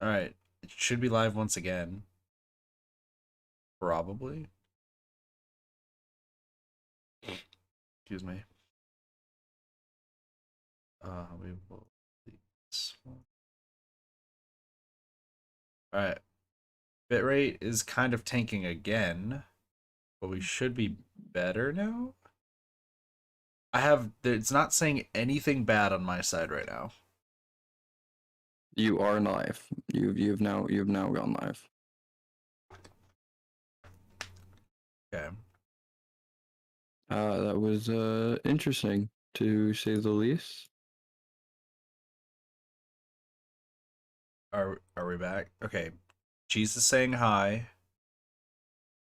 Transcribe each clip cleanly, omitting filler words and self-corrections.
Alright. It should be live once again. Probably. Excuse me. We will delete this one. Alright. Bitrate is kind of tanking again, but we should be better now. It's not saying anything bad on my side right now. You are live. You've now gone live. Okay. That was interesting to say the least. Are we back? Okay. Cheese is saying hi.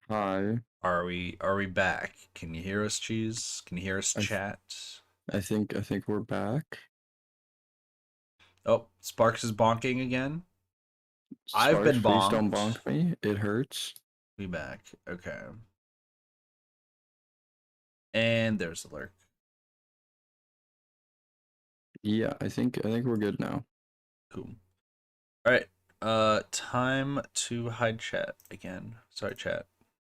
Hi. Are we back? Can you hear us, Cheese? Can you hear us, chat? I think we're back. Oh, Sparks is bonking again. Sparks, I've been please bonked. don't bonk me. It hurts. We back. Okay. And there's the lurk. Yeah, I think we're good now. Cool. All right. Time to hide chat again. Sorry, chat.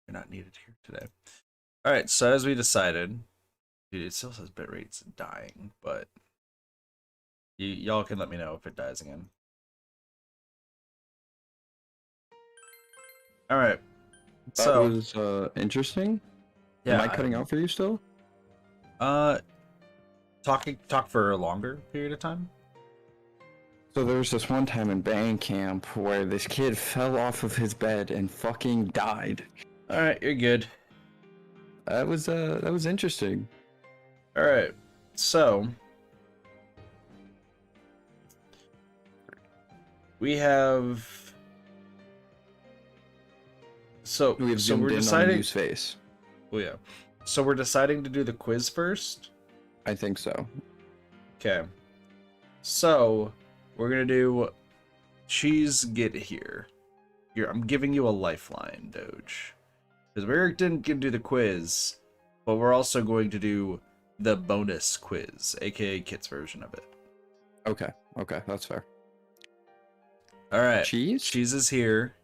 You're not needed here today. All right. So as we decided, dude, it still says bitrate's dying, but y'all can let me know if it dies again. All right. That was interesting. Yeah. Am I cutting out for you still? Talk for a longer period of time. So there was this one time in band camp where this kid fell off of his bed and fucking died. All right, you're good. That was interesting. All right, so we have. So we're deciding on use face. Oh yeah. So we're deciding to do the quiz first. I think so. Okay. So we're gonna do Cheese get here. Here, I'm giving you a lifeline, Doge. Because we didn't do the quiz, but we're also going to do the bonus quiz, aka Kit's version of it. Okay, that's fair. Alright. Cheese? Cheese is here.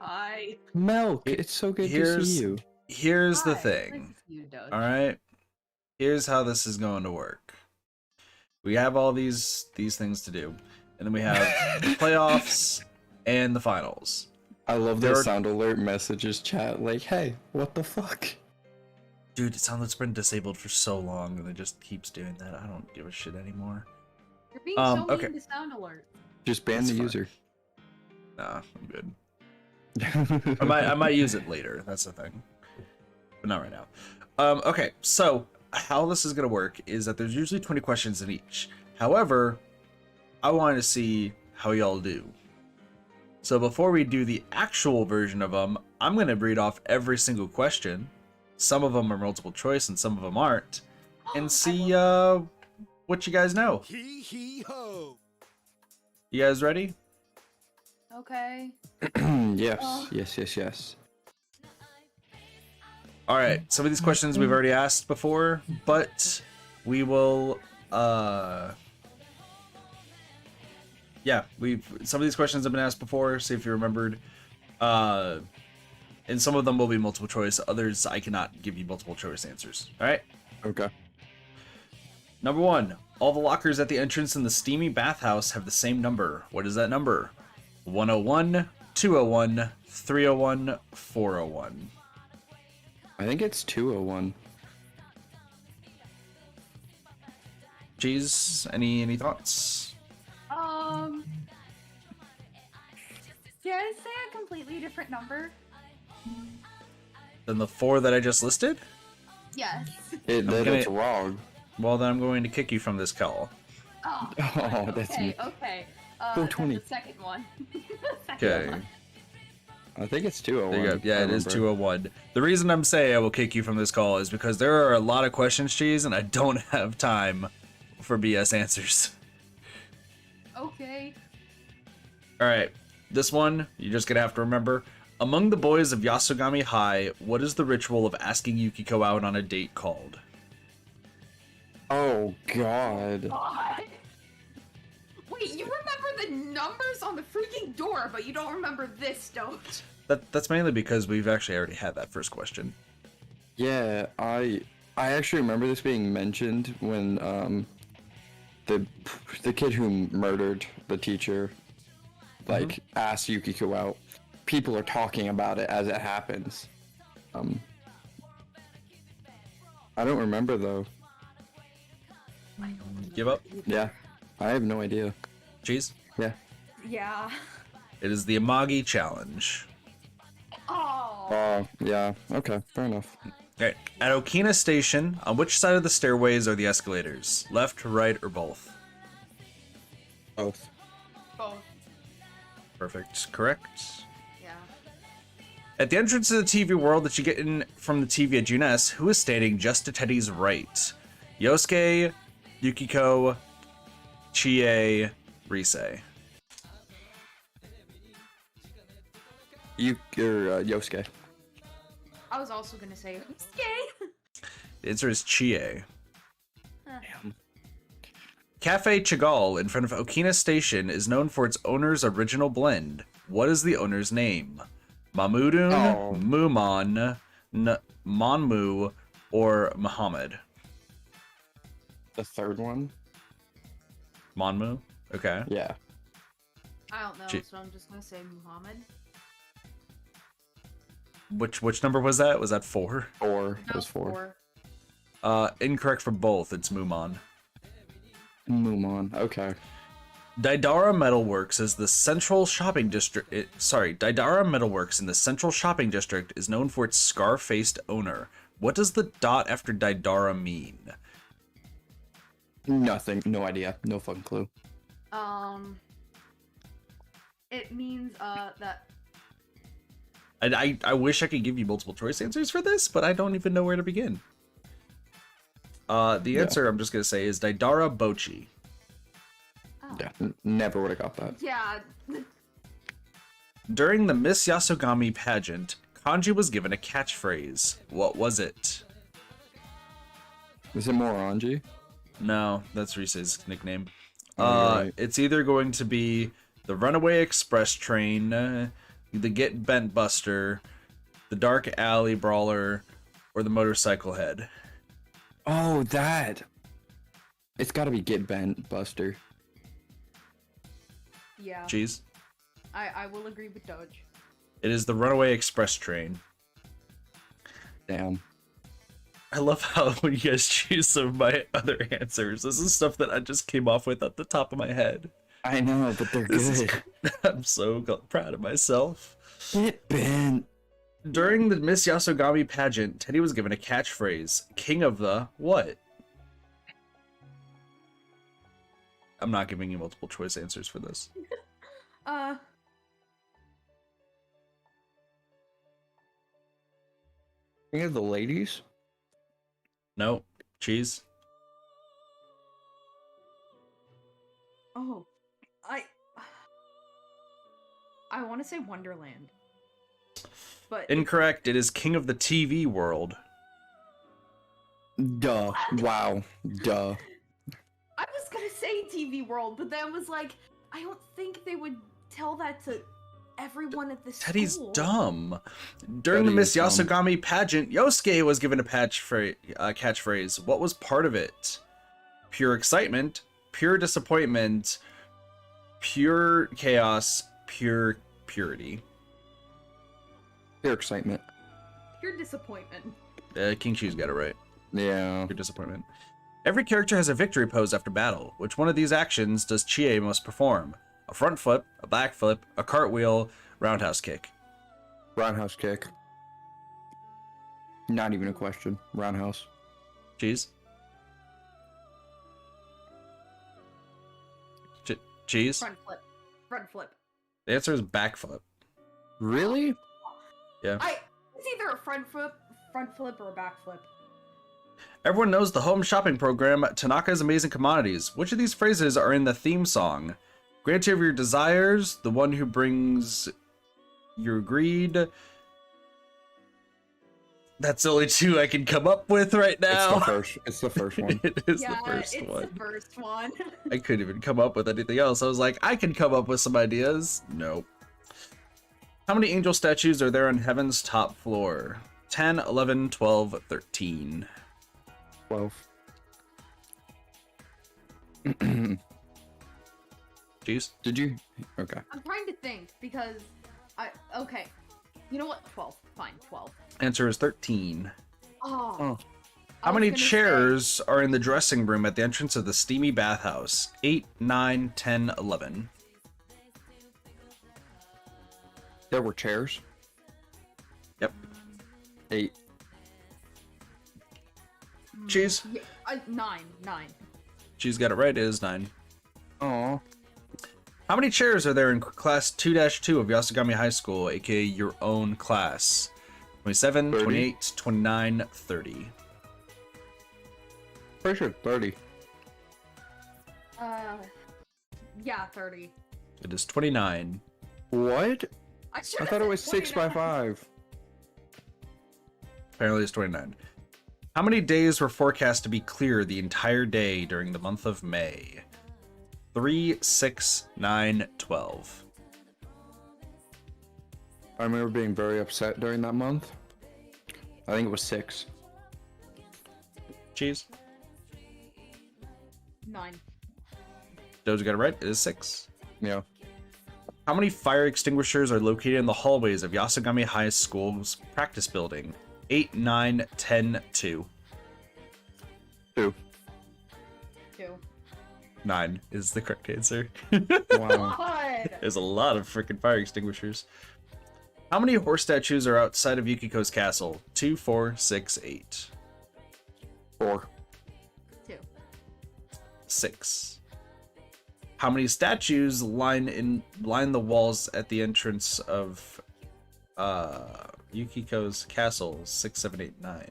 Hi. Milk, it's so good to see you. Here's the thing. Nice to see you, Doge. Alright. Here's how this is going to work. We have all these things to do. And then we have the playoffs and the finals. I love the sound alert messages chat like, hey, what the fuck? Dude, it sounds like it's been disabled for so long and it just keeps doing that. I don't give a shit anymore. You're being so okay. mean to sound alert. Just ban the user. Nah, I'm good. I might use it later. That's the thing. But not right now. Okay, so how this is gonna work is that there's usually 20 questions in each. However, I wanted to see how y'all do. So before we do the actual version of them, I'm gonna read off every single question. Some of them are multiple choice and some of them aren't, and see what you guys know. Hee hee ho. You guys ready? Okay. Yes. All right. Some of these questions we've already asked before, but we will. Yeah, some of these questions have been asked before. See if you remembered. And some of them will be multiple choice. Others I cannot give you multiple choice answers. All right. Okay. Number 1. All the lockers at the entrance in the steamy bathhouse have the same number. What is that number? 101, 201, 301, 401. I think it's 201. Cheese, any thoughts? Did I say a completely different number? Than the 4 that I just listed? Yes. That's wrong. Well, then I'm going to kick you from this call. Oh, Oh, that's me. Okay. 420. That's the second one. Okay. I think it's 201. There you go. Yeah, it is 201. The reason I'm saying I will kick you from this call is because there are a lot of questions, Cheese, and I don't have time for BS answers. Okay. All right. This one, you're just going to have to remember. Among the boys of Yasogami High, what is the ritual of asking Yukiko out on a date called? Oh, God. God. Wait, you remember the numbers on the freaking door, but you don't remember this, Doge. That's mainly because we've actually already had that first question. Yeah, I actually remember this being mentioned when the kid who murdered the teacher like asked Yukiko out. People are talking about it as it happens. I don't remember though. Give up? Yeah, I have no idea. Cheese? Yeah. Yeah. It is the Amagi Challenge. Oh. Oh, yeah. Okay, fair enough. Alright, at Okina Station, on which side of the stairways are the escalators? Left, right, or both? Both. Both. Perfect. Correct. Yeah. At the entrance to the TV world that you get in from the TV at Junes, who is standing just to Teddy's right? Yosuke, Yukiko, Chie, Rise. Yosuke. I was also gonna say Yusuke. The answer is Chie. Damn. Cafe Chagall in front of Okina Station is known for its owner's original blend. What is the owner's name? Mahmudun, Oh. Mumon, Monmu, or Muhammad? The third one? Monmu? Okay. Yeah. I don't know, Gee. so I'm just gonna say Muhammad. Which number was that? Was that 4? Four. It No, was four. Incorrect for both. It's Mumon. Mumon. Okay. Daidara Metalworks is the central shopping district. Daidara Metalworks in the central shopping district is known for its scar-faced owner. What does the dot after Daidara mean? Nothing. No idea. No fucking clue. It means that. I wish I could give you multiple choice answers for this, but I don't even know where to begin. The answer I'm just gonna say is Daidara Bochi. Oh. Yeah. Never would have got that. Yeah. During the Miss Yasogami pageant, Kanji was given a catchphrase. What was it? Is it Moranji? No, that's Rise's nickname. Oh, you're right. It's either going to be the Runaway Express Train, the Get Bent Buster, the Dark Alley Brawler, or the Motorcycle Head. Oh, that. It's got to be Get Bent Buster. Yeah. Cheese? I will agree with Doge. It is the Runaway Express Train. Damn. I love how when you guys choose some of my other answers, this is stuff that I just came off with at the top of my head. I know, but they're This is- good. I'm so proud of myself. Get bent. During the Miss Yasogami pageant, Teddy was given a catchphrase, King of the what? I'm not giving you multiple choice answers for this. King of the ladies? No? Cheese? Oh, I want to say Wonderland, but Incorrect. It is King of the TV world. Duh. Wow. Duh. I was gonna say TV World, but then was like, I don't think they would tell that to everyone at the Teddy's school. dumb. During the Teddy Miss is dumb. Yasogami pageant, Yosuke was given a catchphrase. What was part of it? Pure excitement, pure disappointment, pure chaos, pure purity. Pure excitement. Pure disappointment. King Shoes got it right. Yeah. Pure disappointment. Every character has a victory pose after battle. Which one of these actions does Chie most perform? A front flip, a back flip, a cartwheel, roundhouse kick. Roundhouse kick. Not even a question. Roundhouse. Cheese? Cheese? Front flip. Front flip. The answer is back flip. Really? Yeah. It's either a front flip or a back flip. Everyone knows the home shopping program, Tanaka's Amazing Commodities. Which of these phrases are in the theme song? Grant you of your desires, the one who brings your greed, That's the only two I can come up with right now. It's the first one. It is Yeah, the first it's one. the first one. I couldn't even come up with anything else. I was like, I can come up with some ideas. Nope. How many angel statues are there on heaven's top floor? 10, 11, 12, 13. 12. Jeez. Did you? Okay. I'm trying to think because okay. You know what? 12. Fine, 12. Answer is 13. Oh. How many chairs are in the dressing room at the entrance of the steamy bathhouse? 8, 9, 10, 11. There were chairs. Yep. 8. Cheese. Yeah, 9. She's got it right. It is 9. Oh. How many chairs are there in class 2-2 of Yasugami High School, aka your own class? 27, 30. 28, 29, 30. Pretty sure 30. Yeah, 30. It is 29. What? I I thought it was 6 by 5. Apparently it's 29. How many days were forecast to be clear the entire day during the month of May? 3, 6, 9, 12. I remember being very upset during that month. I think it was 6. Cheese. 9. Doge got it right. It is 6. Yeah. How many fire extinguishers are located in the hallways of Yasugami High School's practice building? 8, 9, 10, 2. 2. 2. 9 is the correct answer. Wow. God. There's a lot of freaking fire extinguishers. How many horse statues are outside of Yukiko's castle? 2, 4, 6, 8. 4. 2. 6. How many statues line the walls at the entrance of Yukiko's castle? 6, 7, 8, 9.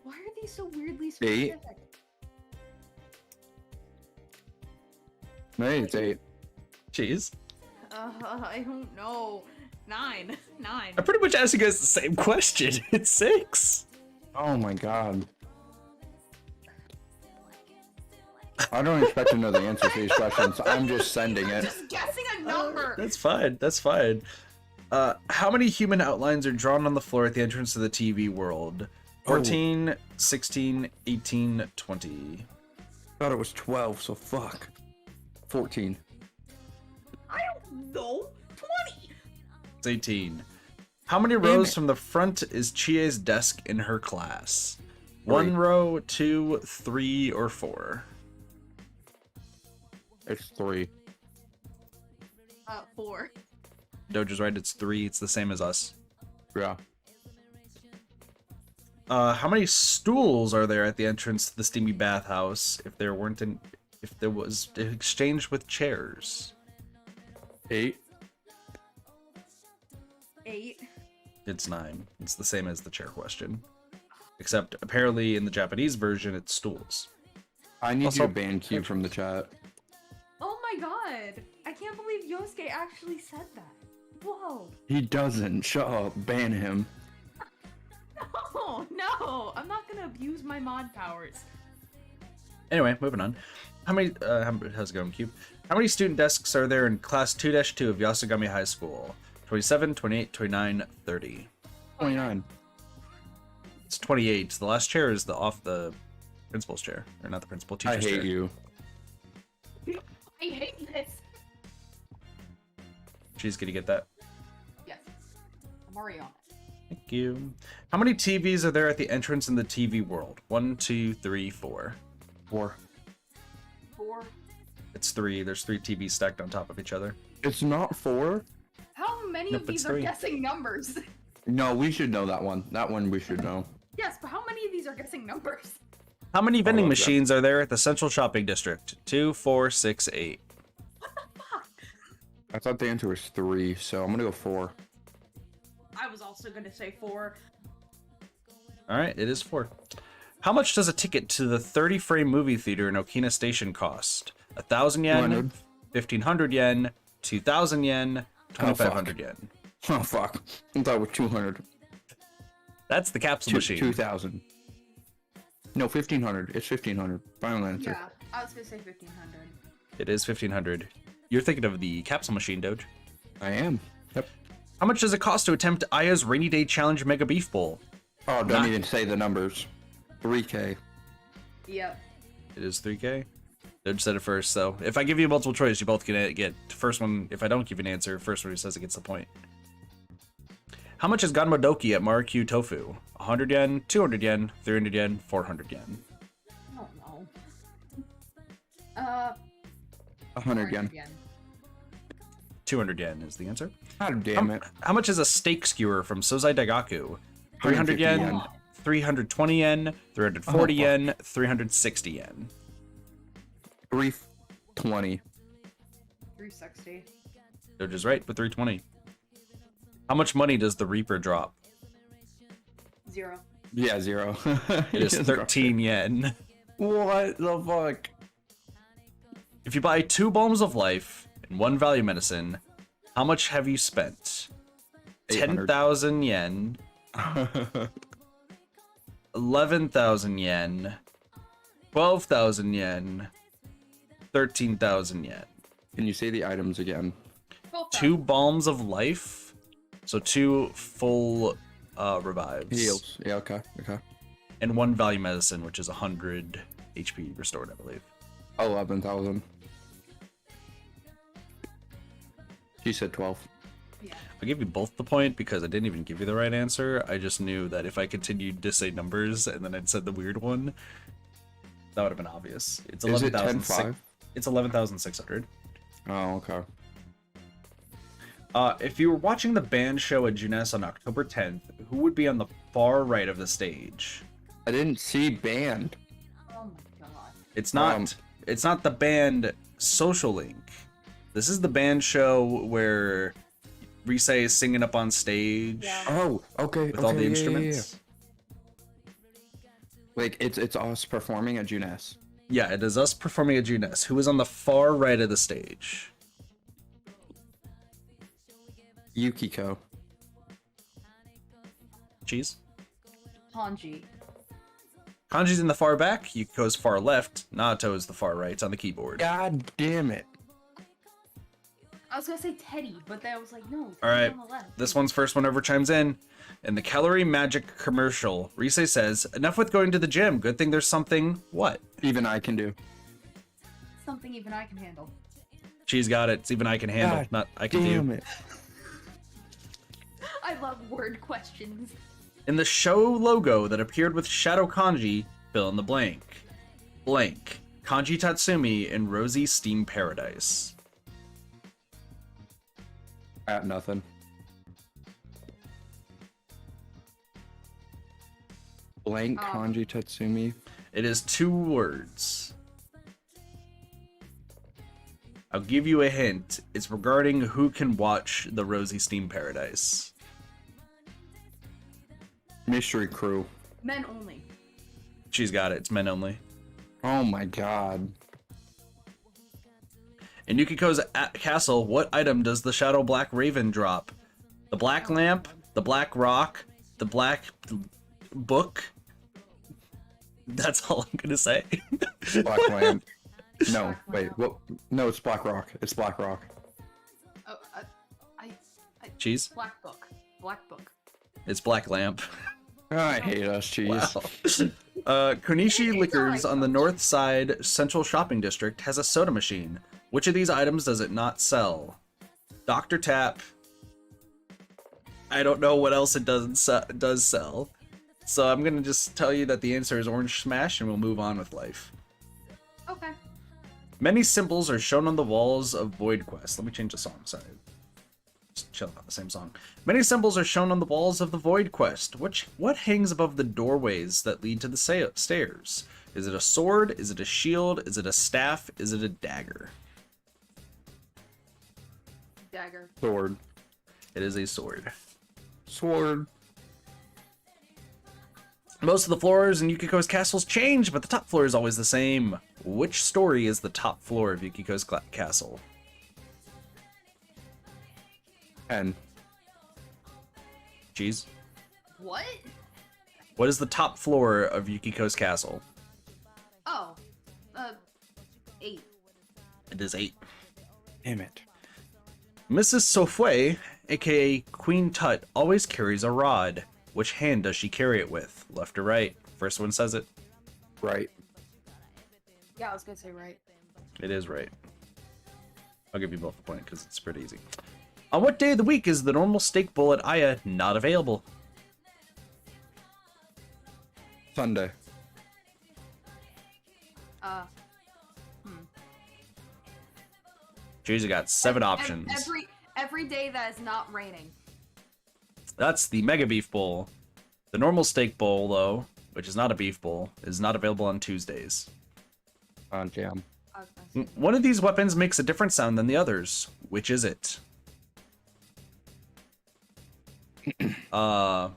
Why are these so weirdly 8. specific? Maybe it's 8. Jeez. I don't know. 9. 9. I pretty much asked you guys the same question. It's 6. Oh my god. I don't expect to know the answer to these questions. I'm just sending it. Just guessing a number. That's fine. That's fine. How many human outlines are drawn on the floor at the entrance to the TV world? 14, 16, 18, 20. Thought it was 12, so fuck. 14. I don't know. 20. It's 18. How many rows from the front is Chie's desk in her class? 1 3. row, 2, 3, or 4? It's 3. 4. Doge is right. It's 3. It's the same as us. Yeah. How many stools are there at the entrance to the steamy bathhouse? If there was exchanged with chairs? 8. 8. It's 9. It's the same as the chair question, except apparently in the Japanese version it's stools. I need Also- you to ban Q from the chat. Oh my god. I can't believe Yosuke actually said that. Whoa. He doesn't. Shut up. Ban him. No. I'm not gonna abuse my mod powers. Anyway, moving on. How's it going, Cube? How many student desks are there in class 2-2 of Yasugami High School? 27, 28, 29, 30. 29. It's 28. The last chair is off the principal's chair. Or not the principal, I teacher's hate chair. you. I hate this. She's gonna get that. Yes. I'm already on it. Thank you. How many TVs are there at the entrance in the TV world? 1, 2, 3, 4. 4. 4. It's 3. There's 3 TVs stacked on top of each other. It's not 4? How many Nope, of these it's are 3. guessing numbers? No, we should know that one. That one we should know. Yes, but how many of these are guessing numbers? How many vending love that. machines are there at the central shopping district? 2, 4, 6, 8. I thought the answer was 3, so I'm gonna go 4. I was also gonna say 4. All right, it is 4. How much does a ticket to the 30-frame movie theater in Okina Station cost? 1,000 yen, 200. 1,500 yen, 2,000 yen, 2,500 yen. Oh fuck. I thought it was 200. That's the capsule machine. 2,000. No, 1,500. It's 1,500. Final answer. Yeah, I was gonna say 1,500. It is 1,500. You're thinking of the capsule machine, Doge. I am. Yep. How much does it cost to attempt Aya's Rainy Day Challenge Mega Beef Bowl? Oh, don't even say the numbers. 3K. Yep. It is 3K. Doge said it first, so if I give you multiple choice, you both can get first one. If I don't give you an answer, first one who says it gets the point. How much is Ganmodoki at Marikyu Tofu? 100 yen, 200 yen, 300 yen, 400 yen. I don't know. 100 yen. 200 yen is the answer. God damn it. How much is a steak skewer from Sozai Daigaku? 300 yen, 150 yen. 320 yen, 340 yen, 360 yen. 320. 360. Doge is right with 320. How much money does the Reaper drop? 0. Yeah, 0. It is 13 yen. What the fuck? If you buy 2 Balms of Life and 1 Value Medicine, how much have you spent? 800. 10,000 yen, 11,000 yen, 12,000 yen, 13,000 yen. Can you say the items again? 2 Balms of Life, so 2 full revives. Heals. Yeah, okay. And 1 Value Medicine, which is 100 HP restored, I believe. 11,000. She said 12. Yeah. I'll give you both the point because I didn't even give you the right answer. I just knew that if I continued to say numbers and then I'd said the weird one, that would have been obvious. It's Is it 11,600. 10,500? It's 11,600. Oh, okay. If you were watching the band show at Junes on October 10th, who would be on the far right of the stage? I didn't see band. Oh my god. It's not. It's not the band Social Link. This is the band show where Rise is singing up on stage Yeah. Oh, okay. with all the yeah. instruments. Like, it's us performing at Junes. Yeah, it is us performing at Junes. Who is on the far right of the stage? Yukiko. Cheese. Hanji. Kanji's in the far back. Yukiko's far left. Naoto is the far right on the keyboard. God damn it. I was gonna say Teddy, but then I was like, no. All right, on the left. this one's first one ever chimes in. In the Calorie Magic commercial, Rise says, "Enough with going to the gym. Good thing there's something." What? Even I can do. Something even I can handle. She's got it. It's even I can handle. God Not I can Damn do. it. I love word questions. In the show logo that appeared with shadow kanji, fill in the blank. Blank. Kanji Tatsumi in Rosy Steam Paradise. At nothing. Blank kanji Tatsumi. It is 2 words. I'll give you a hint. It's regarding who can watch the Rosy Steam Paradise. Mystery Crew. Men only. She's got it. It's men only. Oh my god. In Yukiko's castle, what item does the Shadow Black Raven drop? The black lamp, the black rock, the black book. That's all I'm gonna say. Black Lamp. No, Black wait. Lamp. What? No, it's Black Rock. It's Black Rock. Oh, I Cheese? Black book. Black book. It's black lamp. I hate us, cheese. Wow. Konishi Liquors on the north side central shopping district has a soda machine. Which of these items does it not sell? Dr. Tap. I don't know what else it does sell. So I'm gonna just tell you that the answer is Orange Smash and we'll move on with life. Okay. Many symbols are shown on the walls of Void Quest. Let me change the song, sorry. Just chilling on the same song. Many symbols are shown on the walls of the Void Quest. What hangs above the doorways that lead to the stairs? Is it a sword? Is it a shield? Is it a staff? Is it a dagger? Dagger. Sword. It is a sword. Sword. Most of the floors in Yukiko's castles change, but the top floor is always the same. Which story is the top floor of Yukiko's castle? 10. Cheese? What? What is the top floor of Yukiko's castle? Oh, 8. It is 8. Damn it. Mrs. Sofue, aka Queen Tut, always carries a rod. Which hand does she carry it with? Left or right? First one says it. Right. Yeah, I was gonna say right. It is right. I'll give you both a point because it's pretty easy. On what day of the week is the normal steak bowl at Aya not available? Sunday. Jeez, you got 7 options. Every day that is not raining. That's the Mega Beef Bowl. The normal steak bowl, though, which is not a beef bowl, is not available on Tuesdays. On jam. I was gonna say. One of these weapons makes a different sound than the others. Which is it? I'm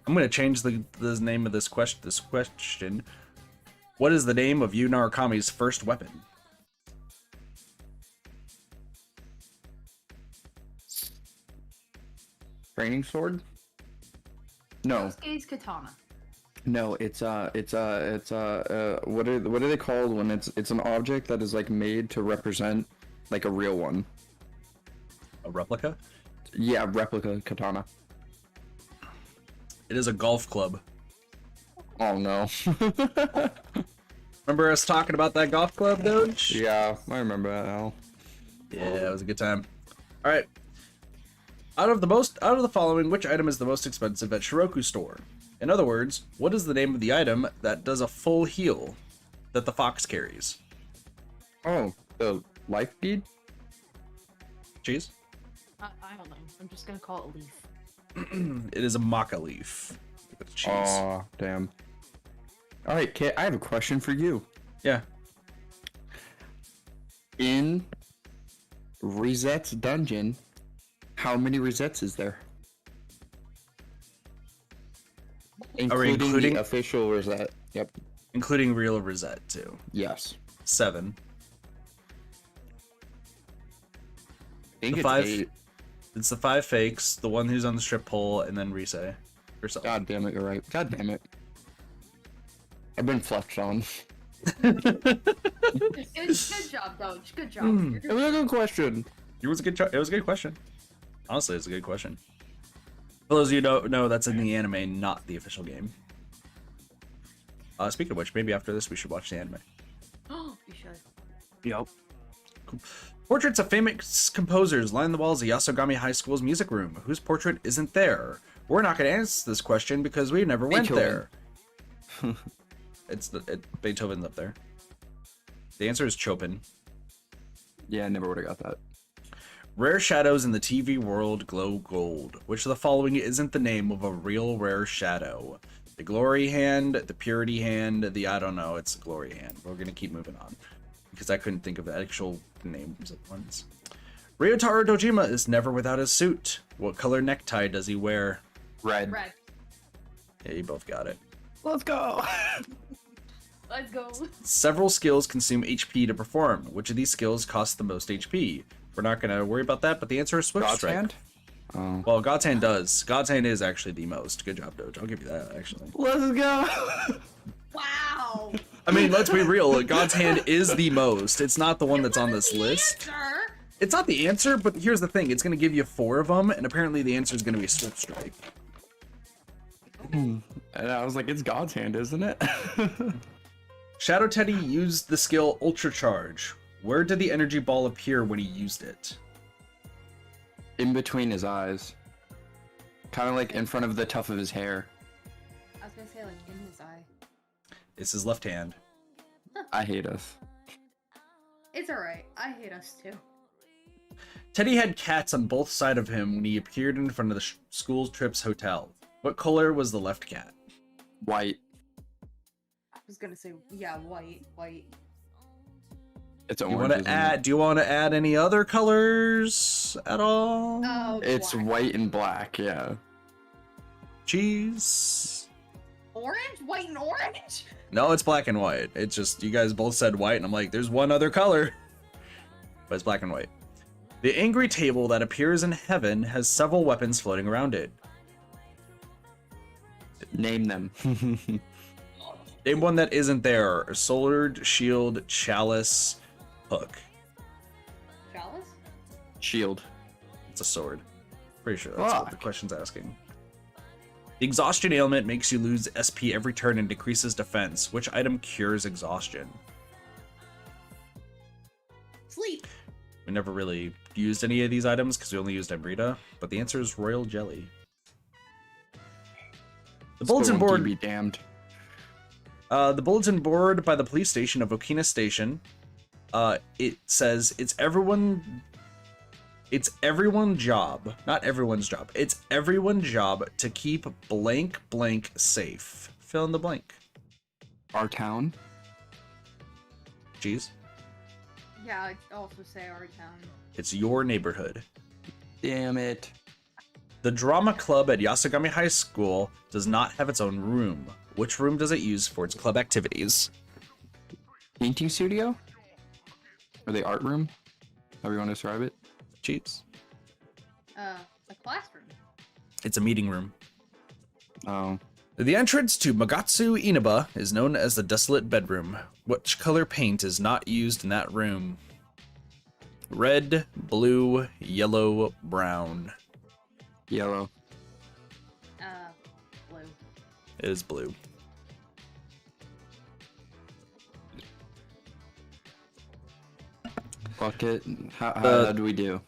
gonna change the name of this question. What is the name of Yu Narakami's first weapon? Training sword? No. Yosuke's katana. No, it's what are they called when it's an object that is like made to represent like a real one? A replica? Yeah, replica katana. It is a golf club. Oh no. Remember us talking about that golf club, Doge? Yeah, I remember that now. Yeah, it was a good time. All right. Out of the following, which item is the most expensive at Shiroku store? In other words, what is the name of the item that does a full heal that the fox carries? Oh, the life bead? Cheese? I don't know. I'm just gonna call it a leaf. It is a maca leaf. Give it a cheese. Aw, damn. Alright, Kit, I have a question for you. Yeah. In Reset's dungeon, how many resets is there? Including the official reset. Yep. Including real Rosette, too. Yes. 7. I think The it's 5. 8. It's the 5 fakes, the one who's on the strip pole, and then Rise. Herself. God damn it, you're right. God damn it. I've been flexed on. Good job, Doge. Good job. It was a good question. It was a good question. Honestly, it's a good question. For those of you who don't know, that's in the anime, not the official game. Speaking of which, maybe after this we should watch the anime. Oh, you should. Yep. Cool. Portraits of famous composers line the walls of Yasogami High School's music room. Whose portrait isn't there? We're not going to answer this question because we never went there. Beethoven's up there. The answer is Chopin. Yeah, I never would have got that. Rare shadows in the TV world glow gold. Which of the following isn't the name of a real rare shadow? The glory hand, the purity hand, I don't know, it's glory hand. We're gonna keep moving on. Because I couldn't think of the actual names at once. Ryotaro Dojima is never without his suit. What color necktie does he wear? Red. Red. Yeah, you both got it. Let's go. Let's go. Several skills consume HP to perform. Which of these skills costs the most HP? We're not going to worry about that, but the answer is Swift God's Strike. hand? Oh. Well, God's Hand does. God's Hand is actually the most. Good job, Doge. I'll give you that, actually. Let's go. Wow. I mean, let's be real. God's Hand is the most. It's not the one that's on this list. Answer. It's not the answer, but here's the thing. It's going to give you 4 of them, and apparently the answer is going to be Swift Strike. And I was like, it's God's hand, isn't it? Shadow Teddy used the skill Ultra Charge. Where did the energy ball appear when he used it? In between his eyes. Kind of like in front of the tuft of his hair. I was gonna say like in his eye. It's his left hand. I hate us. It's alright. I hate us too. Teddy had cats on both sides of him when he appeared in front of the school trip's hotel. What color was the left cat? White. I was gonna say yeah, white. It's Do you orange. want to add? Do you want to add any other colors at all? Oh, It's black. white and black, yeah. Cheese. Orange, white, and orange. No, it's black and white. It's just you guys both said white, and I'm like, there's one other color, but it's black and white. The angry table that appears in heaven has several weapons floating around it. Name them. Name one that isn't there. Sword, shield, chalice, hook. Chalice? Shield. It's a sword. Pretty sure that's what the Fuck. question's asking. The exhaustion ailment makes you lose SP every turn and decreases defense. Which item cures exhaustion? Sleep. We never really used any of these items because we only used Amrita, but the answer is royal jelly. The bulletin board. Be damned. The bulletin board by the police station of Okina Station. It says it's everyone's job, not everyone's job. It's everyone's job to keep blank blank safe. Fill in the blank. Our town. Jeez. Yeah, I'd also say our town. It's your neighborhood. Damn it. The drama club at Yasugami High School does not have its own room. Which room does it use for its club activities? Painting studio? Or the art room? However you want to describe it. Jeez. A classroom. It's a meeting room. Oh. The entrance to Magatsu Inaba is known as the Desolate Bedroom. Which color paint is not used in that room? Red, blue, yellow, brown. Yellow. Blue. It is blue. Fuck it. How do we do?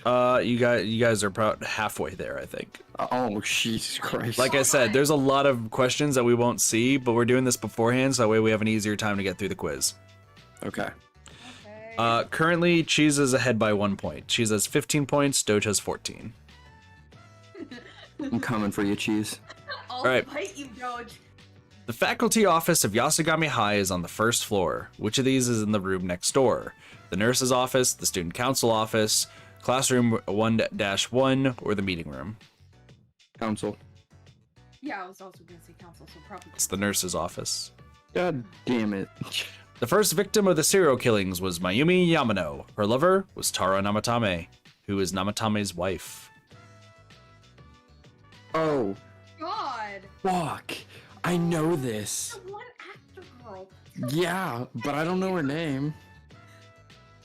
You guys are about halfway there, I think. Oh, Jesus Christ. Like I said, there's a lot of questions that we won't see, but we're doing this beforehand, so that way we have an easier time to get through the quiz. Okay. Okay. Currently, Cheese is ahead by 1 point. Cheese has 15 points, Doge has 14. I'm coming for you, Cheese. I'll Alright. fight you, Doge. The faculty office of Yasugami High is on the first floor. Which of these is in the room next door? The nurse's office, the student council office, classroom 1-1, or the meeting room? Council. Yeah, I was also gonna say council, so probably. It's the nurse's office. God damn it. The first victim of the serial killings was Mayumi Yamano. Her lover was Tara Namatame, who is Namatame's wife. Oh, God. fuck. I know this. The one actor girl. Yeah, but I don't know her name.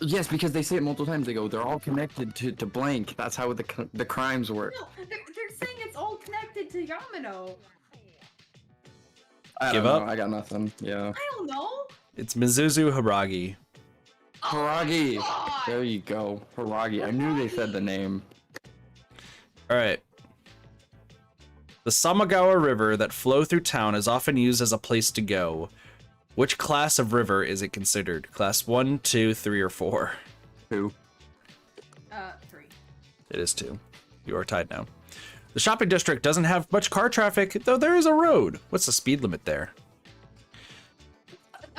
Yes, because they say it multiple times. They go, they're all connected to blank. That's how the crimes work. No, they're saying it's all connected to Yamano. I Give don't up? know. I got nothing. Yeah. I don't know. It's Mizuzu Haragi. Haragi. God. There you go. Haragi. I knew they said the name. All right. The Samagawa River that flow through town is often used as a place to go. Which class of river is it considered? Class 1, 2, 3, or 4? 2. 3. It is 2. You are tied now. The shopping district doesn't have much car traffic, though there is a road. What's the speed limit there?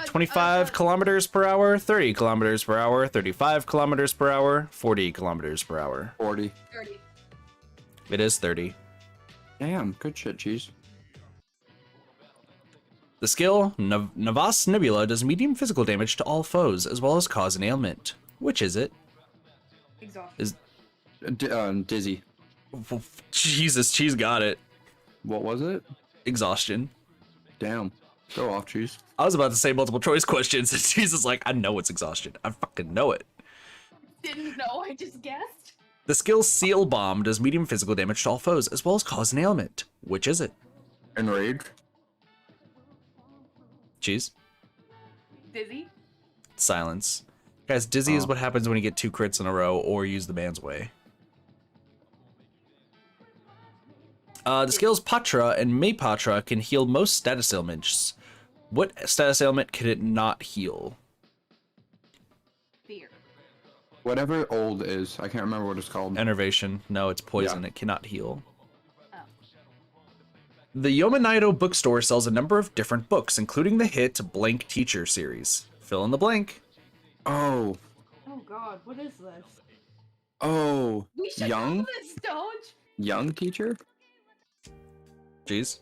25 kilometers per hour, 30 kilometers per hour, 35 kilometers per hour, 40 kilometers per hour. 40. 30. It is 30. Damn, good shit, Cheese. The skill, Navas Nebula, does medium physical damage to all foes, as well as cause an ailment. Which is it? Exhausted. Dizzy. Jesus, Cheese got it. What was it? Exhaustion. Damn. Go off, Cheese. I was about to say multiple choice questions, and Cheese is like, I know it's exhaustion. I fucking know it. Didn't know, I just guessed. The skill Seal Bomb does medium physical damage to all foes, as well as cause an ailment. Which is it? Enrage. Cheese? Dizzy? Silence. Guys, dizzy is what happens when you get 2 crits in a row or use the band's way. The skills Patra and Maypatra can heal most status ailments. What status ailment can it not heal? Fear. Whatever old is. I can't remember what it's called. Enervation. No, it's poison. Yeah. It cannot heal. Oh. The Yomanaido bookstore sells a number of different books, including the hit Blank Teacher series. Fill in the blank. Oh. Oh god, what is this? Oh. We should Young? know this, Doge! Young teacher? Jeez.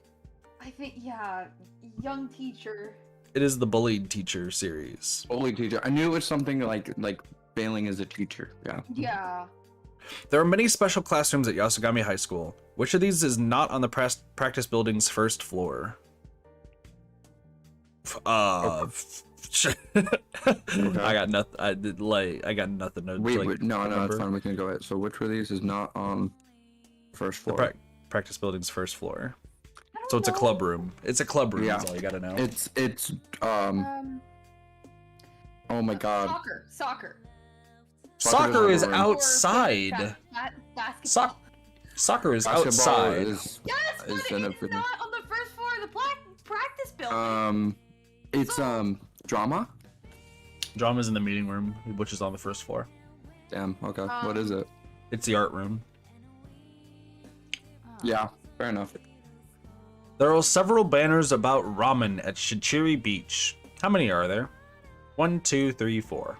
I think, yeah, young teacher. It is the Bullied Teacher series. Bully teacher. I knew it was something like failing as a teacher. Yeah. Yeah. There are many special classrooms at Yasogami High School. Which of these is not on the practice building's first floor? I got nothing. I got nothing to Wait, no, remember. it's fine. We can go ahead. So which of these is not on first floor? The practice building's first floor. I don't So it's a know. club room. It's a club room. Yeah. That's all you gotta know. It's oh my god. Soccer. Soccer is room. outside. Basketball. Soccer is Basketball outside. is Yes, but is it's in not everything. on the first floor of the practice building. It's drama. Drama's in the meeting room, which is on the first floor. Damn. Okay. What is it? It's the art room. Yeah. Fair enough. There are several banners about ramen at Shichiri Beach. How many are there? 1, 2, 3, 4.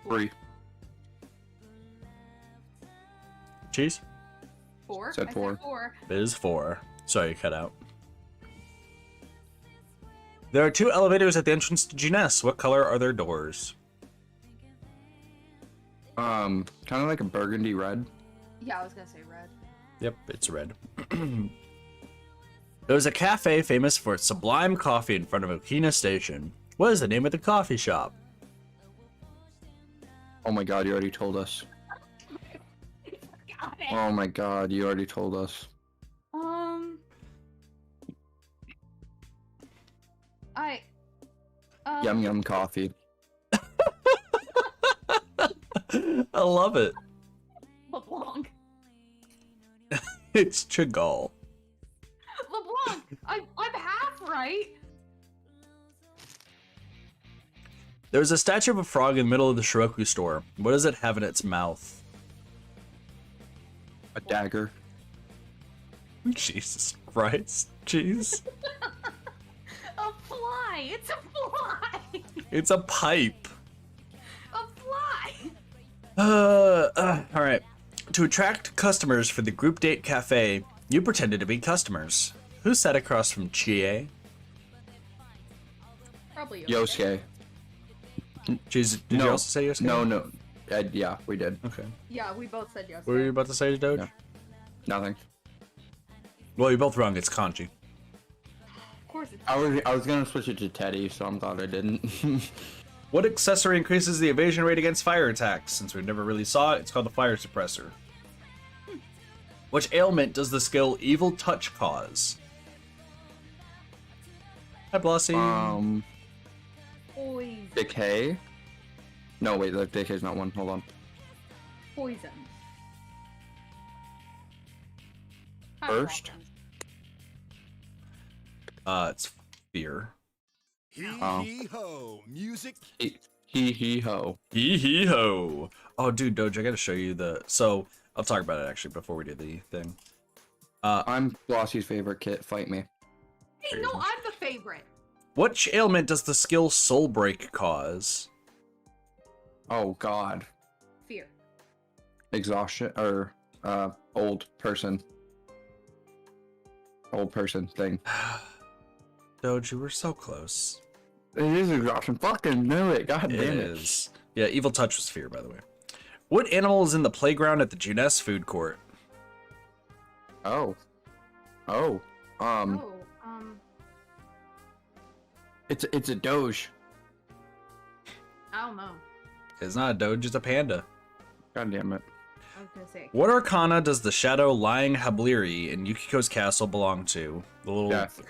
3. Cheese? 4. Said I 4. Said 4. It is 4. Sorry, cut out. There are 2 elevators at the entrance to Jeunesse. What color are their doors? Kind of like a burgundy red. Yeah, I was gonna say red. Yep, it's red. There's a cafe famous for its sublime coffee in front of Okina Station. What is the name of the coffee shop? Oh my god, you already told us. Got it. Oh my god, you already told us. Yum yum coffee. I love it. LeBlanc. It's Chagall. LeBlanc. I'm half right. There's a statue of a frog in the middle of the Shiroku store. What does it have in its mouth? A dagger. Jesus Christ. Jeez. A fly. It's a fly. It's a pipe. A fly. Alright. To attract customers for the group date cafe, you pretended to be customers. Who sat across from Chie? Probably Yosuke. Jeez, did you also say Yosuke? No. Yeah, we did. Okay. Yeah, we both said yes. What were you about to say, Doge? Yeah. Nothing. Well, you're both wrong. It's kanji. Of course it's. I was gonna switch it to Teddy, so I'm glad I didn't. What accessory increases the evasion rate against fire attacks? Since we never really saw it, it's called the fire suppressor. Which ailment does the skill Evil Touch cause? Hi, Blossy. Poison. Decay? No, wait, the decay's not one. Hold on. Poison. First? It's fear. Oh. Hee ho, music. Hee ho. Hee hee ho. Oh, dude, Doge, I gotta show you the. So I'll talk about it actually before we do the thing. I'm Glossy's favorite kit. Fight me. Hey, no, I'm the favorite. Which ailment does the skill Soul Break cause? Oh god. Fear. Exhaustion or old person. Old person thing. Doge, you were so close. It is exhaustion. Fucking knew it. God It damn it. is. Yeah, Evil Touch was fear, by the way. What animal is in the playground at the Jeunesse food court? Oh. It's a Doge. I don't know. It's not a Doge, it's a panda. God damn it. I was gonna say. What arcana does the shadow lying Habliri in Yukiko's castle belong to? The little... Death.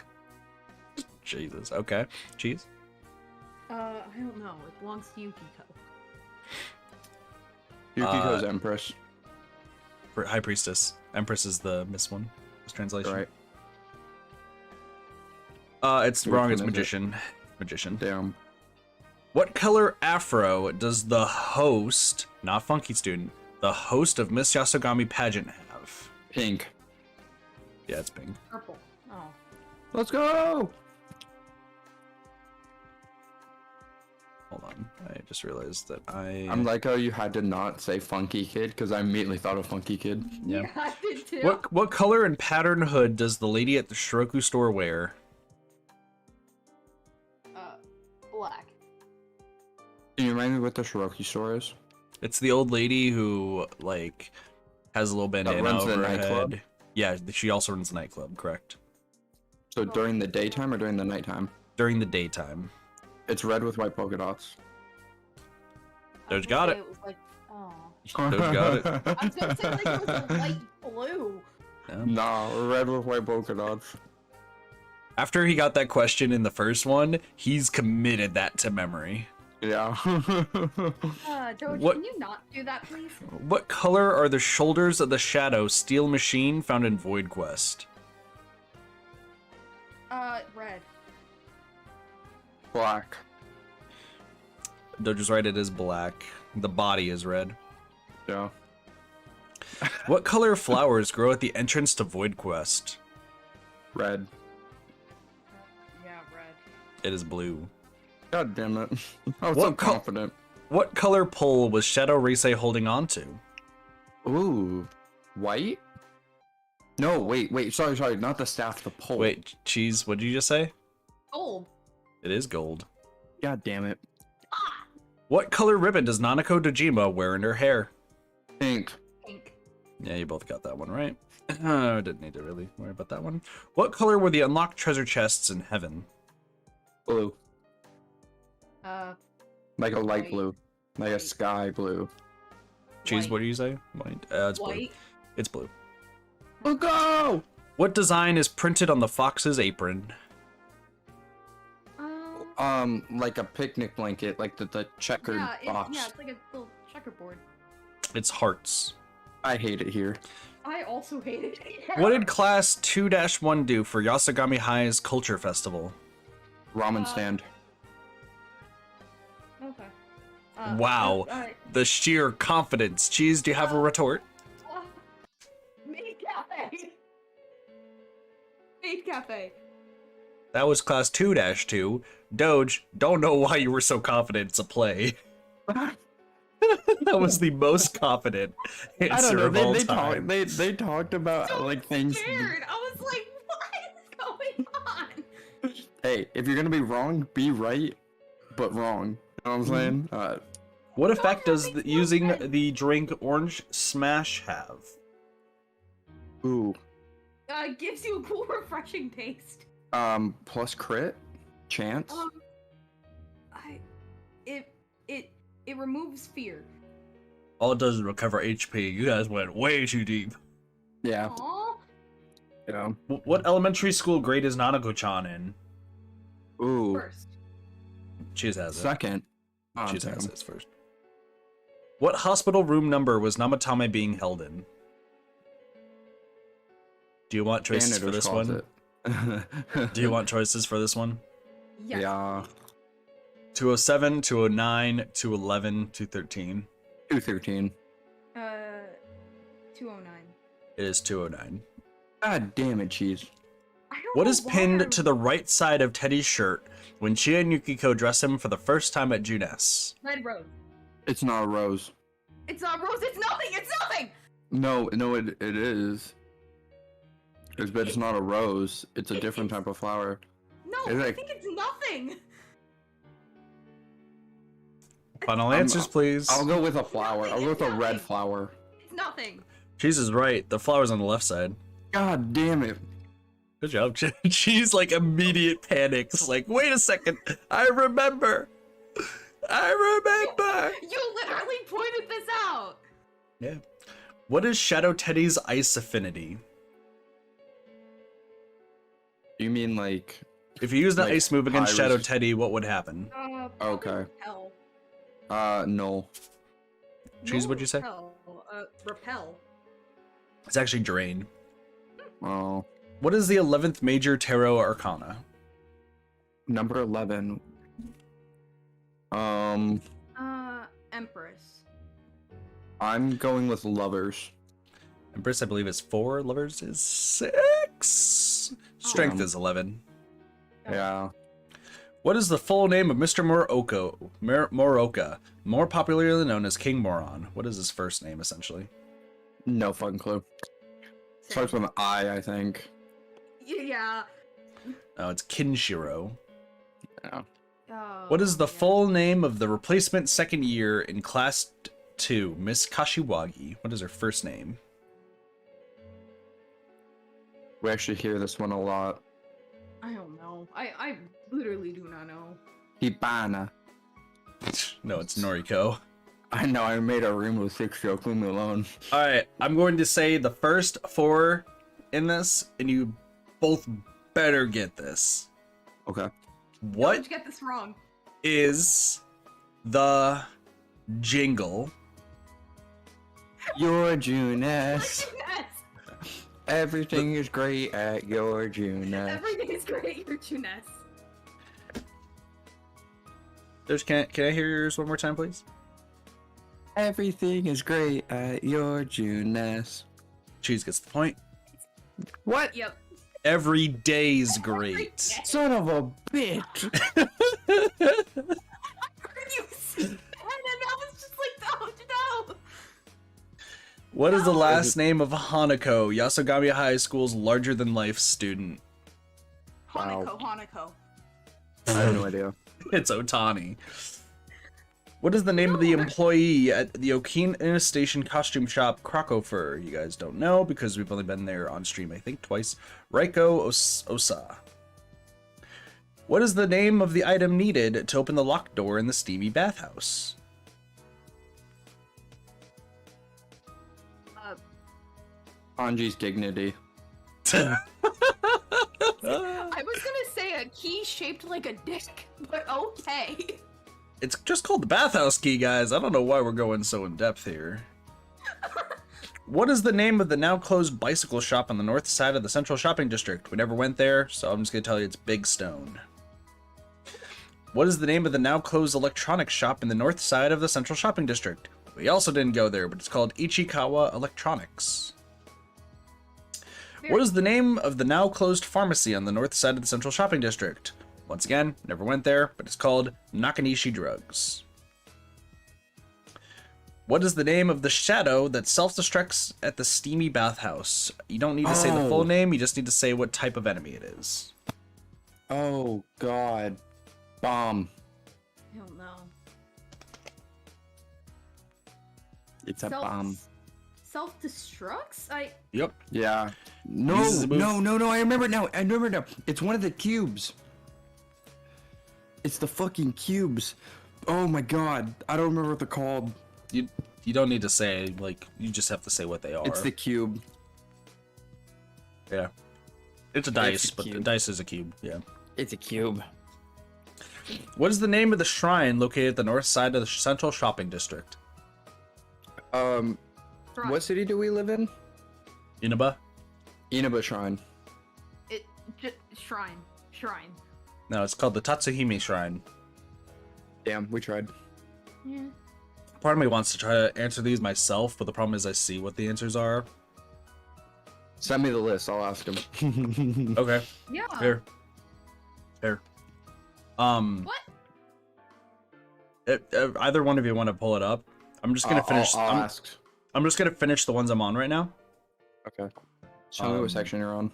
Jesus, okay. Cheese? I don't know. It belongs to Yukiko. Yukiko's Empress. For High Priestess. Empress is the miss one. This translation. Right. It's Which wrong, one it's is it? magician. Magician. Damn. What color afro does the host, not Funky Student, the host of Miss Yasogami pageant have? Pink. Yeah, it's pink. Purple. Oh. Let's go! Hold on. I just realized that I... I'm like how you had to not say Funky Kid, because I immediately thought of Funky Kid. Yeah. I did too. What color and pattern hood does the lady at the Shiroku store wear? Black. Can you remind me what the Shiroki store is? It's the old lady who like has a little bandana runs the over her nightclub? head. Yeah, she also runs the nightclub, correct? So during the daytime or during the nighttime? During the daytime. It's red with white polka dots. Doge got it. Was like, oh. Doge got it. I was gonna say like it was a light blue. Yeah. Nah, red with white polka dots. After he got that question in the first one, he's committed that to memory. Yeah. Doge, What- can you not do that, please? What color are the shoulders of the Shadow Steel Machine found in Void Quest? Red. Black. Doge is right, it is black. The body is red. Yeah. What color flowers grow at the entrance to Void Quest? Red. Yeah, red. It is blue. God damn it. I was What so confident. What color pole was Shadow Race holding on to? Ooh. White? No, wait. Sorry. Not the staff, the pole. Wait, Cheese, what did you just say? Gold. It is gold. God damn it. What color ribbon does Nanako Dojima wear in her hair? Pink. Pink. Yeah, you both got that one right. I didn't need to really worry about that one. What color were the unlocked treasure chests in heaven? Blue. Like a light White. blue. Like a White. sky blue. Cheese, White. what do you say? White. It's blue. White. It's blue. Let's go! What design is printed on the fox's apron? Like a picnic blanket, like the checkered box. Yeah, it's like a little checkerboard. It's hearts. I hate it here. I also hate it. What did Class 2-1 do for Yasogami High's Culture Festival? Ramen stand. Okay. Wow. The sheer confidence. Cheese, do you have a retort? Maid Cafe. Maid Cafe. That was Class 2-2. Doge, don't know why you were so confident it's a play. That was the most confident I don't answer know. of all They time. they talked about So like things. scared. I was like, what is going on? Hey, if you're gonna be wrong, be right, but wrong. You know what I'm saying? What effect does makes no using sense. the drink Orange Smash have? Ooh. Gives you a cool, refreshing taste. Plus crit chance. It removes fear. All it does is recover HP. You guys went way too deep. Yeah. Aww. Yeah. What elementary school grade is Nanako-chan in? Ooh. First. Cheese has it. Second. Cheese damn. has it first. What hospital room number was Namatame being held in? Do you want choices for Janitor's this one? closet. Do you want choices for this one? Yes. Yeah. 207, 209, 211, 213. 213. 209. It is 209. God damn it, cheese. I don't What know is why pinned I'm- to the right side of Teddy's shirt when Chia and Yukiko dress him for the first time at Junes? Red rose. It's not a rose. It's not rose. It's nothing. It's nothing. No, it is. But it's not a rose. It's a different type of flower. No, Is I it- think it's nothing. Final answers, please. I'll go with a flower. I'll go with a Nothing. red flower. It's nothing. Cheese is right. The flower's on the left side. God damn it. Good job. She's like immediate panics. Like, wait a second. I remember. You literally pointed this out. Yeah. What is Shadow Teddy's ice affinity? You mean like... If you use an Like ice move against high Shadow resist- Teddy, what would happen? Okay. Repel. no. Cheese, No, what'd you say? Repel. Repel. It's actually Drain. Oh. What is the 11th major tarot arcana? Number 11. Empress. I'm going with lovers. Empress, I believe, is 4. Lovers is 6. Strength Oh. is 11. Yeah. What is the full name of Mr. Moroka, more popularly known as King Moron? What is his first name, essentially? No fucking clue. Starts with an I think. Yeah. Oh, it's Kinshiro. Yeah. What is the yeah. full name of the replacement second year in Class 2. Miss Kashiwagi. What is her first name? We actually hear this one a lot. I don't know. I literally do not know. Hibana. No, it's Noriko. I know, I made a Rainbow Six joke, leave me alone. Alright, I'm going to say the first 4 in this, and you both better get this. Okay. What Don't get this wrong. is the jingle? Your Juness. Yes. Everything is great at your Juness. Everything is great. You're Juness. Can I hear yours one more time, please? Everything is great at your Juness. Cheese gets the point. What? Yep. Every day's great. Son of a bitch. I heard you say that, and I was just like, oh no. What is the last name of Hanako, Yasogami High School's larger-than-life student? Wow. Hanako. I have no idea. It's Otani. What is the name of the employee at the Okina Station costume shop Krakofer? You guys don't know because we've only been there on stream, I think, twice. Raiko Osa. What is the name of the item needed to open the locked door in the steamy bathhouse? Anji's dignity. I was gonna say a key shaped like a dick, but okay. It's just called the bathhouse key, guys. I don't know why we're going so in depth here. What is the name of the now closed bicycle shop on the north side of the central shopping district? We never went there, so I'm just gonna tell you it's Big Stone. What is the name of the now closed electronics shop in the north side of the central shopping district? We also didn't go there, but it's called Ichikawa Electronics. What is the name of the now closed pharmacy on the north side of the central shopping district? Once again, never went there, but it's called Nakanishi Drugs. What is the name of the shadow that self-destructs at the steamy bathhouse? You don't need to say the full name, you just need to say what type of enemy it is. Oh, God. Bomb. I don't know. It's a bomb. Self-destructs? Yep. Yeah. No, Uses a move. no, I remember now. It's one of the cubes. It's the fucking cubes. Oh my god. I don't remember what they're called. You don't need to say, like, you just have to say what they are. It's the cube. Yeah. It's a It's dice, a but the cube. dice is a cube, yeah. It's a cube. What is the name of the shrine located at the north side of the central shopping district? What city do we live in? Inaba? Inaba Shrine. Shrine. No, it's called the Tatsuhime Shrine. Damn, we tried. Yeah. Part of me wants to try to answer these myself, but the problem is I see what the answers are. Send me the list, I'll ask him. Okay. Yeah. Here. What? Either one of you want to pull it up? I'm just gonna finish. I'll ask. I'm just gonna finish the ones I'm on right now. Okay. Show me what section you're on.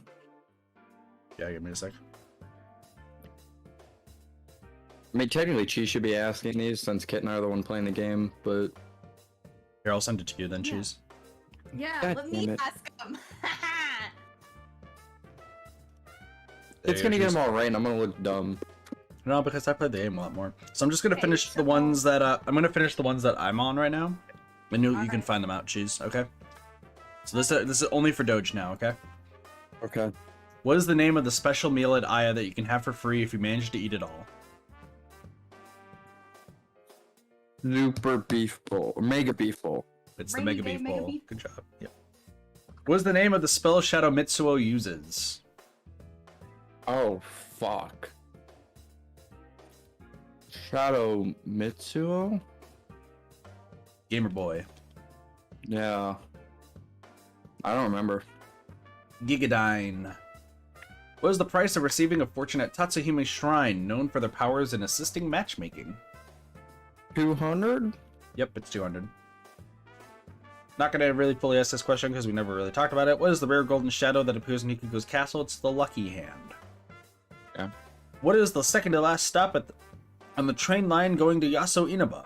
Yeah, give me a sec. I mean, technically, Chi should be asking these since Kit and I are the one playing the game, but... Here, I'll send it to you then, Yeah. Cheese. Yeah, God let damn me it. ask him. It's gonna get them all right, and I'm gonna look dumb. No, because I played the game a lot more. So I'm just gonna Okay, finish the so- ones that I'm gonna finish the ones that I'm on right now, and you can Alright. find them out, Cheese. Okay. So this is only for Doge now. Okay. Okay. What is the name of the special meal at Aya that you can have for free if you manage to eat it all? Super Beef Bowl. Or Mega Beef Bowl. It's Rainy the Mega Day Beef Mega Bowl. Beef? Good job. Yep. What is the name of the spell Shadow Mitsuo uses? Oh, fuck. Shadow Mitsuo? Gamer Boy. Yeah. I don't remember. Gigadine. What is the price of receiving a fortune at Tatsuhime Shrine, known for their powers in assisting matchmaking? 200? Yep, it's 200. Not gonna really fully ask this question because we never really talked about it. What is the rare golden shadow that appears in Ikuko's castle? It's the Lucky Hand. Yeah. What is the second to last stop on the train line going to Yaso Inaba?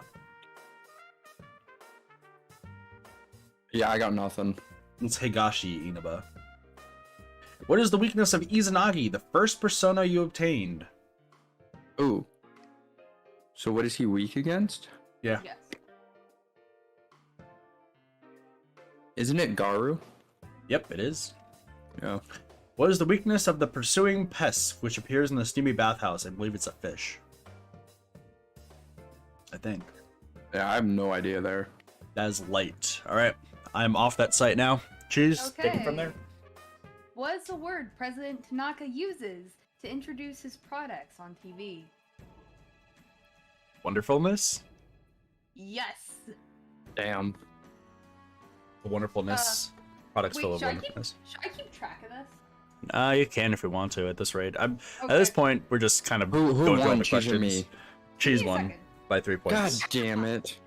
Yeah, I got nothing. It's Higashi Inaba. What is the weakness of Izanagi, the first persona you obtained? Ooh. So what is he weak against? Yeah. Yes. Isn't it Garu? Yep, it is. Yeah. What is the weakness of the pursuing pest, which appears in the steamy bathhouse? I believe it's a fish. I think. Yeah, I have no idea there. That is light. Alright. I'm off that site now. Cheese, take it from there. What is the word President Tanaka uses to introduce his products on TV? Wonderfulness? Yes. Damn. The wonderfulness. Products Wait, full of should wonderfulness. I keep track of this? You can if you want to at this rate. At Okay. this point, we're just kind of Who going through all won, the Cheese or questions. me? Cheese Give me a won second. by 3 God points. damn it.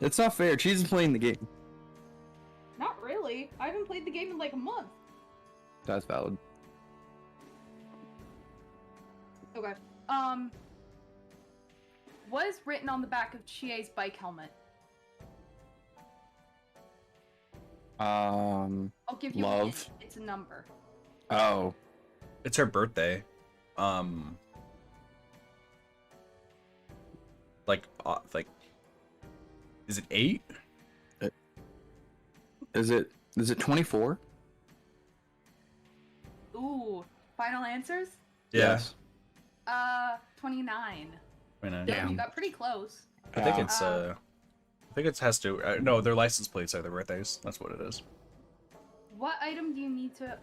It's not fair. Cheese is playing the game. Not really. I haven't played the game in like a month. That's valid. Okay. What is written on the back of Chie's bike helmet? I'll give you a Love. hint. It's a number. Oh. It's her birthday. Like, is it 8? Is it 24? Ooh. Final answers? Yes. 29. Wait, no. Damn. You got pretty close. I think it's I think it has to. No, their license plates are their birthdays. That's what it is. What item do you need to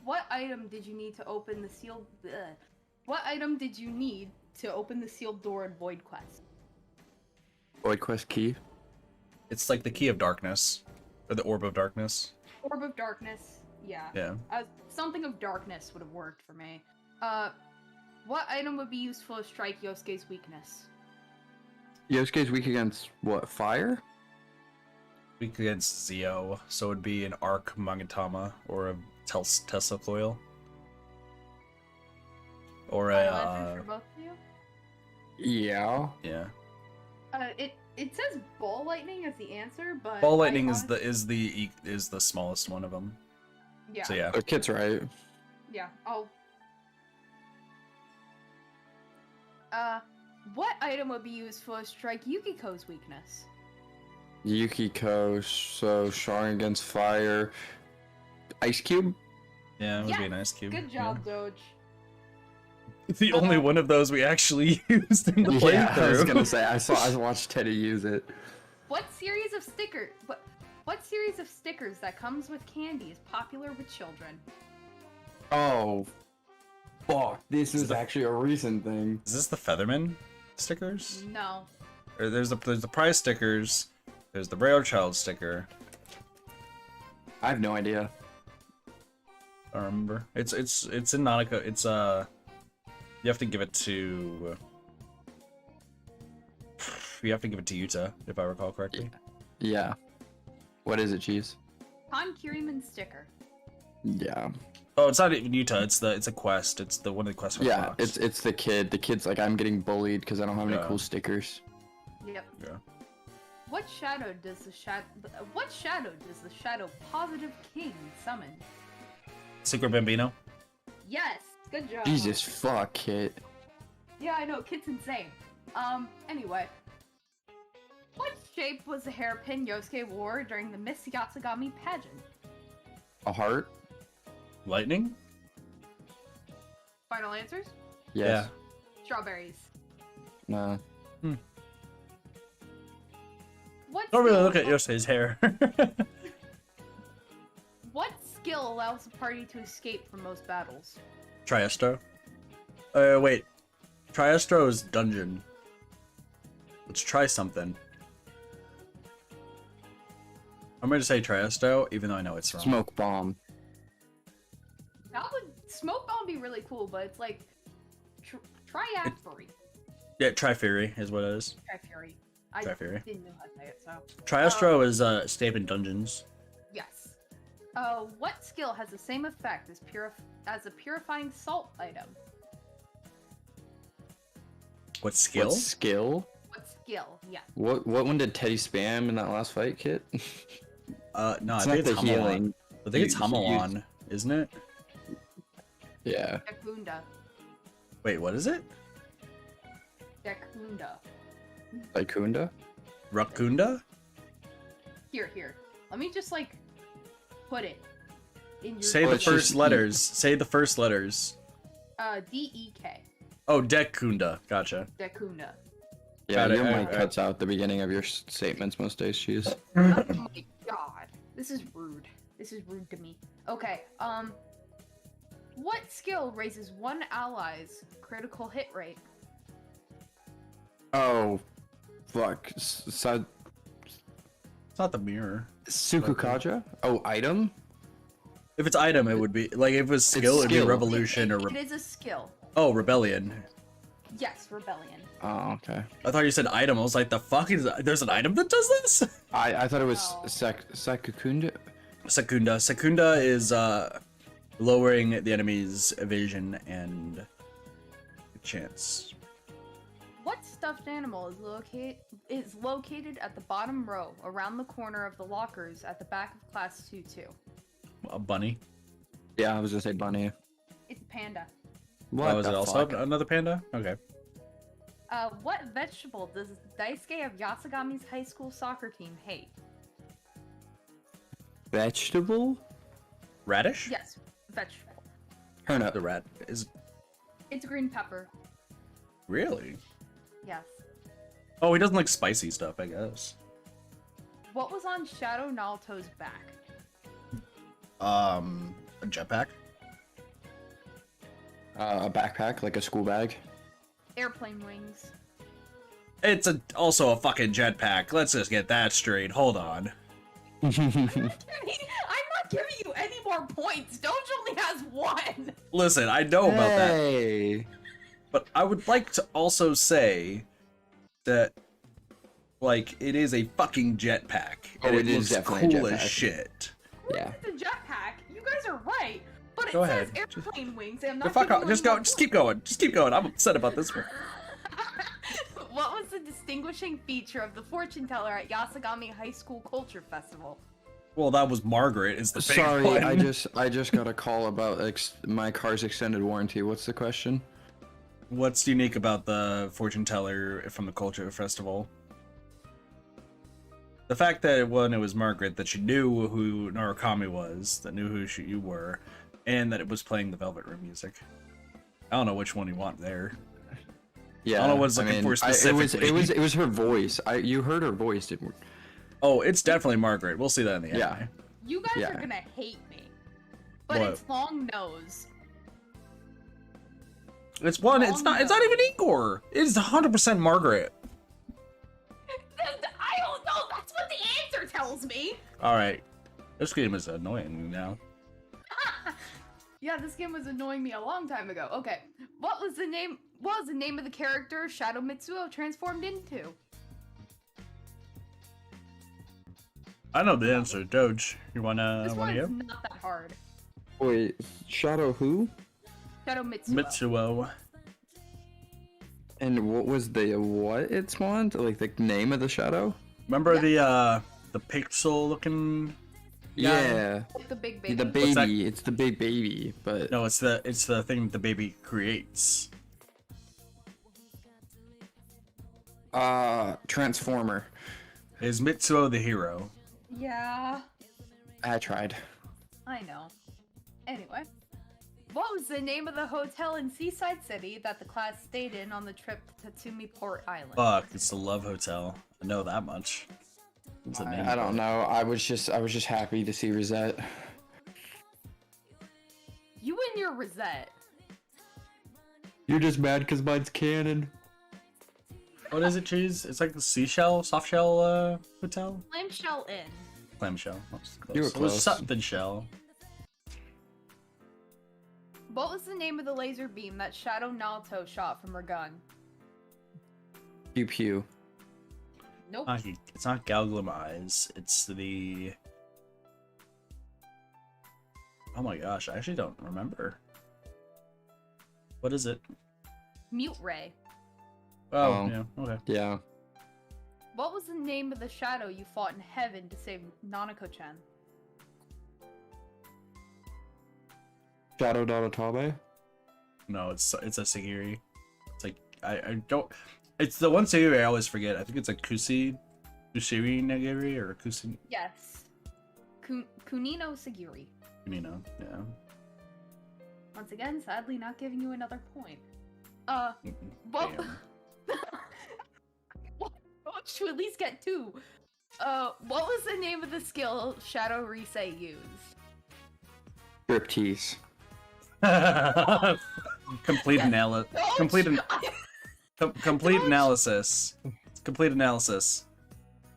what item did you need to open the sealed What item did you need to open the sealed door in Void Quest? Void Quest key. It's like the key of darkness, or the orb of darkness. Orb of Darkness. Yeah. Yeah. Something of darkness would have worked for me. What item would be useful to strike Yosuke's weakness? Yosuke's weak against what? Fire? Weak against Zio, so it'd be an arc Magatama or a Tesla coil, or Final answers for a both of you? Yeah. yeah. It says ball lightning as the answer, but Ball lightning is the smallest one of them. yeah. So yeah. The kid's right. Yeah, what item would be useful to strike Yukiko's weakness? Yukiko, so Sharing against fire. Ice Cube? Yeah, it would be Yes, an ice cube. Good job, Doge. Yeah. The only one of those we actually used in the playthrough. Yeah, I was gonna say, I watched Teddy use it. What series of stickers that comes with candy is popular with children? Oh. Fuck, this is actually a recent thing. Is this the Featherman stickers? No. Or there's the prize stickers. There's the Rare Child sticker. I have no idea. I don't remember. It's in Nautica. It's you have to give it to Yuta, if I recall correctly. Yeah. What is it, Cheese? Han Kiriman sticker. Yeah. Oh, it's not even Yuta. It's a quest. It's the one of the quests. from Yeah, Fox. it's the kid. The kid's like, I'm getting bullied because I don't have any Yeah. cool stickers. Yep. Yeah. What shadow does the shadow positive king summon? Secret Bambino. Yes. Good job. Jesus fuck, Kit. Yeah, I know. Kid's insane. Anyway. What shape was the hairpin Yosuke wore during the Miss Yatsugami pageant? A heart? Lightning. Final answers? Yes. Strawberries. No. What Don't really skill- look at Yosuke's hair. What skill allows the party to escape from most battles? Triestro. Wait. Triestro is dungeon. Let's try something. I'm going to say Triestro, even though I know it's wrong. Smoke bomb. That would smoke bomb be really cool, but it's like Triafury. Yeah, Tri-Fury is what it is. Trifury. I Tri-Fury. didn't know how to say it, so. Triestro is stay in dungeons. Yes. What skill has the same effect as a purifying salt item? What skill? What skill? What skill? Yes. What one did Teddy spam in that last fight, Kit? No, I It's think not it's the Hamalon. healing. I think it's You- Hamalon, isn't it? Yeah. Dekunda. Wait, what is it? Dekunda. Ikunda? Rakunda? Here. Let me just like put it in your. Say Oh, the it's first just- letters. Say the first letters. DEK. Oh, Dekunda. Gotcha. Dekunda. Yeah, Got it, your mic alright. cuts out the beginning of your statements most days, Cheese. Oh my god. This is rude. This is rude to me. Okay, what skill raises one ally's critical hit rate? Oh, fuck. It's not the mirror. Sukukaja? Oh, item? If it's item, it would be like if it was skill, it'd be skill. revolution or It is a skill. oh, rebellion. Yes, rebellion. Oh, okay. I thought you said item. I was like, the fuck is that? There's an item that does this? I thought it was No. Sakukunda. Secunda. Secunda is lowering the enemy's evasion and chance. What stuffed animal is located at the bottom row around the corner of the lockers at the back of class 2-2? A bunny. Yeah, I was gonna say bunny. It's a panda. What Was the it also fuck? another panda? Okay. What vegetable does Daisuke of Yasugami's high school soccer team hate? Vegetable? Radish? Yes, vegetable. Turnip. The rat is It's green pepper. really. Yes. Oh, he doesn't like spicy stuff, I guess. What was on Shadow Naruto's back? A jetpack. A backpack, like a school bag. Airplane wings. It's also a fucking jetpack. Let's just get that straight. Hold on. I'm not giving you any more points. Doge only has one. Listen, I know about that, Hey. but I would like to also say that, like, it is a fucking jetpack, Oh, and it is looks definitely a cool as jetpack. shit. Yeah. It's a jetpack. You guys are right. But it Go says ahead. airplane wings. And I'm The not fuck giving off. you Just any go. more Just keep going. Just keep going. I'm upset about this one. What was the distinguishing feature of the fortune teller at Yasugami High School Culture Festival? Well, that was Margaret. Is the big Sorry, one. I just got a call about my car's extended warranty. What's the question? What's unique about the fortune teller from the Culture Festival? The fact that when it was Margaret, that she knew who Narukami was, that knew who you were, and that it was playing the Velvet Room music. I don't know which one you want there. Yeah, I don't know what it's looking for specifically. It was her voice. You heard her voice, didn't? Oh, it's definitely Margaret. We'll see that in the Yeah. anime. You guys Yeah. are gonna hate me. But What? it's long nose. It's one. It's not even Igor. It's 100% Margaret. I don't know. That's what the answer tells me. All right. This game is annoying now. Yeah, this game was annoying me a long time ago. Okay, what was the name of the character Shadow Mitsuo transformed into? I know the answer. Doge, you This wanna one's hear? not that hard. Wait, Shadow who? Shadow Mitsuo. Mitsuo. And what was what it spawned? Like the name of the shadow? Remember Yeah. the pixel looking? Yeah. Like the big baby. The What's that? baby. It's the big baby, but No, it's the thing the baby creates. Transformer. Is Mitsuo the hero? Yeah, I tried. I know. Anyway, what was the name of the hotel in Seaside City that the class stayed in on the trip to Tatsumi Port Island? Fuck, it's the Love Hotel. I know that much. What's the name I of don't it? know. I was just happy to see Rosette. You and your Rosette. You're just mad because mine's canon. What is it, Cheese? It's like the seashell, soft shell hotel? Clamshell Inn. Clamshell. That's close. You were It was close. something shell. What was the name of the laser beam that Shadow Naruto shot from her gun? Pew pew. Nope. It's not Galglim Eyes. It's the... Oh my gosh, I actually don't remember. What is it? Mute Ray. Oh, Oh. yeah, okay. Yeah. What was the name of the shadow you fought in heaven to save Nanako-chan? Shadow Dotatabe? No, it's a Sagiri. It's like I don't. It's the one Sagiri I always forget. I think it's like Kushiri Nagiri or Kusi. Yes. Kunino Sagiri. Kunino, yeah. Once again, sadly not giving you another point. Well, Damn. don't you at least get 2? What was the name of the skill Shadow Risei used? Striptease. Complete analysis. Complete analysis. Complete analysis.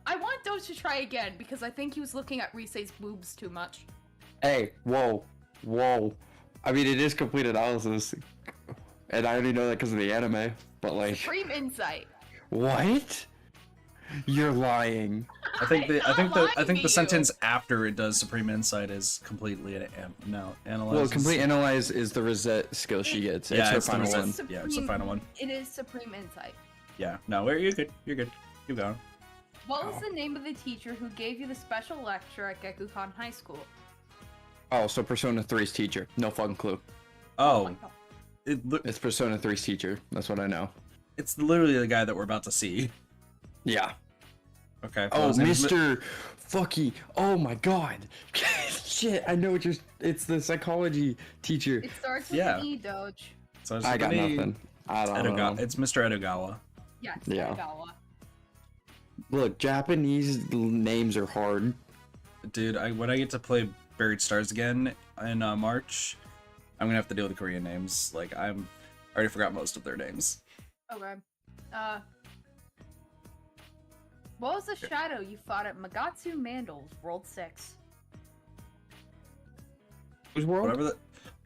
I want Doge to try again because I think he was looking at Risei's boobs too much. Hey, whoa. I mean, it is complete analysis. And I already know that because of the anime, but like... Supreme insight. What? You're lying. I think the you. sentence after it does Supreme Insight is completely analyzed. Well, complete analyze is the Rosette skill she gets. Yeah, it's her it's the final Rosette. one. Yeah, it's the final one. It is Supreme Insight. Yeah, no, you're good. You're good. Keep going. What was the name of the teacher who gave you the special lecture at Gekukan High School? Oh, so Persona 3's teacher. No fucking clue. Oh, my God. It's Persona 3's teacher. That's what I know. It's literally the guy that we're about to see. Yeah. Okay. Oh, his name is Mr. Fucky. Oh my god. Shit, I know what you're... It's the psychology teacher. It starts with Yeah. an E, Doge. So it's I got Edogawa. nothing. I don't know. It's Mr. Edogawa. Yeah, it's Yeah. Edogawa. Look, Japanese names are hard. Dude, when I get to play Buried Stars again in March, I'm gonna have to deal with the Korean names. Like, I already forgot most of their names. Okay. What was the shadow you fought at Magatsu Mandal's World 6? Whose world? Whatever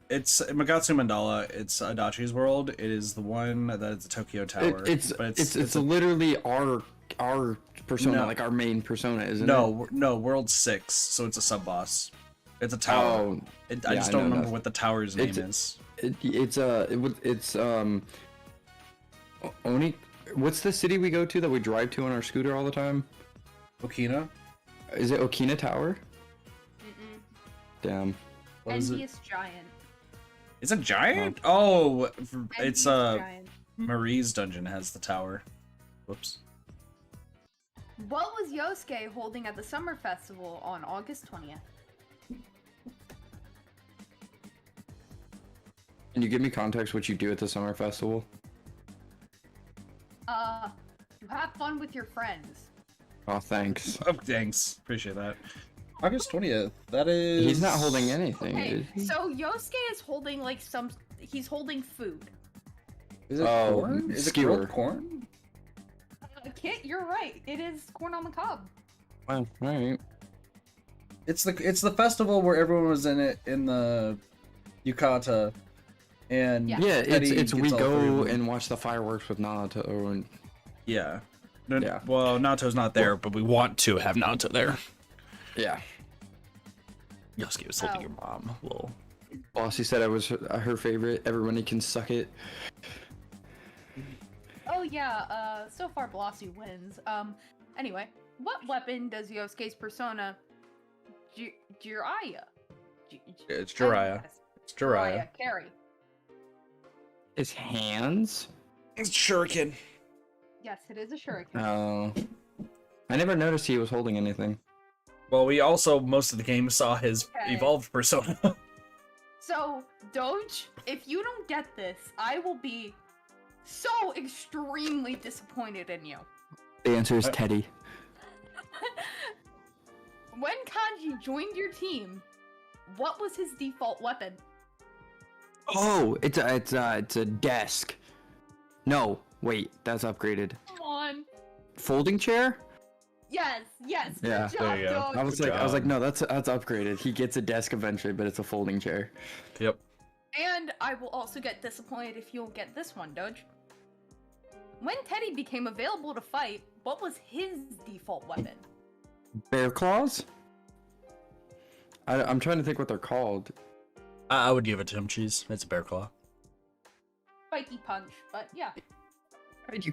it's Magatsu Mandala. It's Adachi's world. It is the one that is the Tokyo Tower. It's literally our persona, No. like our main persona, isn't it? No, World 6. So it's a sub boss. It's a tower. Oh, I yeah, just I don't know remember that. what the tower's name is. it's Oni. What's the city we go to that we drive to on our scooter all the time? Okina. Is it Okina Tower? Mm-mm. Damn. What is it? Envious Giant. It's a giant. Oh, it's Envious Giant. Marie's dungeon has the tower. Whoops. What was Yosuke holding at the Summer Festival on August 20th? Can you give me context what you do at the summer festival? You have fun with your friends. Oh, thanks. Oh, thanks. Appreciate that. August 20th. That is. He's not holding anything. Okay, Is he? so Yosuke is holding like he's holding food. Is it Oh, corn? Is it skewer. grilled corn? Kit, you're right. It is corn on the cob. Well, alright. It's the festival where everyone was in it in the yukata, and Yeah. Yeah, Teddy it's we gets all three of go them. and watch the fireworks with Naruto and yeah. Yeah. Well, Naoto's not there, but we want to have Naoto there. yeah. Yosuke was holding Oh. your mom. Lol. Bossy said I was her favorite. Everybody can suck it. Oh yeah, so far Blossy wins. Anyway, what weapon does Yosuke's persona Jiraiya? It's Jiraiya. It's Jiraiya. carry? His hands? It's Shuriken. Yes, it is a shuriken. Oh. I never noticed he was holding anything. Well, we also most of the game saw his Okay. evolved persona. So, Doge, if you don't get this, I will be so extremely disappointed in you. The answer is Teddy. When Kanji joined your team, what was his default weapon? Oh, it's a desk. No, wait, that's upgraded. Come on. Folding chair? Yes, yes. Good Yeah, job, there you go. Doge. I was Good like, job. no, that's upgraded. He gets a desk eventually, but it's a folding chair. Yep. And I will also get disappointed if you don't get this one, Doge. When Teddy became available to fight, what was his default weapon? Bear claws? I'm trying to think what they're called. I would give it to him. Cheese. It's a bear claw. Spiky punch, but yeah. You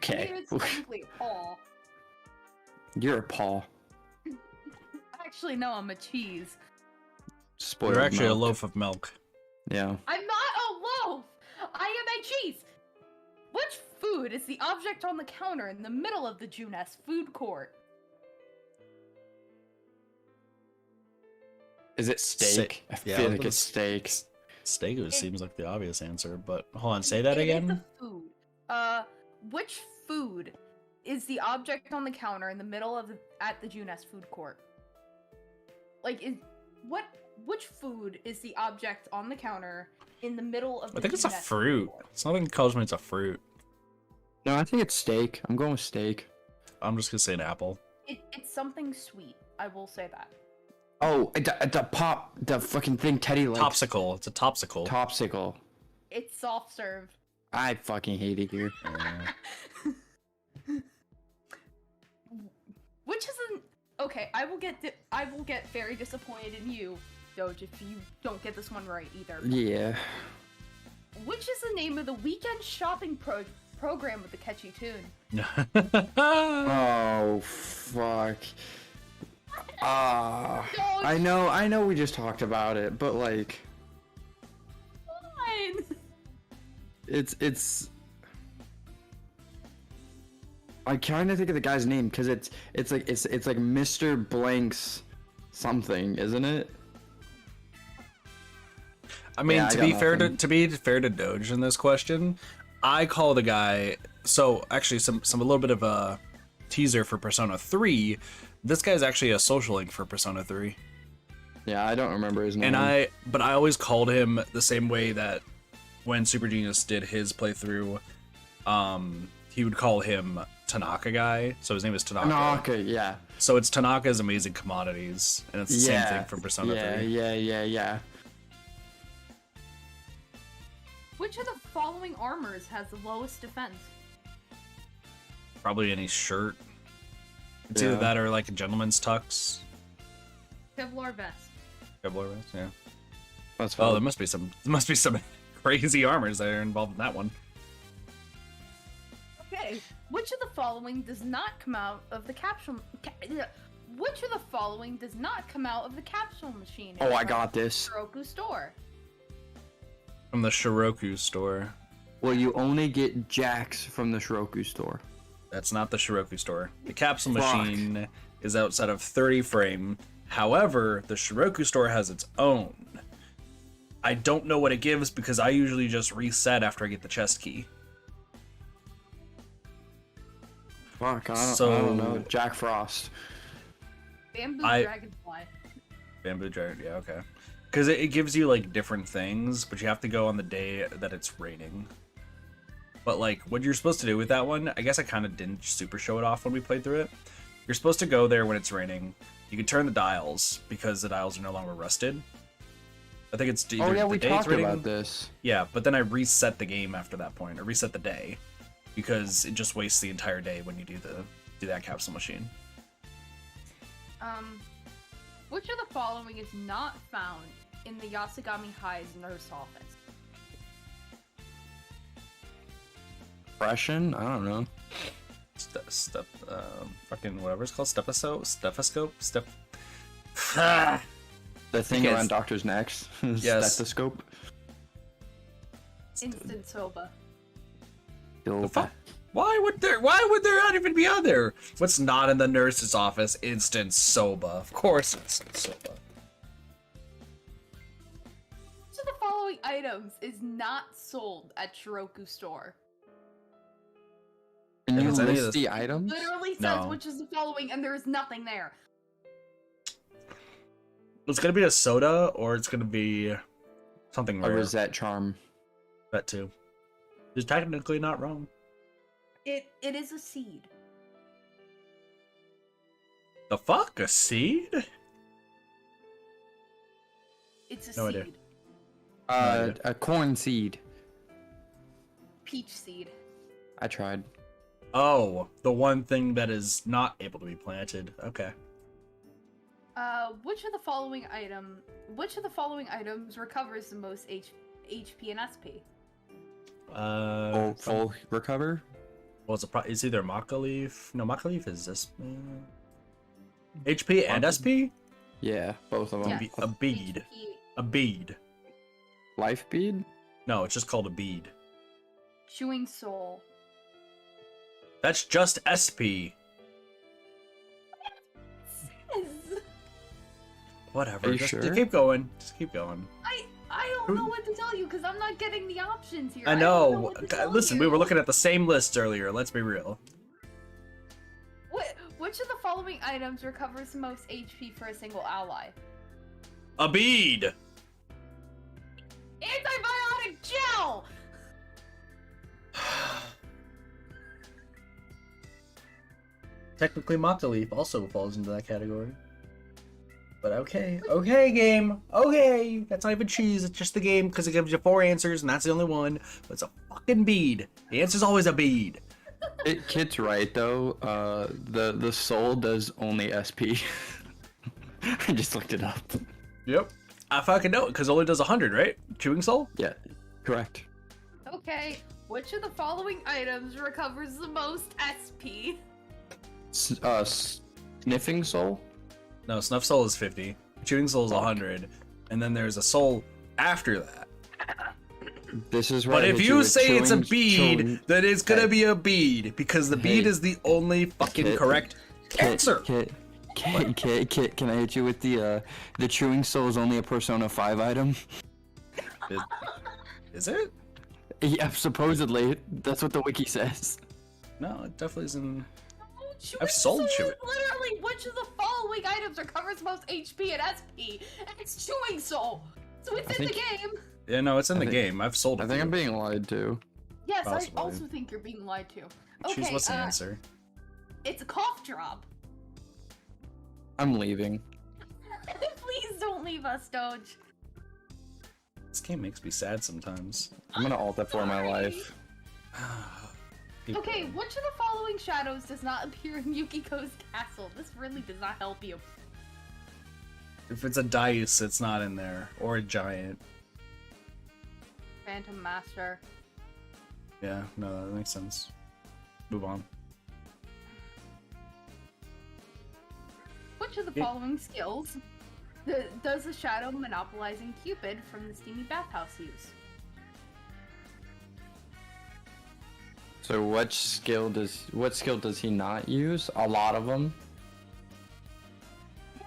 Maybe it's technically a paw. You're a paw. Actually, no, I'm a cheese. Spoiled You're actually milk. a loaf of milk. Yeah. I'm not a loaf! I am a cheese! Which food is the object on the counter in the middle of the Junes food court? Is it steak? I Yeah, feel I was like gonna it's steak. Steak It- seems like the obvious answer, but hold on, say that It is again. a food. Which food is the object on the counter in the middle of at the Junes food court? Like, which food is the object on the counter in the middle of the I think it's a Junes food fruit. court? Something tells me it's a fruit. No, I think it's steak. I'm going with steak. I'm just gonna say an apple. It's something sweet. I will say that. Oh, the fucking thing Teddy likes. Topsicle. It's a topsicle. Topsicle. It's soft serve. I fucking hate it here. Which is an okay. I will get very disappointed in you, Doge, if you don't get this one right either. Yeah. Which is the name of the weekend shopping program with the catchy tune? Oh, fuck. Doge, I know we just talked about it, but like, fine. it's I kind of think of the guy's name because it's like Mr. Blank's something, isn't it? I mean, Yeah, I to got be fair nothing. to be fair to Doge in this question, I call the guy. So actually, some a little bit of a teaser for Persona 3. This guy's actually a social link for Persona 3, Yeah, I don't remember his name. but I always called him the same way that when Super Genius did his playthrough, he would call him Tanaka guy. So his name is Tanaka. Tanaka, yeah. So it's Tanaka's Amazing Commodities, and it's the same thing from Persona 3. Yeah. Which of the following armors has the lowest defense? Probably any shirt. It's Yeah. either that or like a gentleman's tux. Kevlar vest. Kevlar vest, yeah. That's Oh, fine. there must be some crazy armors that are involved in that one. Okay. Which of the following does not come out of the capsule? Which of the following does not come out of the capsule machine? Oh, I got this. Roku store. From the Shiroku store. Well, you only get jacks from the Shiroku store. That's not the Shiroku store. The capsule Fuck. machine is outside of 30 frame. However, the Shiroku store has its own. I don't know what it gives because I usually just reset after I get the chest key. Fuck, I So- don't know. Jack Frost. Bamboo I- dragonfly. Bamboo giant, yeah, okay. Because it gives you like different things, but you have to go on the day that it's raining. But like, what you're supposed to do with that one, I guess I kind of didn't super show it off when we played through it. You're supposed to go there when it's raining. You can turn the dials because the dials are no longer rusted. I think it's either Oh yeah, the we day it's talked raining. about this. Yeah, but then I reset the game after that point, or reset the day, because it just wastes the entire day when you do that capsule machine. Which of the following is not found in the Yasugami High's nurse office? Depression? I don't know. Fucking whatever it's called, stethoscope. The thing Yes. around doctors' necks. Yes. Stethoscope. Instant soba. The fuck? Why would there not even be on there? What's not in the nurse's office? Instant soba. Of course, instant soba. Which of the following items is not sold at Shiroku store? Can If you it's any of list this- the items? Literally says No. which is the following, and there is nothing there. It's gonna be a soda, or it's gonna be something A rare. Rosette charm. That too. It's technically not wrong. It is a seed. The fuck? A seed? It's a No seed. idea. idea. A corn seed. Peach seed. I tried. Oh, the one thing that is not able to be planted. Okay. Which of the following items recovers the most HP and SP? Full recover? Well, it's either maca leaf. No, maca leaf is this. HP and SP? Yeah, both of them. Yes. A bead. HP. A bead. Life bead? No, it's just called a bead. Chewing soul. That's just SP. Whatever. Are you Just sure? keep going. Just keep going. I don't know what to tell you because I'm not getting the options here. I don't know. what to tell Listen, you. we were looking at the same list earlier. Let's be real. Which of the following items recovers the most HP for a single ally? A bead. Antibiotic gel! Technically, Mata Leaf also falls into that category. But okay. Okay, game. Okay. That's not even cheese. It's just the game because it gives you 4 answers and that's the only one. But it's a fucking bead. The answer's always a bead. Kit's right though. The soul does only SP. I just looked it up. Yep. I fucking know it because it only does 100, right? Chewing soul? Yeah, correct. Okay, which of the following items recovers the most SP? Sniffing soul. No, Snuff Soul is 50. Chewing Soul is 100. And then there's a soul after that. This is where But I if hit you with say it's a bead, chewing- then it's gonna Hey. be a bead because the bead Hey. is the only fucking Kit. correct answer. Kit, can I hit you with the chewing soul is only a Persona 5 item? Is it? Yeah, supposedly. That's what the wiki says. No, it definitely isn't. Chewing I've sold soul chew is it. Literally, which of the following items recovers most HP and SP? And it's chewing soul. So it's I in the think- game. Yeah, no, it's in I the think- game. I've sold it. I think to I'm you. being lied to. Yes, Possibly. I also think you're being lied to. Okay, Choose what's the answer. It's a cough drop. I'm leaving. Please don't leave us, Doge. This game makes me sad sometimes. I'm gonna alt it for my Sorry. life. Keep Okay, going. which of the following shadows does not appear in Yukiko's castle? This really does not help you. If it's a dice, it's not in there. Or a giant. Phantom Master. Yeah, no, that makes sense. Move on. Which of the Yeah. following skills does the shadow monopolizing Cupid from the steamy bathhouse use? So what skill does he not use? A lot of them.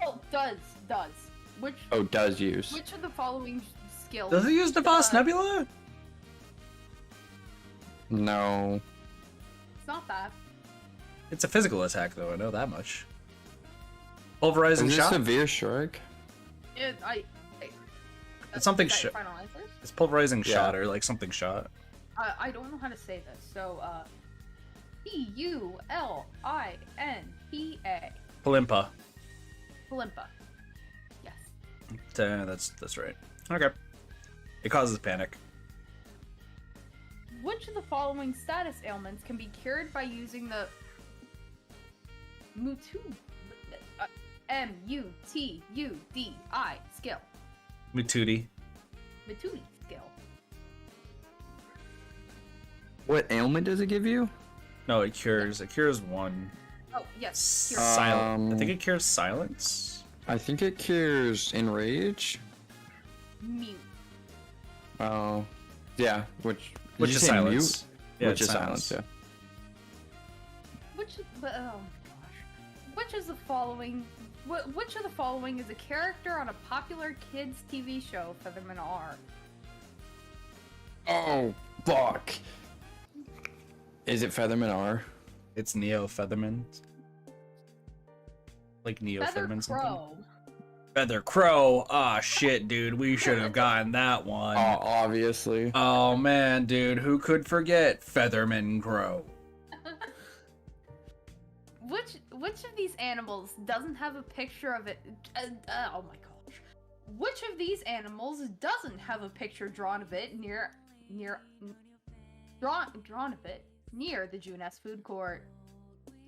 Well, does. Which Oh, does use. which of the following skills? Does it use Devos does- Nebula? No. It's not that. It's a physical attack, though. I know that much. Pulverizing Is it shot? severe strike? It's something is that sh- your final answers? It's pulverizing Yeah. shot or like something shot. I don't know how to say this. So, P-U-L-I-N-P-A. Palimpa. Palimpa. Yes. That's right. Okay. It causes panic. Which of the following status ailments can be cured by using the M-U-T-U-D-I skill? Mutudi. Mutudi skill. What ailment does it give you? No, it cures. It cures one. Oh, yes. Cure. Silent. I Um, think it cures silence. I think it cures enrage. Mute. Oh, yeah. Which did Which you is say silence. Yeah, Which it's is silence. Yeah. Which, but, oh my gosh. Which is the following? Which of the following is a character on a popular kids TV show, Featherman R? Oh, fuck. Is it Featherman R? It's Neo Featherman. Like Neo Feather Featherman something. Crow. Feather Crow. Ah, shit, dude. We should have gotten that one. Obviously. Oh man, dude, who could forget Featherman Crow? Which of these animals doesn't have a picture of it? Oh my gosh. Which of these animals doesn't have a picture drawn of it drawn of it near the Junes food court?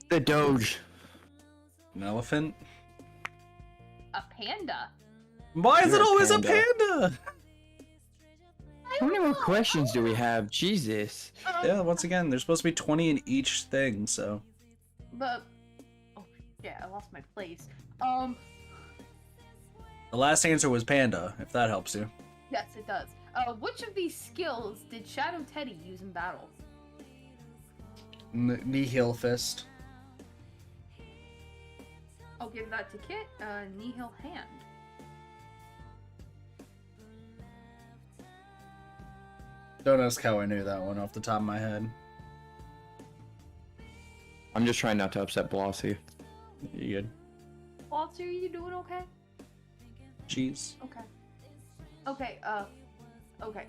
The Doge. An elephant? A panda. Why is You're it a always a panda. panda? I How many don't more know. questions do we have? Jesus. Yeah, once again, there's supposed to be 20 in each thing, so. But Yeah, I lost my place. The last answer was panda, if that helps you. Yes, it does. Which of these skills did Shadow Teddy use in battle? Nihil fist. I'll give that to Kit. Nihil hand. Don't ask how I knew that one off the top of my head. I'm just trying not to upset Blossy. You good? Walter, are you doing okay? Cheese. Okay. Okay, okay.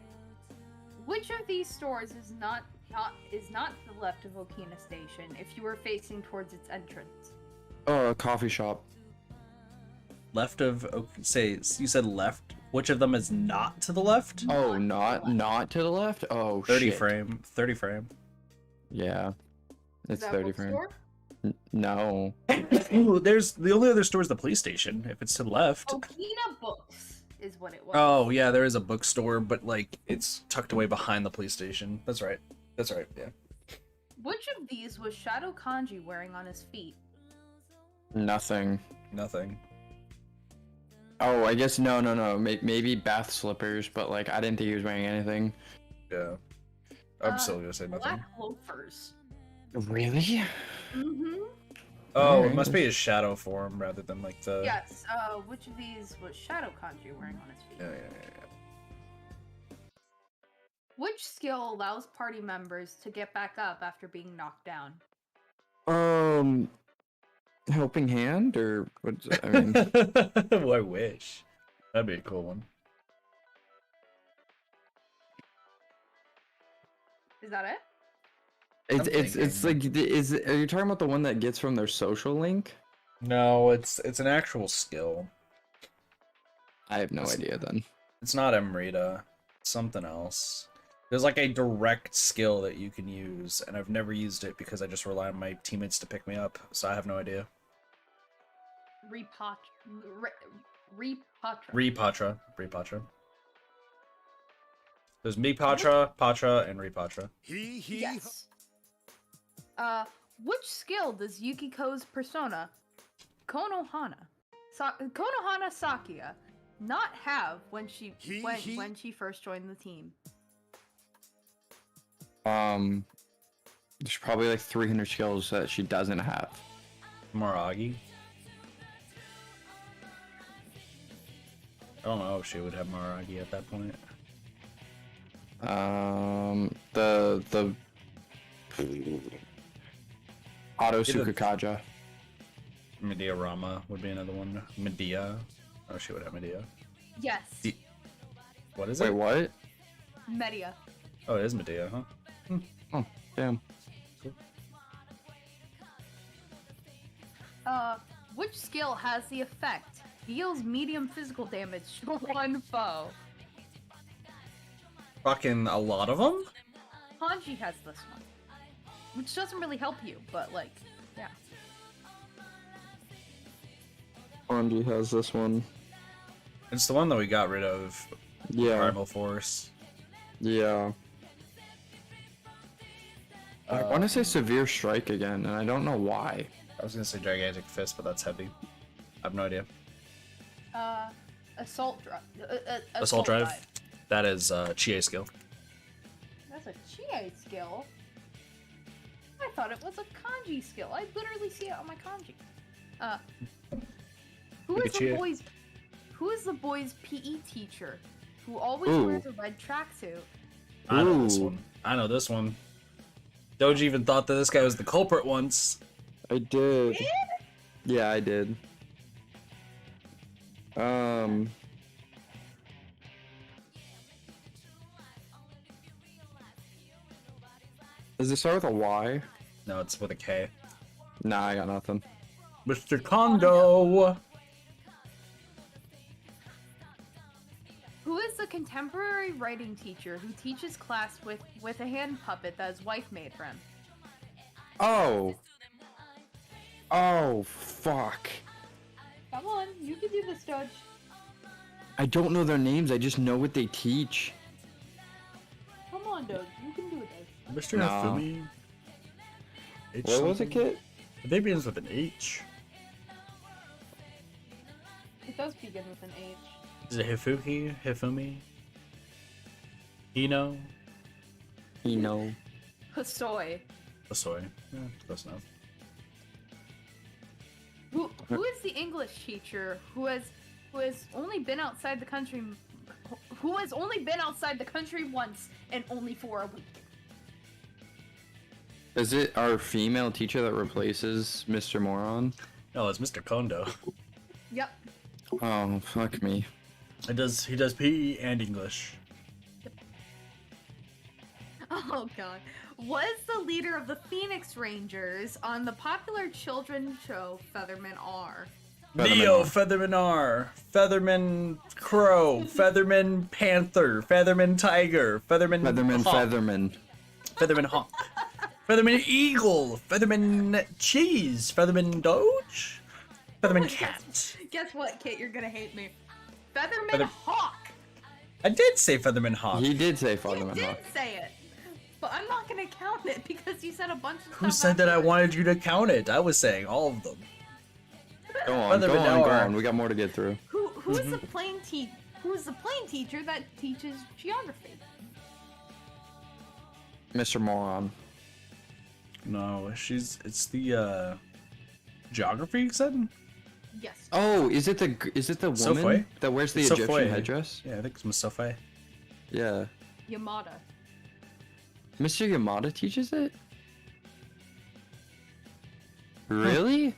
Which of these stores is not to the left of Okina Station if you were facing towards its entrance? Oh, a coffee shop. Left of, say, you said left. Which of them is not to the left? Oh, not to the left? Oh, 30 shit. frame. 30 frame. Yeah. Is It's that 30 frame. bookstore? No. Ooh, there's the only other store is the police station. If it's to the left. Okina Books is what it was. Oh yeah, there is a bookstore, but like it's tucked away behind the police station. That's right. That's right. Yeah. Which of these was Shadow Kanji wearing on his feet? Nothing. Nothing. Oh, I guess no. Maybe bath slippers, but like I didn't think he was wearing anything. Yeah. I'm still gonna say nothing. Black loafers. Really? Mm-hmm. Oh, it Alright. must be his shadow form rather than like the. Yes. Which of these was Shadow Kanji wearing on his feet? Yeah. Which skill allows party members to get back up after being knocked down? Helping hand or what's it? I mean, Well, I wish. That'd be a cool one. Is that it? it's like are you talking about the one that gets from their social link? No, it's an actual skill. I have no It's- idea then. It's not Emrita. It's something else. There's like a direct skill that you can use, and I've never used it because I just rely on my teammates to pick me up, so I have no idea. Repatra. Repatra. There's Mipatra, Patra, and Repatra. Yes. Which skill does Yukiko's persona, Konohana Sakuya, not have when she first joined the team? There's probably like 300 skills that she doesn't have. Maragi. I don't know if she would have Maragi at that point. The Auto Either- Sukakaja. Medea Rama would be another one. Medea. Oh, she would have Medea. Yes. What is Wait, it? what? Media. Oh, it is Medea, huh? Oh, damn. Which skill has the effect deals medium physical damage to one foe? Fucking a lot of them? Hanji has this one, which doesn't really help you, but like, yeah. Anji has this one. It's the one that we got rid of. Yeah. Primal Force. Yeah. I want to say Severe Strike again, and I don't know why. I was gonna say Gigantic Fist, but that's heavy. I have no idea. Assault drive. Assault Drive. That is Chie skill. That's a Chie skill. I thought it was a kanji skill. I literally see it on my kanji. Who Look is at the you. boys' PE teacher who always Ooh. wears a red tracksuit? I know this Ooh. one. I know this one. Doge even thought that this guy was the culprit once. I did. Yeah, I did. Does it start with a Y? No, it's with a K. Nah, I got nothing. Mr. Kondo. Who is the contemporary writing teacher who teaches class with a hand puppet that his wife made for him? Oh. Oh, fuck. Come on, you can do this, Doge. I don't know their names, I just know what they teach. Come on, Doge, you can do this. Mr. No. Hifumi. H What was it, something? Kit? I think it begins with an H. does begin with an H. Is it Hifuki? Hifumi? Hino? Eno. Hasoi. Asoi. Yeah, close enough. Who is the English teacher who has only been outside the country once and only for a week? Is it our female teacher that replaces Mr. Moron? No, it's Mr. Kondo. Yep. Oh, fuck me. He does PE and English. Oh god. Was the leader of the Phoenix Rangers on the popular children's show Featherman R? Neo, Featherman R, Featherman Crow, Featherman Panther, Featherman Tiger, Featherman Hawk, Featherman Hawk, Featherman Eagle, Featherman Cheese, Featherman Doge, Featherman Cat. Guess what, Kit? You're gonna hate me. Featherman Hawk. I did say Featherman Hawk. He did say You Featherman did Hawk. say it, but I'm not gonna count it because you said a bunch of Who stuff said that I afterwards. wanted you to count it? I was saying all of them. Go on, Featherman go R. on. We got more to get through. Who's the plain teacher that teaches geography? Mr. Moron. No, it's the geography you said? Yes. Oh, is it the woman Sofoi? that wears the It's Egyptian Sofoi. headdress? Yeah, I think it's Miss Sophie. Yeah. Yamada. Mr. Yamada teaches it? Really?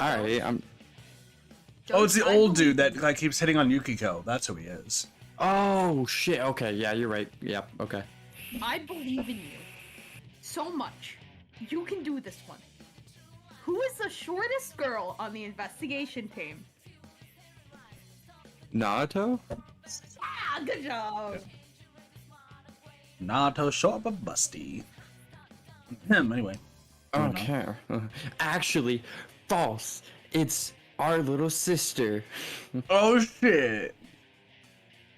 Alright, Oh, it's the I old dude believe that like keeps hitting on Yukiko. That's who he is. Oh shit, okay, yeah, you're right. Yep, okay. I believe in you so much. You can do this one. Who is the shortest girl on the investigation team? Naruto? Ah, good job. Nato short but busty. Anyway. I don't know. Okay. Actually, false. It's our little sister. Oh shit.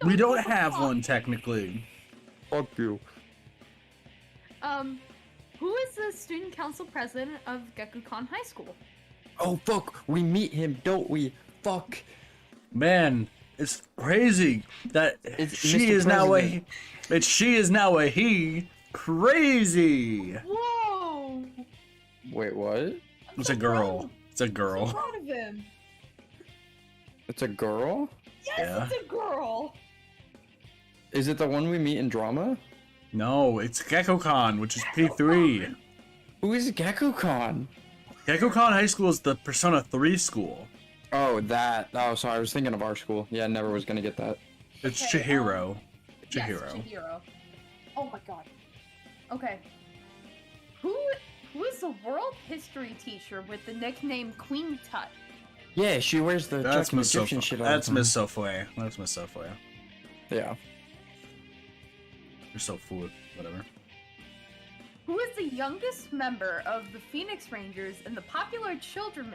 We don't have one technically. Fuck you. Who is the student council president of Gekukan High School? Oh fuck, we meet him, don't we? Fuck. Man, it's crazy that It's she Mr. is now President. she is now a he. Crazy. Whoa! Wait, what? It's a girl. It's a I'm girl. proud of him. It's a girl? Yes, Yeah. it's a girl. Is it the one we meet in drama? No, it's Gekkokan, which is P3. Who is Gekukan? Gekkokan High School is the Persona 3 school. Oh, that. Oh, sorry, I was thinking of our school. Yeah, never was gonna get that. It's Okay, Chihiro. Yes, Chihiro. Chihiro. Oh my god. Okay. Who is the world history teacher with the nickname Queen Tut? Yeah, she wears the That's fucking Miss Egyptian Sofoi. shit all the That's time. Miss Sofoi. That's Miss Sofoi. Yeah. You're so fool. Whatever. Who is the youngest member of the Phoenix Rangers in the popular children's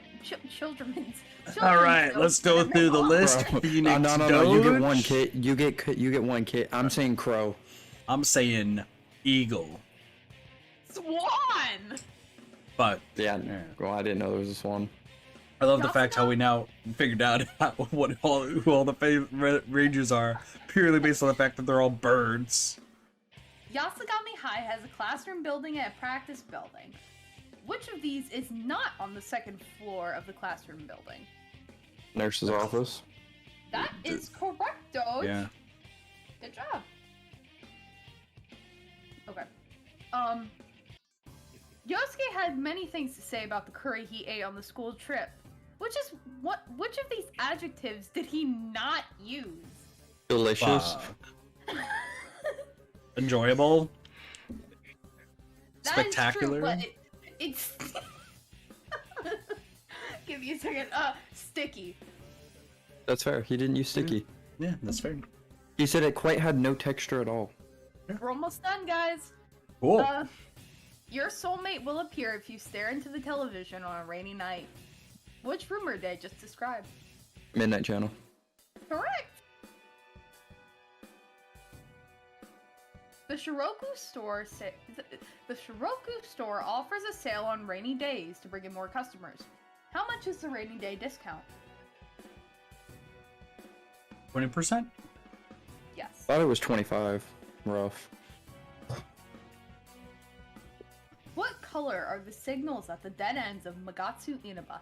All right, let's go through the list. Bro. Phoenix No, you get Doge. one kit. You get one kit. I'm saying crow. I'm saying Eagle, Swan! Yeah, Yeah. well, I didn't know there was this one. I love the Yasuo? fact how we now figured out who all the Rangers are purely based on the fact that they're all birds. Yasugami High has a classroom building and a practice building. Which of these is not on the second floor of the classroom building? Nurse's office. That is correct, Doge. Yeah. Good job. Okay. Yosuke had many things to say about the curry he ate on the school trip. Which of these adjectives did he not use? Delicious. Fuck. Enjoyable. That is Spectacular. true, but it's give me a second. Sticky. That's fair. He didn't use sticky. Yeah, that's fair. He said it quite had no texture at all. We're almost done, guys. Cool. Your soulmate will appear if you stare into the television on a rainy night. Which rumor did I just describe? Midnight Channel. Correct. The Shiroku store offers a sale on rainy days to bring in more customers. How much is the rainy day discount? 20%? Yes. Thought it was 25. Rough. What color are the signals at the dead ends of Magatsu Inaba?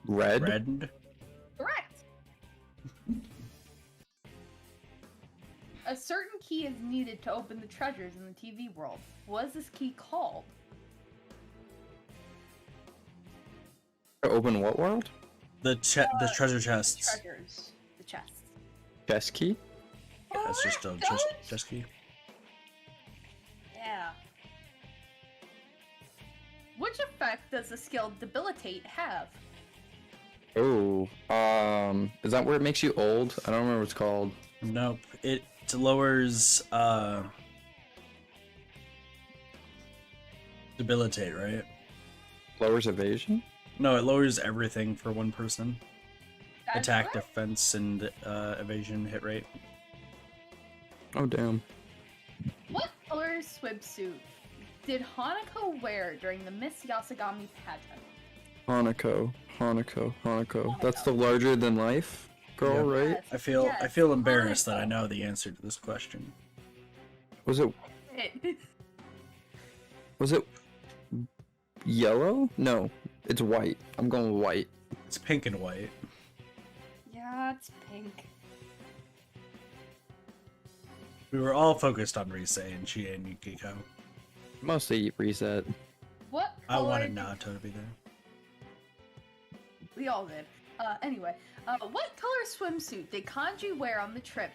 Red? Red? Correct. A certain key is needed to open the treasures in the TV world. What is this key called? Open what world? The treasure chests. Treasures. The chests. Chest key? Yeah, it's just a Doge? chest key. Yeah. Which effect does the skill Debilitate have? Oh, is that where it makes you old? I don't remember what it's called. Nope. It lowers debilitate, right? Lowers evasion? No, it lowers everything for one person. That's Attack, correct. defense, and evasion hit rate. Oh, damn. What color swimsuit did Hanako wear during the Miss Yasagami pageant? Hanako. That's the larger than life girl, Yeah. right? Yes, I feel yes, embarrassed that I Hanako. know the answer to this question. Was it yellow? No, it's white. I'm going with white. It's pink and white. Yeah, it's pink. We were all focused on Rise and Chie and Yukiko. Mostly reset. What I color wanted did- Naoto to be there. We all did. Anyway, what color swimsuit did Kanji wear on the trip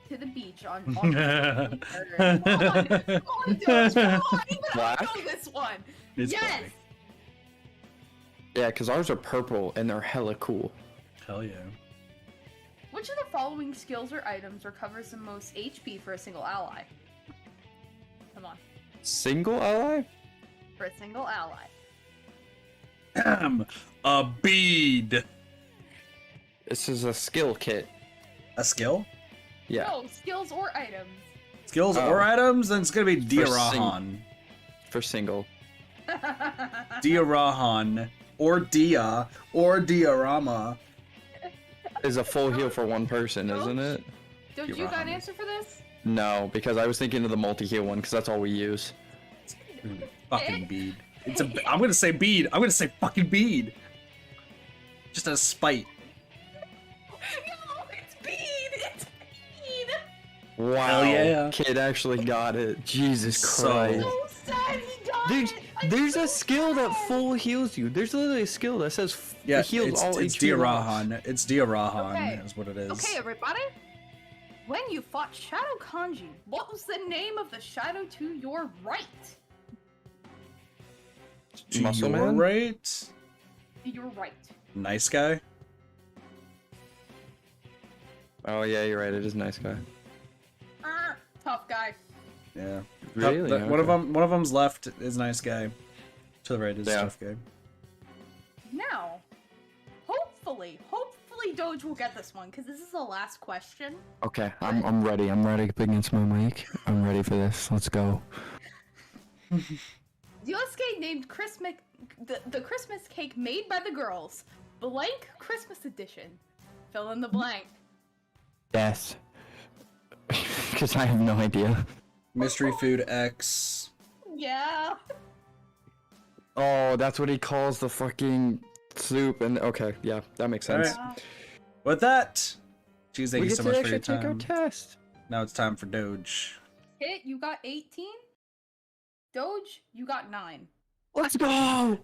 to the beach on August 23rd? Come on, Doge, come on, even I Black? know this one. It's Yes. funny. Yeah, because ours are purple and they're hella cool. Hell yeah. Which of the following skills or items recovers the most HP for a single ally? Come on, Single ally? for a single ally. A bead. This is a skill kit. A skill? Yeah. No, skills or items. Skills Oh. or items? Then it's gonna be For Diarahan. For single. Diarahan. Or Dia. Or Diorama. Is a full heal for one person, isn't it? Don't you got an answer for this? No, because I was thinking of the multi-heal one, because that's all we use. Fucking bead. I'm gonna say bead. I'm gonna say fucking bead. Just a spite. No, it's bead. It's bead. Wow. Hell yeah. Kid actually got it. Jesus So- Christ. So sad he got There's, it. I'm there's so a skill that sad. full heals you. There's literally a skill that says Yeah, heals it's all HP. Diarahan. It's Diarahan Okay. is what it is. Okay, everybody. When you fought Shadow Kanji, what was the name of the shadow to your right? To Muscle your Man? right. To your right. Nice guy. Oh yeah, you're right. It is a nice guy. Tough guy. Yeah. Really? One of Okay. them's left is nice guy. To the right is Yeah. tough guy. Now, hopefully Doge will get this one because this is the last question. Okay, I'm ready. I'm ready up against my mic. I'm ready for this. Let's go. Yosuke named the Christmas cake made by the girls blank Christmas edition. Fill in the blank. Death. Because I have no idea. Mystery Food X. Yeah. Oh, that's what he calls the fucking soup. And okay, yeah, that makes sense. Alright. With that, geez, thank We you get so to much for actually your take our time. test. Now it's time for Doge. Hit, you got 18. Doge, you got 9. Let's go!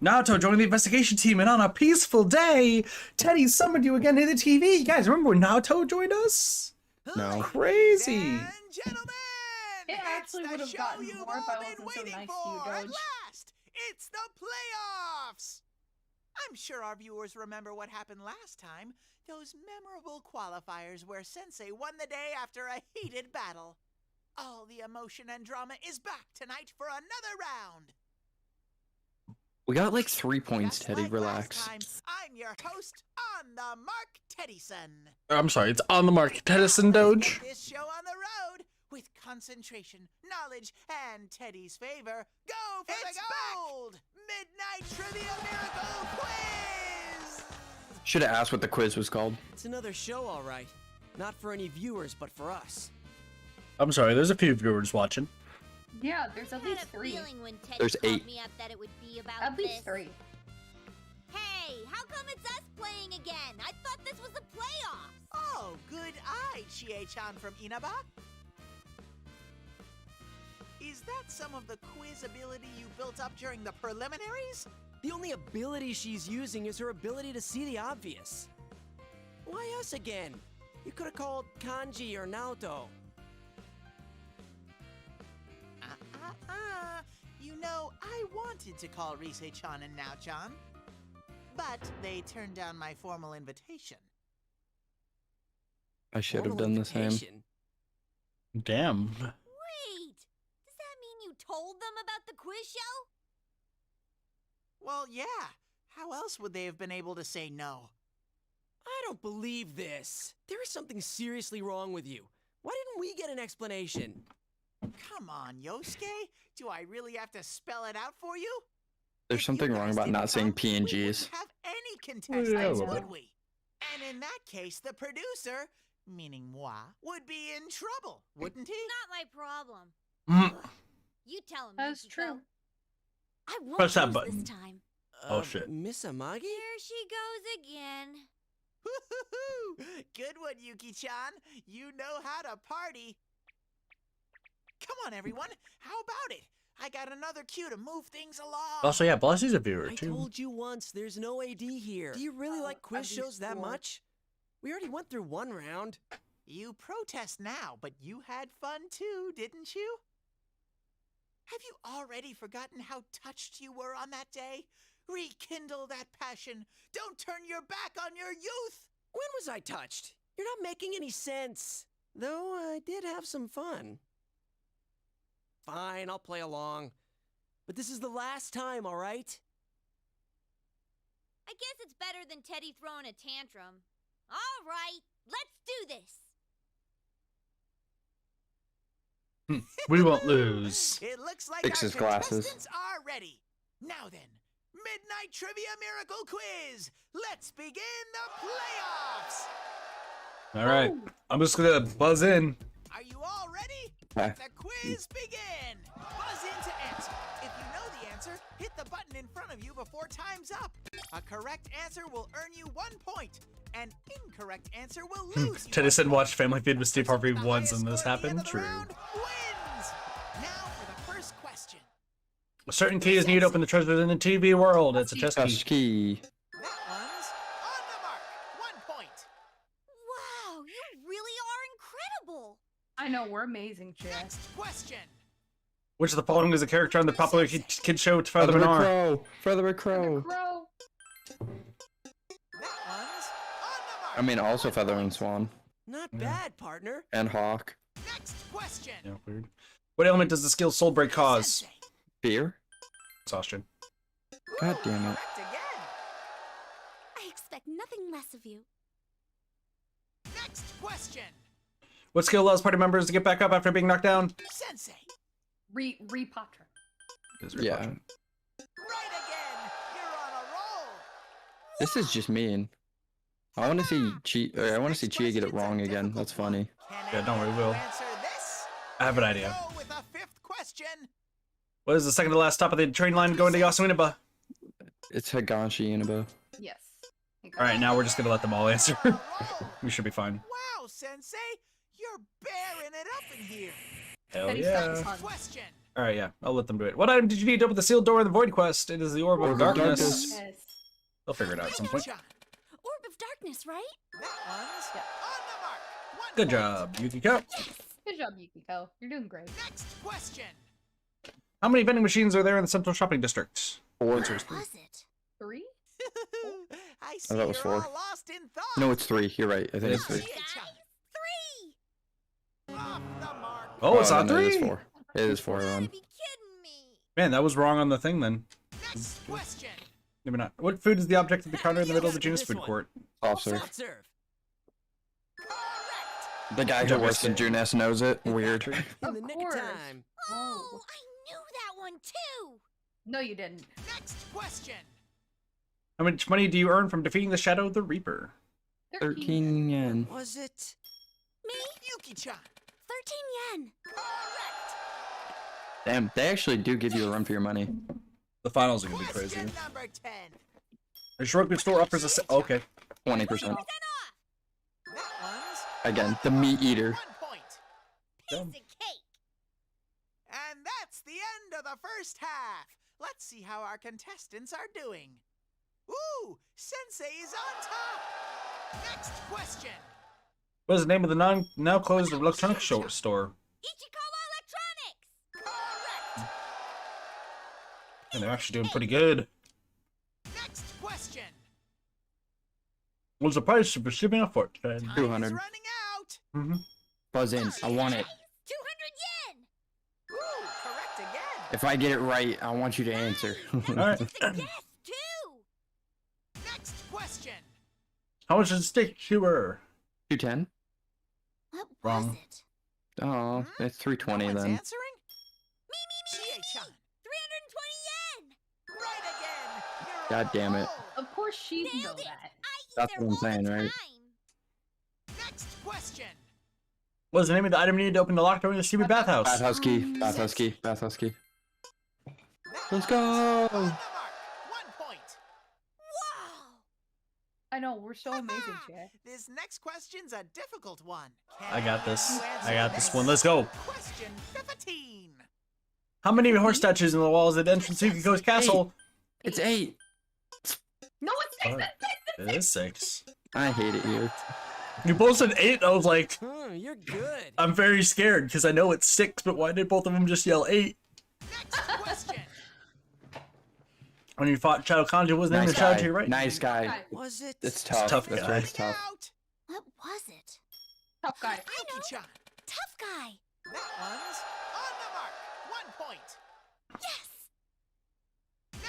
Naoto joined the investigation team, and on a peaceful day, Teddy summoned you again to the TV. You guys remember when Naoto joined us? No. Crazy. And gentlemen, It actually it's would the have show gotten you've more if all I been wasn't so waiting nice to you, for. At Doge. last, it's the playoffs. I'm sure our viewers remember what happened last time. Those memorable qualifiers where Sensei won the day after a heated battle. All the emotion and drama is back tonight for another round. We got like 3 points, Just Teddy. like Relax. last time, I'm your host, On the Mark Teddyson. I'm sorry, it's on the mark. Teddyson Doge. Get this show on the road with concentration, knowledge, and Teddy's favor. Go for the gold! Midnight Trivia Miracle Should have asked what the quiz was called. It's another show, all right. Not for any viewers, but for us. I'm sorry, there's a few viewers watching. Yeah, there's at least I had a 3. feeling when Teddy There's called 8. me up that it would be about At least this. 3. Hey, how come it's us playing again? I thought this was the playoffs. Oh, good eye, Chie-chan from Inaba. Is that some of the quiz ability you built up during the preliminaries? The only ability she's using is her ability to see the obvious. Why us again? You could have called Kanji or Naoto. You know, I wanted to call Rise-chan and Nao-chan, but they turned down my formal invitation. I should have Formal done the same. invitation. Damn. Wait, does that mean you told them about the quiz show? Well, yeah. How else would they have been able to say no? I don't believe this. There is something seriously wrong with you. Why didn't we get an explanation? Come on, Yosuke. Do I really have to spell it out for you? There's If something you wrong guys about didn't not saying come, we wouldn't PNGs. have any contestants, well. would we? And in that case, the producer, meaning moi, would be in trouble, wouldn't he? Not my problem. Mm. You tell him. That's Yukiko. true. I won't Press that lose button. this time. Oh, shit. Miss Amagi? Here she goes again. Woo-hoo-hoo! Good one, Yuki-chan. You know how to party. Come on, everyone. How about it? I got another cue to move things along. Also, yeah, Blossy's a viewer I too. told you once, there's no AD here. Do you really like quiz at least shows that 4. much? We already went through one round. You protest now, but you had fun too, didn't you? Have you already forgotten how touched you were on that day? Rekindle that passion. Don't turn your back on your youth. When was I touched? You're not making any sense. Though I did have some fun. Fine, I'll play along. But this is the last time, all right? I guess it's better than Teddy throwing a tantrum. All right, let's do this. We won't lose. It looks like Fix our his glasses. contestants are ready. Now then, Midnight Trivia Miracle Quiz. Let's begin the playoffs. All right, I'm just gonna buzz in. Are you all ready? Okay. The quiz begin. Buzz in to answer. If you know the answer, hit the button in front of you before time's up. A correct answer will earn you 1 point. An incorrect answer will lose you. Tennyson 1 point. watched Family Feud with Steve Harvey The once, highest and this score at the end happened. of the True. round wins. Now for the first question. A certain key is needed to open the treasures in the TV world. It's a chess key. Touch key. That one's on the mark. 1 point. Wow, you really are incredible. I know, we're amazing, Chad. Next question. Which of the following is a character on the popular kid show Feather Feather Bernard? Crow. Feather The Crow. crow. That one's on the mark. I mean, also Feather and Swan. Not bad, partner. And Hawk. Next question. Yeah, weird. What element does the skill Soul Break cause? Sensei. Fear? Exhaustion. God damn it. Correct again. I expect nothing less of you. Next question. What skill allows party members to get back up after being knocked down? Sensei. Repatra. Yeah. Right again. You're on a roll. This is just mean. I want to see I want to see Chia get it wrong again. That's funny. Yeah, don't worry, we'll. Answer this. I have an idea. Go with a 5th question. What is the second to last stop of the train line going to Yasuinaba? It's Higashi Inaba. Yes. All right, now we're just gonna let them all answer. On a roll. We should be fine. Wow, Sensei, you're bearing it up in here. Hell Teddy's yeah. got fun. Question. All right, yeah, I'll let them do it. What item did you need to open the sealed door in the Void Quest? It is the Orb of Orb of Darkness. Darkness. Yes. They'll figure it out at some point. Yuki-chan. Orb of darkness, right? That one's Yeah. on the mark. 1 Good point. job, Yukiko. Good job, Yukiko. You're doing great. Next question. How many vending machines are there in the Central Shopping District? Four. Was it? 3? I see thought it was you're 4. all lost in thought. No, it's 3. You're right. I think it's 3. Chie-chan. 3! Off the mark. Oh, it's on then It is 3. 4. It is 4 You then. gotta be kidding me. Man, that was wrong on the thing then. Next question. Maybe not. What food is the object of the counter in the middle of the June's This food one. court? Soft serve. Soft serve. Correct. The guy who works in Junes knows it. Weird. In Of the nick course. of time. Oh, Oh. I knew that one too. No, you didn't. Next question. How much money do you earn from defeating the Shadow of the Reaper? 13 yen. Was it? Me? Yuki-chan. 13 yen. Correct. Damn, they actually do give you a run for your money. The finals are gonna be crazy. Question number 10. The Shuriken store offers a okay. 20%. That one's Again, the meat eater. 1 point. Piece Dumb. of cake. And that's the end of the first half. Let's see how our contestants are doing. Ooh, Sensei is on top. Next question. What is the name of the now closed electronics store? Ichikawa Electronics. Correct. And they're actually doing pretty good. Next question. What's the price for shipping a fort? Time 200. is running out. Buzz in. I want it. 200 yen. Ooh, correct again. If I get it right, I want you to answer. Alright. It's a guess, too. Next question. How much is a steak skewer? 210? What Wrong. was it? Oh, it's 320 no one's then. answering? Chie-chan. 320 yen. Right again. You're God on a damn it. roll. Of course she'd know Nailed it. that. I eat That's there what I'm all the saying, right? time. Next question. What is the name of the item needed to open the locked door in the stupid bathhouse? Bathhouse key. Bathhouse key. Bathhouse key. That Let's one's on go. the mark. 1 point. Wow. I know, we're so amazing, Chad. This next question's a difficult one. I got this. You answer I got this next. one. Let's go. Question 15. How many horse statues in the walls at the entrance to Yukiko's castle? It's 8. No, it's Fuck. six. It is 6. I hate it here. You both said 8. I was like, You're good. I'm very scared because I know it's 6, but why did both of them just yell 8? Next question. When you fought Shadow Kanji, wasn't Nice the Shadow guy. to your right? Nice guy. Guy. Was it? It's tough. tough That's guy. right. It's tough. Out. What was it? Tough guy. Yuki-chan. Tough guy. That one's on the mark. 1 point. Yes.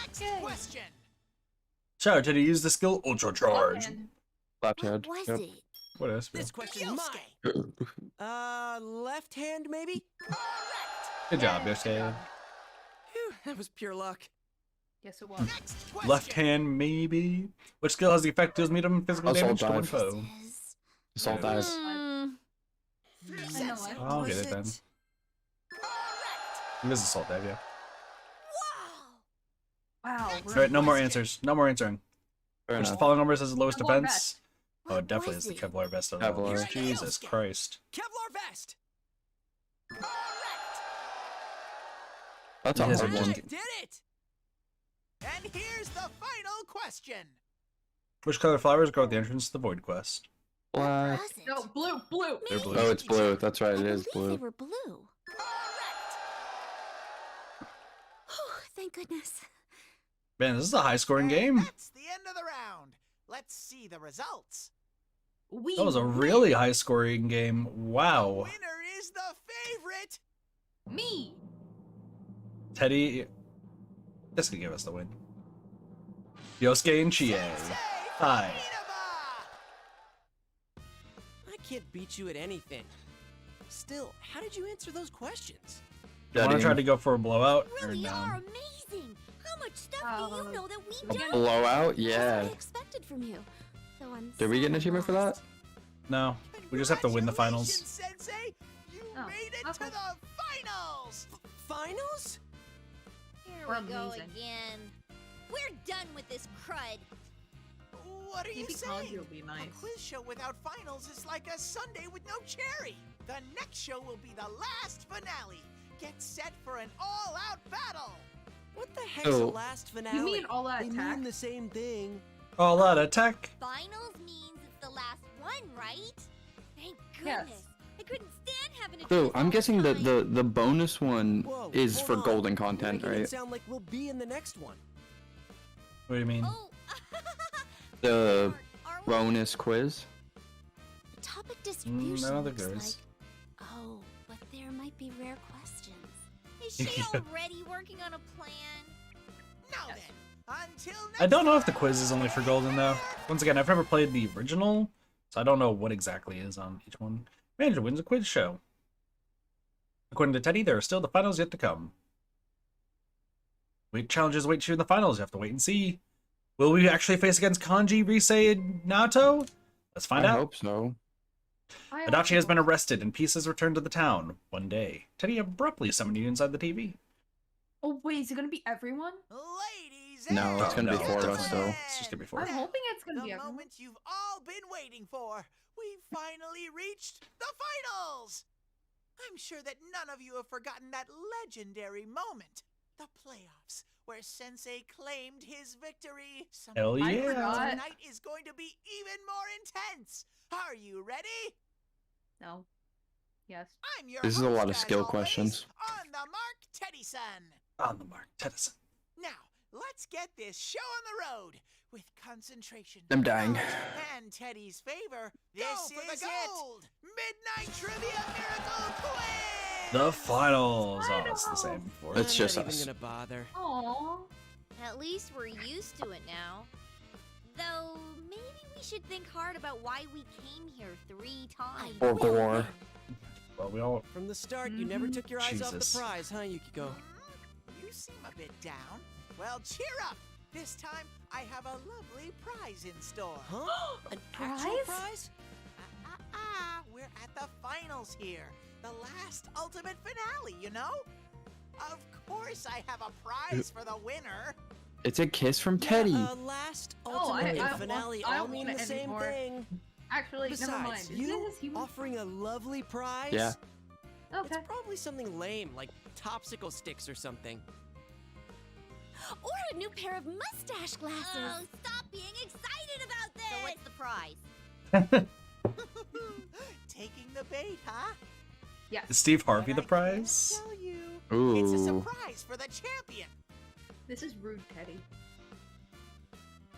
Next Yay. question. Shadow, did he use the skill Ultra Charge? And Left What hand. was Yep. it? What else? This question's mine. Yosuke. Left hand maybe? Correct. Good job, Yosuke. Phew, that was pure luck. yes, it was. Next question. Left hand, maybe. Which skill has the effect deals medium physical Assault damage to one dive. foe? Is... Assault dives. Hmm. I know it. I'll get Was it then. Correct. It is assault dive, yeah. Wow. Wow. we're Alright, no more Question. answers. No more answering. Fair Which of the enough. following numbers has the lowest Kevlar defense? vest. Oh, What it definitely was is the it? Kevlar vest. of Kevlar. those. Jesus Christ. Kevlar vest. Correct. That's a It is hard a one. just- I did it. And here's the final question. Which color flowers grow at the entrance to the Void Quest? Black. Was it? No, blue, blue. They're blue. Oh, it's blue. That's right. I It is believe they blue. were blue. Correct. Thank goodness. Man, this is a high-scoring And game. That's the end of the round. Let's see the results. We That was a win. really high-scoring game. Wow. Winner is the favorite. Me. Teddy, that's gonna give us the win. Yosuke and Chie. Sensei Hi. Inaba. I can't beat you at anything. Still, how did you answer those questions? You want to try to go for a blowout? You Or really no? are amazing. How much stuff do you know that we A don't? blowout? That's Yeah. what I expected from you. So I'm Did we get an sad achievement for lost. that? No. We just have to win the finals. Congratulations, Sensei. You Oh, made it okay. to the finals. Finals? Here We're we go amazing. again. We're done with this crud. What are you Maybe saying? Kanji will be nice. A quiz show without finals is like a Sunday with no cherry. The next show will be the last finale. Get set for an all-out battle. What the heck's the Oh. last finale? You mean all out They attack? mean the same thing. All out attack. Finals means it's the last one, right? Thank Yes. goodness. I couldn't stand having to do So this I'm all guessing the that time. the bonus one Whoa, is hold for on. golden You're content, making it right? sound like we'll be in the next one. What do you mean? Oh. The Are we? bonus quiz. Topic distribution I don't think looks there like. is. Oh, but there might be rare questions. Is she already working on a plan? Now then, until next I don't know if the time, quiz is only for golden though. Once again, I've never played the original, so I don't know what exactly is on each one. Manager wins a quiz show. According to Teddy, there are still the finals yet to come. Wait, challenges wait you in the finals. You have to wait and see. Will we actually face against Kanji, Rise, and Naoto? Let's find I out. hope so. Adachi has been arrested and Peace has returned to the town. One day, Teddy abruptly summoned you inside the TV. Oh wait, is it gonna be everyone? Ladies No, and it's gonna be no, four of us definitely still. not. It's just gonna be four. I'm hoping it's gonna be The everyone. moment you've all been waiting for. We've finally reached the finals! I'm sure that none of you have forgotten that legendary moment. The playoffs, where Sensei claimed his victory. Hell I yeah. forgot. Tonight is going to be even more intense. Are you ready? No. Yes. I'm your This is a host, lot of as skill always, questions. On the mark, Teddy-san. On the mark, Teddyson. Now, let's get this show on the road with concentration. I'm dying. knowledge, And Teddy's favor. This is it. Midnight Trivia Miracle Quiz. The finals. Oh, it's the same. Before. It's I'm just not us. even gonna bother. Aww. At least we're used to it now. Though, maybe we should think hard about why we came here 3 times. Or gore. Well, we all. From the start, you never took your eyes off Jesus. the prize, huh, Yukiko? You seem a bit down. Well, cheer up. This time, I have a lovely prize in store. Huh? An actual Prize? prize? We're at the finals here. The last ultimate finale, you know? Of course I have a prize for the winner. It's a kiss from Teddy. Yeah, last ultimate I and finale I all don't mean want the it same anymore. thing. Actually, never mind. Besides, Isn't you this human? offering a lovely prize? Yeah. Okay. It's probably something lame, like topsicle sticks or something. Or a new pair of mustache glasses. Oh, stop being excited about this! So what's the prize? Taking the bait, huh? Yes. Is Steve Harvey But the I can't prize? tell you. Ooh. It's a surprise for the champion. This is rude, Teddy.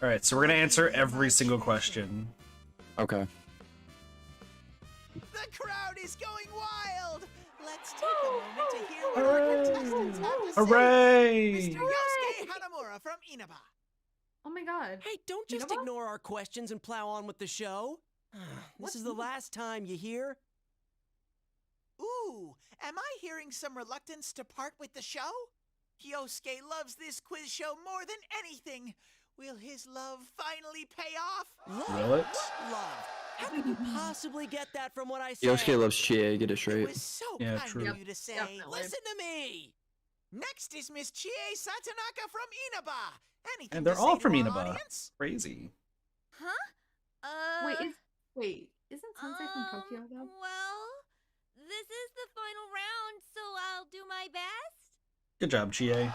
All right, so we're gonna answer every single question. Okay. The crowd is going wild. Let's take a moment to hear what our contestants have to say. Hooray! Mr. Yosuke Hanamura from Inaba. Oh my god. Hey, don't just Inaba? ignore our questions and plow on with the show. This is the last time, you hear? Ooh, am I hearing some reluctance to part with the show? Yosuke loves this quiz show more than anything. Will his love finally pay off? Love? Will it? What love? How could you possibly get that from what I said? Yosuke loves Chie, get it It straight. was so Yeah, kind true. of you to say. Definitely. Listen to me! Next is Miss Chie Satanaka from Inaba. Anything And they're to all say from to our Inaba. audience? Crazy. Huh? Isn't Sensei from Tokyo though? Well, this is the final round, so I'll do my best. Good job, Chie. Yay,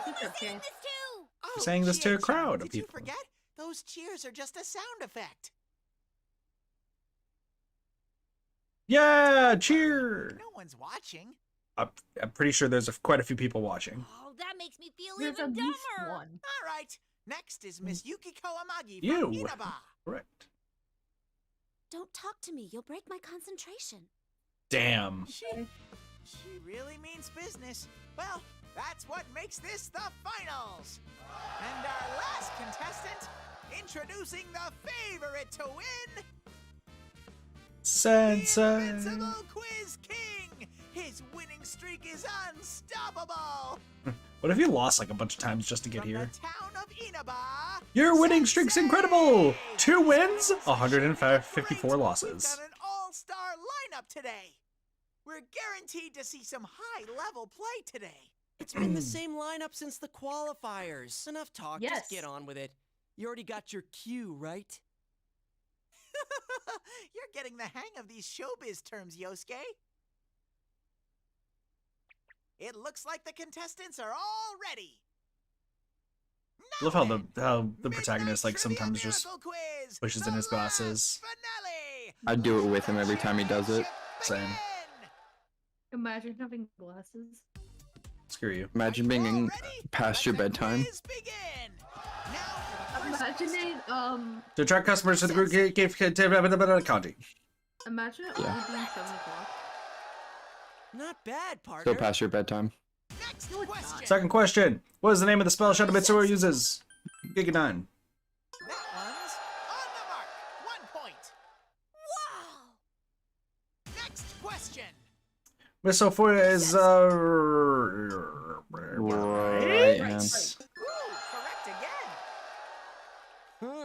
good Who's job, saying Chie. this too? Oh, saying this to a Chie-chan, crowd of did you people. forget? Those cheers are just a sound effect. Yeah, cheer! No one's watching. I'm pretty sure there's quite a few people watching. Oh, that makes me feel There's even at least dumber. one. All right. Next is Miss Yukiko Amagi from You. Inaba. Correct. Don't talk to me. You'll break my concentration. Damn. She really means business. Well, that's what makes this the finals. And our last contestant, introducing the favorite to win, the Sensei. Invincible Quiz King. His winning streak is unstoppable. What if you lost like a bunch of times just to get From here? the town of Inaba, Your winning streak's Sensei! incredible! 2 wins, This is 154 great. losses. We've got an all-star lineup today. We're guaranteed to see some high-level play today. It's been the same lineup since the qualifiers. Enough talk, Yes. just get on with it. You already got your cue, right? You're getting the hang of these showbiz terms, Yosuke. It looks like the contestants are all ready. I love how Now then, the protagonist like Midnight Trivia sometimes just Miracle Quiz, pushes the in his last glasses. Finale. I'd do it with him every time he does it. Same. Begin. Imagine having glasses. Screw you. Imagine being All in ready? past Let your the bedtime. quiz begin. Now for the first Imagine question. it, To attract customers to the group, give kanji. imagine it Yeah. only being 7 o'clock. Not bad, partner. Still past your bedtime. Next No, it's not. question. Second question. What is the name of the spell Shadow Mitsuru uses? Giga 9. That one's on the mark. 1 point. Wow! Next question. Whistle for is Right right. hands. Ooh, correct again.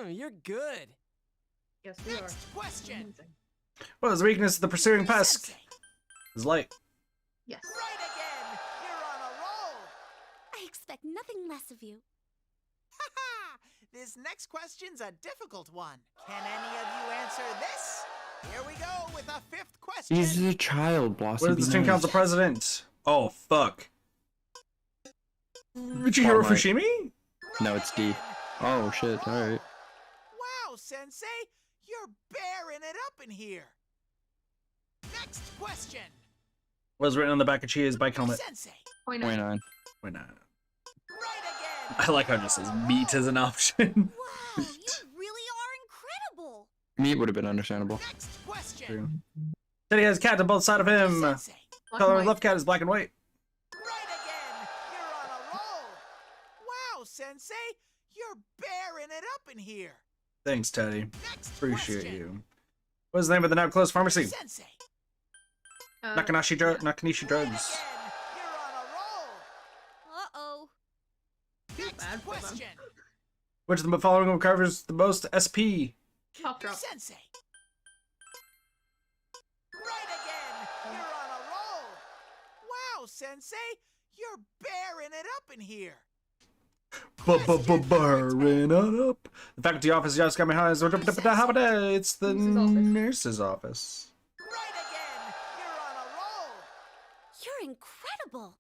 You're good. Yes, we are. Next question. Amazing. What is the weakness of the pursuing pest? Sensei. Is light. Yes. Right again. You're on a roll. I expect nothing less of you. Haha! This next question's a difficult one. Can any of you answer this? Here we go with a fifth question. He's a child, Blossom. What is the student council president? Oh, fuck. Michihiro Alright. Fushimi? No, it's D. Oh, shit, alright. Wow, Sensei, you're bearing it up in here. Next question. What is written on the back of Chia's bike helmet? Sensei. Point Why nine. not? Why not? Right again. I like how it just says meat as an option. Wow, you really are incredible. Meat would have been understandable. Next question. True. Teddy has cats on both sides of him. Sensei. Black Color and of white. left cat is black and white. Right again. You're on a roll. Wow, Sensei, you're bearing it up in here. Thanks, Teddy. Next Appreciate question. you. What is the name of the now closed pharmacy? Sensei. Nakanishi Drugs. Right again. You're on a roll. Uh-oh. Next bad for them. question. Which of the following covers the most SP? Top drop. Sensei. Right again. You're on a roll. Wow, Sensei, you're bearing it up in here. Burning it up. The faculty office just got me high. It's the Nurse's office. nurse's office. Right again. You're on a roll. You're incredible.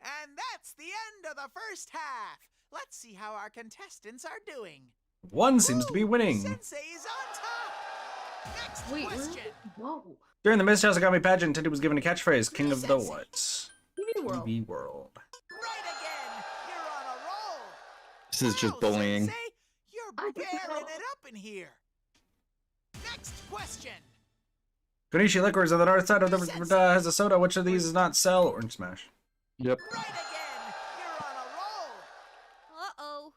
And that's the end of the first half. Let's see how our contestants are doing. One seems to be Ooh, winning. Sensei is on top. Next Wait, question. whoa. During the Miss Yasagami pageant, Teddy was given a catchphrase, King of the what? TV World. TV World. Right again. You're on a roll. This is just Wow, bullying. Sensei, you're I don't bearing know. it up in here. Next question. Konishi Liquors on the north side of the has a soda. Which of these does not sell? Orange Smash. Yep. Right again. You're on a roll. Uh-oh.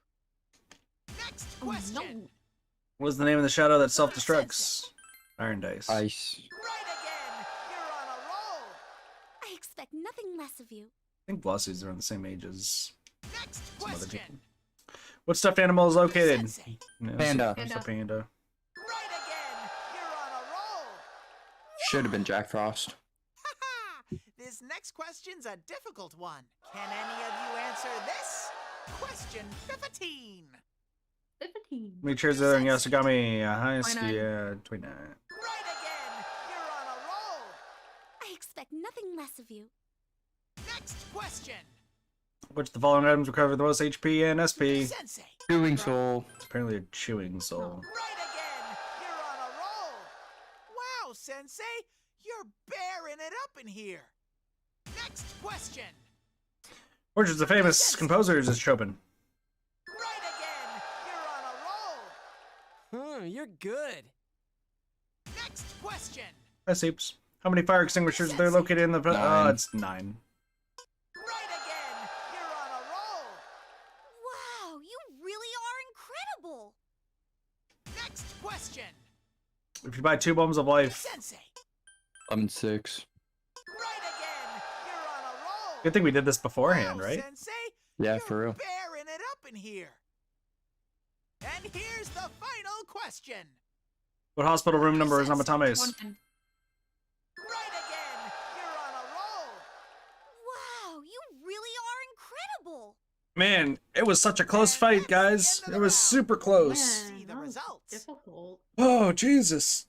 Next Oh, question. no. What was the name of the shadow that self-destructs? Iron Dice. Ice. Right again. You're on a roll. I expect nothing less of you. I think Velocities are on the same age as Next some other question. people. What stuffed animal is located? Sensei. Yeah, Panda. It's a panda. Right again. You're on a roll. Should have been Jack Frost. Haha! This next question's a difficult one. Can any of you answer this? Question 15. 15. Make sure they're in Yasagami. High 29. yeah, 29. Right again. You're on a roll. I expect nothing less of you. Next question. Which of the following items recover the most HP and SP? Sensei. Chewing soul. It's apparently a chewing soul. Right again. You're on a roll. Wow, Sensei, you're bearing it up in here. Next question. Which of the famous composers is Chopin? Right again. You're on a roll. You're good. Next question. Hi, Seeps. How many fire extinguishers are there located in the... Nine. it's 9. Right again. You're on a roll. Wow, you really are incredible. Next question. If you buy 2 bombs of life... Sensei. 6. Right again. You're on a roll. Good thing we did this beforehand, Wow, right? Sensei, Yeah, you're for real. bearing it up in here. And here's the final question. What hospital room number is Namatame's? 110. Right again. You're on a roll. Wow, you really are incredible. Man, it was such a close fight, guys. It was super close. See Man, the that was results. difficult. Oh, Jesus.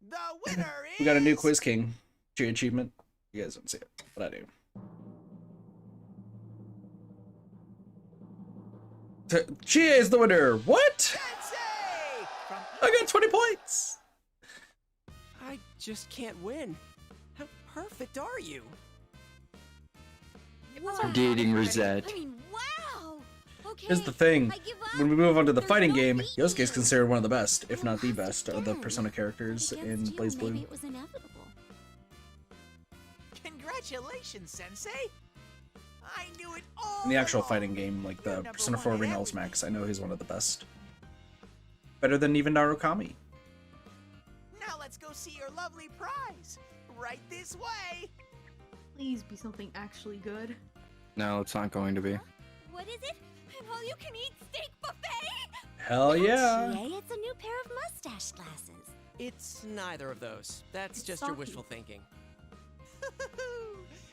The winner is... We got a new Quiz King. G achievement. You guys don't see it, but I do. Chia is the winner. What? Sensei! From I got 20 points. I just can't win. How perfect are you? Wow. Dating Rosette. I mean, wow. Okay. Here's the thing. I give up. When we move on to the There's fighting no game, beating Yosuke is you. considered one of the best, if We'll not the have to best, of the again. Persona characters in Against you, Blaze Blue. Maybe it was inevitable. Congratulations, Sensei! I knew it all In the actual along. fighting game, like You're the number Persona one 4 at Arena everything. Max, I know he's one of the best. Better than even Narukami. Now let's go see your lovely prize. Right this way. Please be something actually good. No, it's not going to be. What is it? An all-you-can-eat steak buffet? Hell yeah. Chie, it's a new pair of mustache glasses. It's neither of those. That's just your wishful thinking.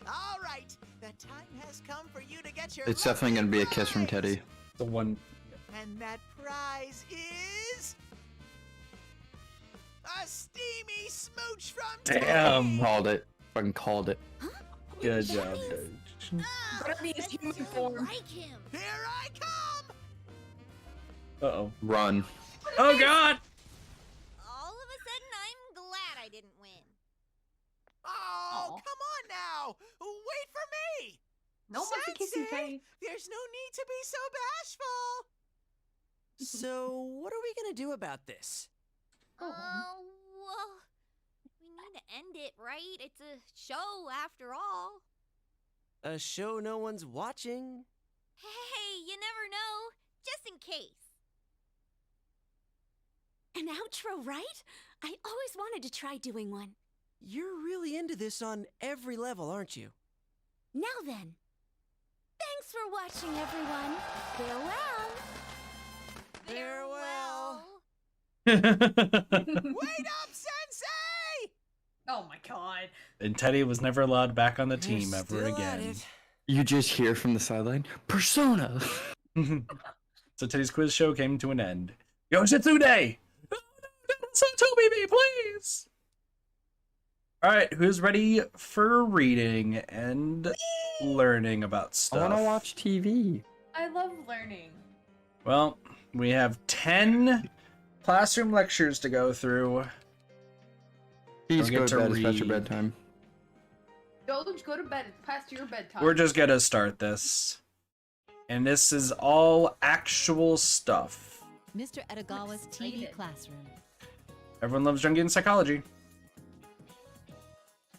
All right, the time has come for you to get your. It's definitely gonna be a kiss from prize. Teddy. The one. And that prize is a steamy smooch from Damn. Called it. Fucking called it. Good That job, means- Doge. Bernie is I human do form. like him. Here I come! Uh-oh. Run. Oh, God! All of a sudden, I'm glad I didn't win. Oh, Aw. come on now! Wait for me! No one wants to kiss you, Sensei, Teddy. there's no need to be so bashful! So, what are we gonna do about this? Go home. Well, we need to end it, right? It's a show after all. A show no one's watching? Hey, you never know. Just in case. An outro, right? I always wanted to try doing one. You're really into this on every level, aren't you? Now then. Thanks for watching, everyone. Farewell. Farewell. Wait up, Sensei! Oh my god. And Teddy was never allowed back on the We're team ever still at again. it. You just hear from the sideline, Persona. So Teddy's quiz show came to an end. Yoshitsune! So Toby, please! Alright, who's ready for reading and learning about I stuff? wanna watch TV. I love learning. Well, we have 10 classroom lectures to go through. Please Don't go get to to bed, it's past your read. bedtime. Doge, go to bed. It's past your bedtime. We're just gonna start this. And this is all actual stuff. Mr. Edogawa's TV excited. classroom. Everyone loves Jungian psychology.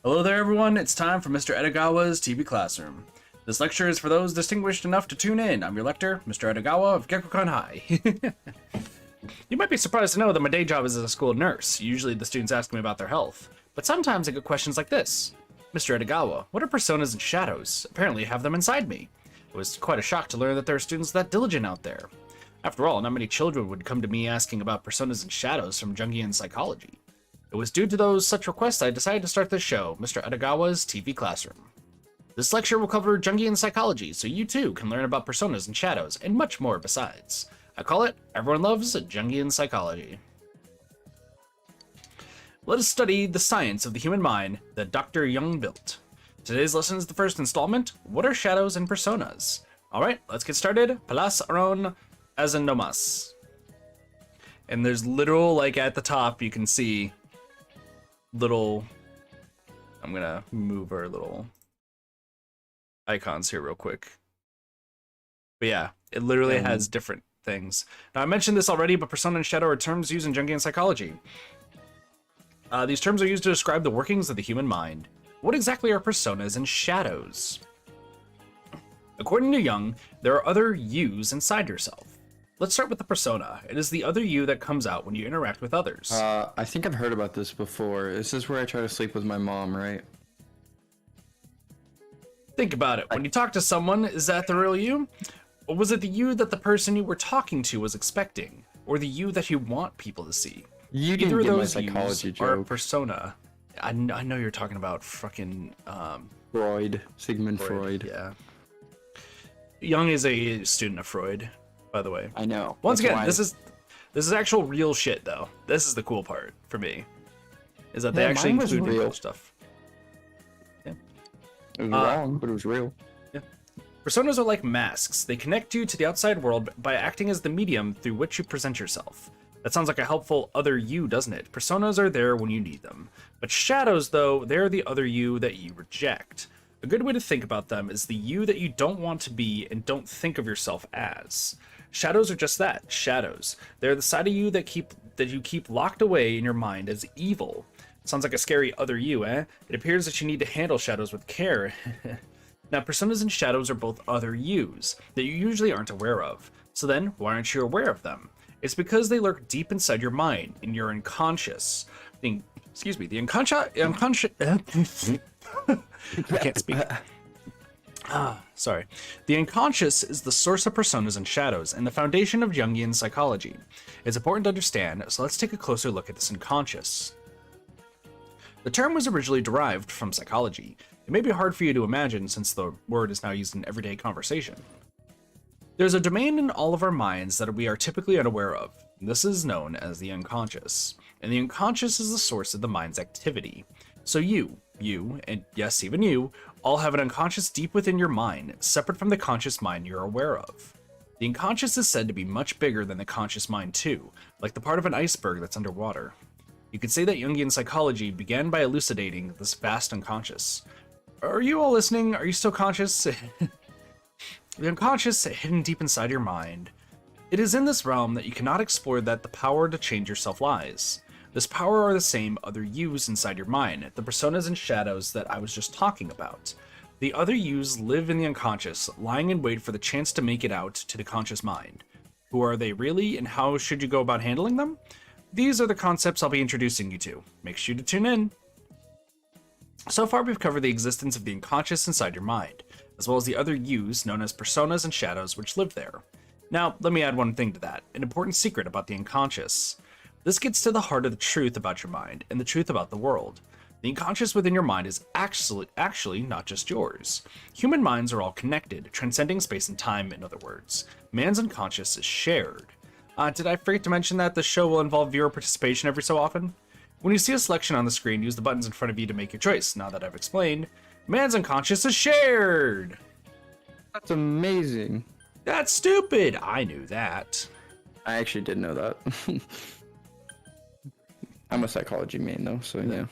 Hello there, everyone. It's time for Mr. Edogawa's TV classroom. This lecture is for those distinguished enough to tune in. I'm your lecturer, Mr. Edogawa of Gekkokan High. You might be surprised to know that my day job is as a school nurse. Usually the students ask me about their health. But sometimes I get questions like this. Mr. Edogawa, what are personas and shadows? Apparently I have them inside me. It was quite a shock to learn that there are students that diligent out there. After all, not many children would come to me asking about personas and shadows from Jungian psychology. It was due to those such requests I decided to start this show, Mr. Edogawa's TV classroom. This lecture will cover Jungian psychology, so you too can learn about personas and shadows, and much more besides. I call it Everyone Loves Jungian Psychology. Let us study the science of the human mind that Dr. Young built. Today's lesson is the first installment, What are Shadows and Personas? Alright, let's get started. Palas aron azanomas. And there's literal, like at the top, you can see little, I'm gonna move our little icons here real quick. But yeah, it literally has different things. Now I mentioned this already, but persona and shadow are terms used in Jungian psychology. These terms are used to describe the workings of the human mind. What exactly are personas and shadows? According to Jung, there are other yous inside yourself. Let's start with the persona. It is the other you that comes out when you interact with others. I think I've heard about this before. This is where I try to sleep with my mom, right? Think about it. When you talk to someone, is that the real you? Or was it the you that the person you were talking to was expecting? Or the you that you want people to see? You Either didn't of get my those psychology yous are a joke. persona. I know you're talking about fucking Freud. Sigmund Freud. Yeah. Jung is a student of Freud, by the way. I know. Once That's again, why- this is actual real shit though. This is the cool part for me. Is that they Yeah, actually mine was include real real. stuff. It was wrong, but it was real. Personas are like masks. They connect you to the outside world by acting as the medium through which you present yourself. That sounds like a helpful other you, doesn't it? Personas are there when you need them. But shadows, though, they're the other you that you reject. A good way to think about them is the you that you don't want to be and don't think of yourself as. Shadows are just that, shadows. They're the side of you that you keep locked away in your mind as evil. Sounds like a scary other you, eh? It appears that you need to handle shadows with care. Now, personas and shadows are both other yous that you usually aren't aware of. So then, why aren't you aware of them? It's because they lurk deep inside your mind, in your unconscious. The unconscious. I can't speak. Sorry. The unconscious is the source of personas and shadows and the foundation of Jungian psychology. It's important to understand, so let's take a closer look at this unconscious. The term was originally derived from psychology. It may be hard for you to imagine since the word is now used in everyday conversation. There's a domain in all of our minds that we are typically unaware of. This is known as the unconscious. And the unconscious is the source of the mind's activity. So you, and yes, even you, all have an unconscious deep within your mind, separate from the conscious mind you're aware of. The unconscious is said to be much bigger than the conscious mind too, like the part of an iceberg that's underwater. You could say that Jungian psychology began by elucidating this vast unconscious. Are you all listening? Are you still conscious? The unconscious, hidden deep inside your mind. It is in this realm that you cannot explore that the power to change yourself lies. This power are the same other yous inside your mind, the personas and shadows that I was just talking about. The other yous live in the unconscious, lying in wait for the chance to make it out to the conscious mind. Who are they really, and how should you go about handling them? These are the concepts I'll be introducing you to. Make sure to tune in. So far we've covered the existence of the unconscious inside your mind, as well as the other yous known as personas and shadows which live there. Now, let me add one thing to that, an important secret about the unconscious. This gets to the heart of the truth about your mind and the truth about the world. The unconscious within your mind is actually not just yours. Human minds are all connected, transcending space and time, in other words. Man's unconscious is shared. Did I forget to mention that the show will involve viewer participation every so often? When you see a selection on the screen, use the buttons in front of you to make your choice. Now that I've explained, man's unconscious is shared! That's amazing. That's stupid! I knew that. I actually did know that. I'm a psychology main though, so yeah.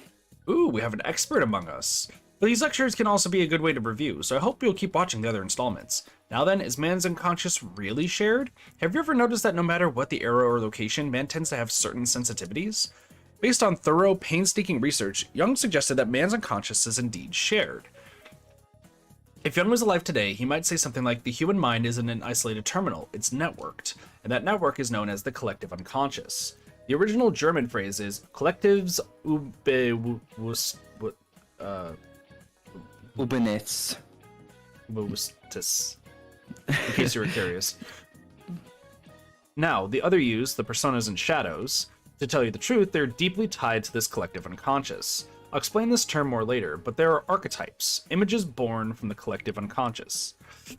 Ooh, we have an expert among us. But these lectures can also be a good way to review, so I hope you'll keep watching the other installments. Now then, is man's unconscious really shared? Have you ever noticed that no matter what the era or location, man tends to have certain sensitivities? Based on thorough, painstaking research, Jung suggested that man's unconscious is indeed shared. If Jung was alive today, he might say something like, the human mind isn't an isolated terminal, it's networked, and that network is known as the collective unconscious. The original German phrase is Kollektivs Bewusstes, in case you were curious. Now, the other yous, the personas and shadows, to tell you the truth, they're deeply tied to this collective unconscious. I'll explain this term more later, but there are archetypes, images born from the collective unconscious.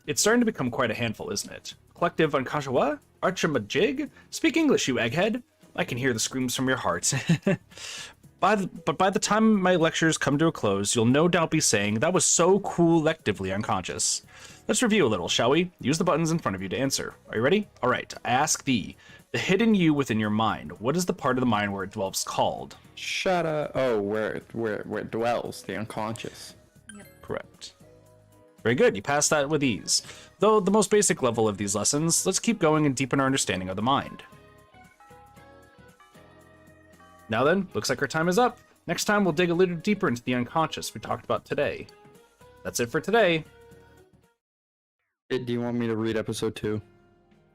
It's starting to become quite a handful, isn't it? Collective unconscious what? Archimajig? Speak English, you egghead! I can hear the screams from your heart. But by the time my lectures come to a close, you'll no doubt be saying, that was so collectively unconscious. Let's review a little, shall we? Use the buttons in front of you to answer. Are you ready? Alright, I ask thee, the hidden you within your mind, what is the part of the mind where it dwells called? Shut up. Oh, where it dwells, the unconscious. Correct. Very good, you passed that with ease. Though the most basic level of these lessons, let's keep going and deepen our understanding of the mind. Now then, looks like our time is up. Next time we'll dig a little deeper into the unconscious we talked about today. That's it for today. Do you want me to read episode 2?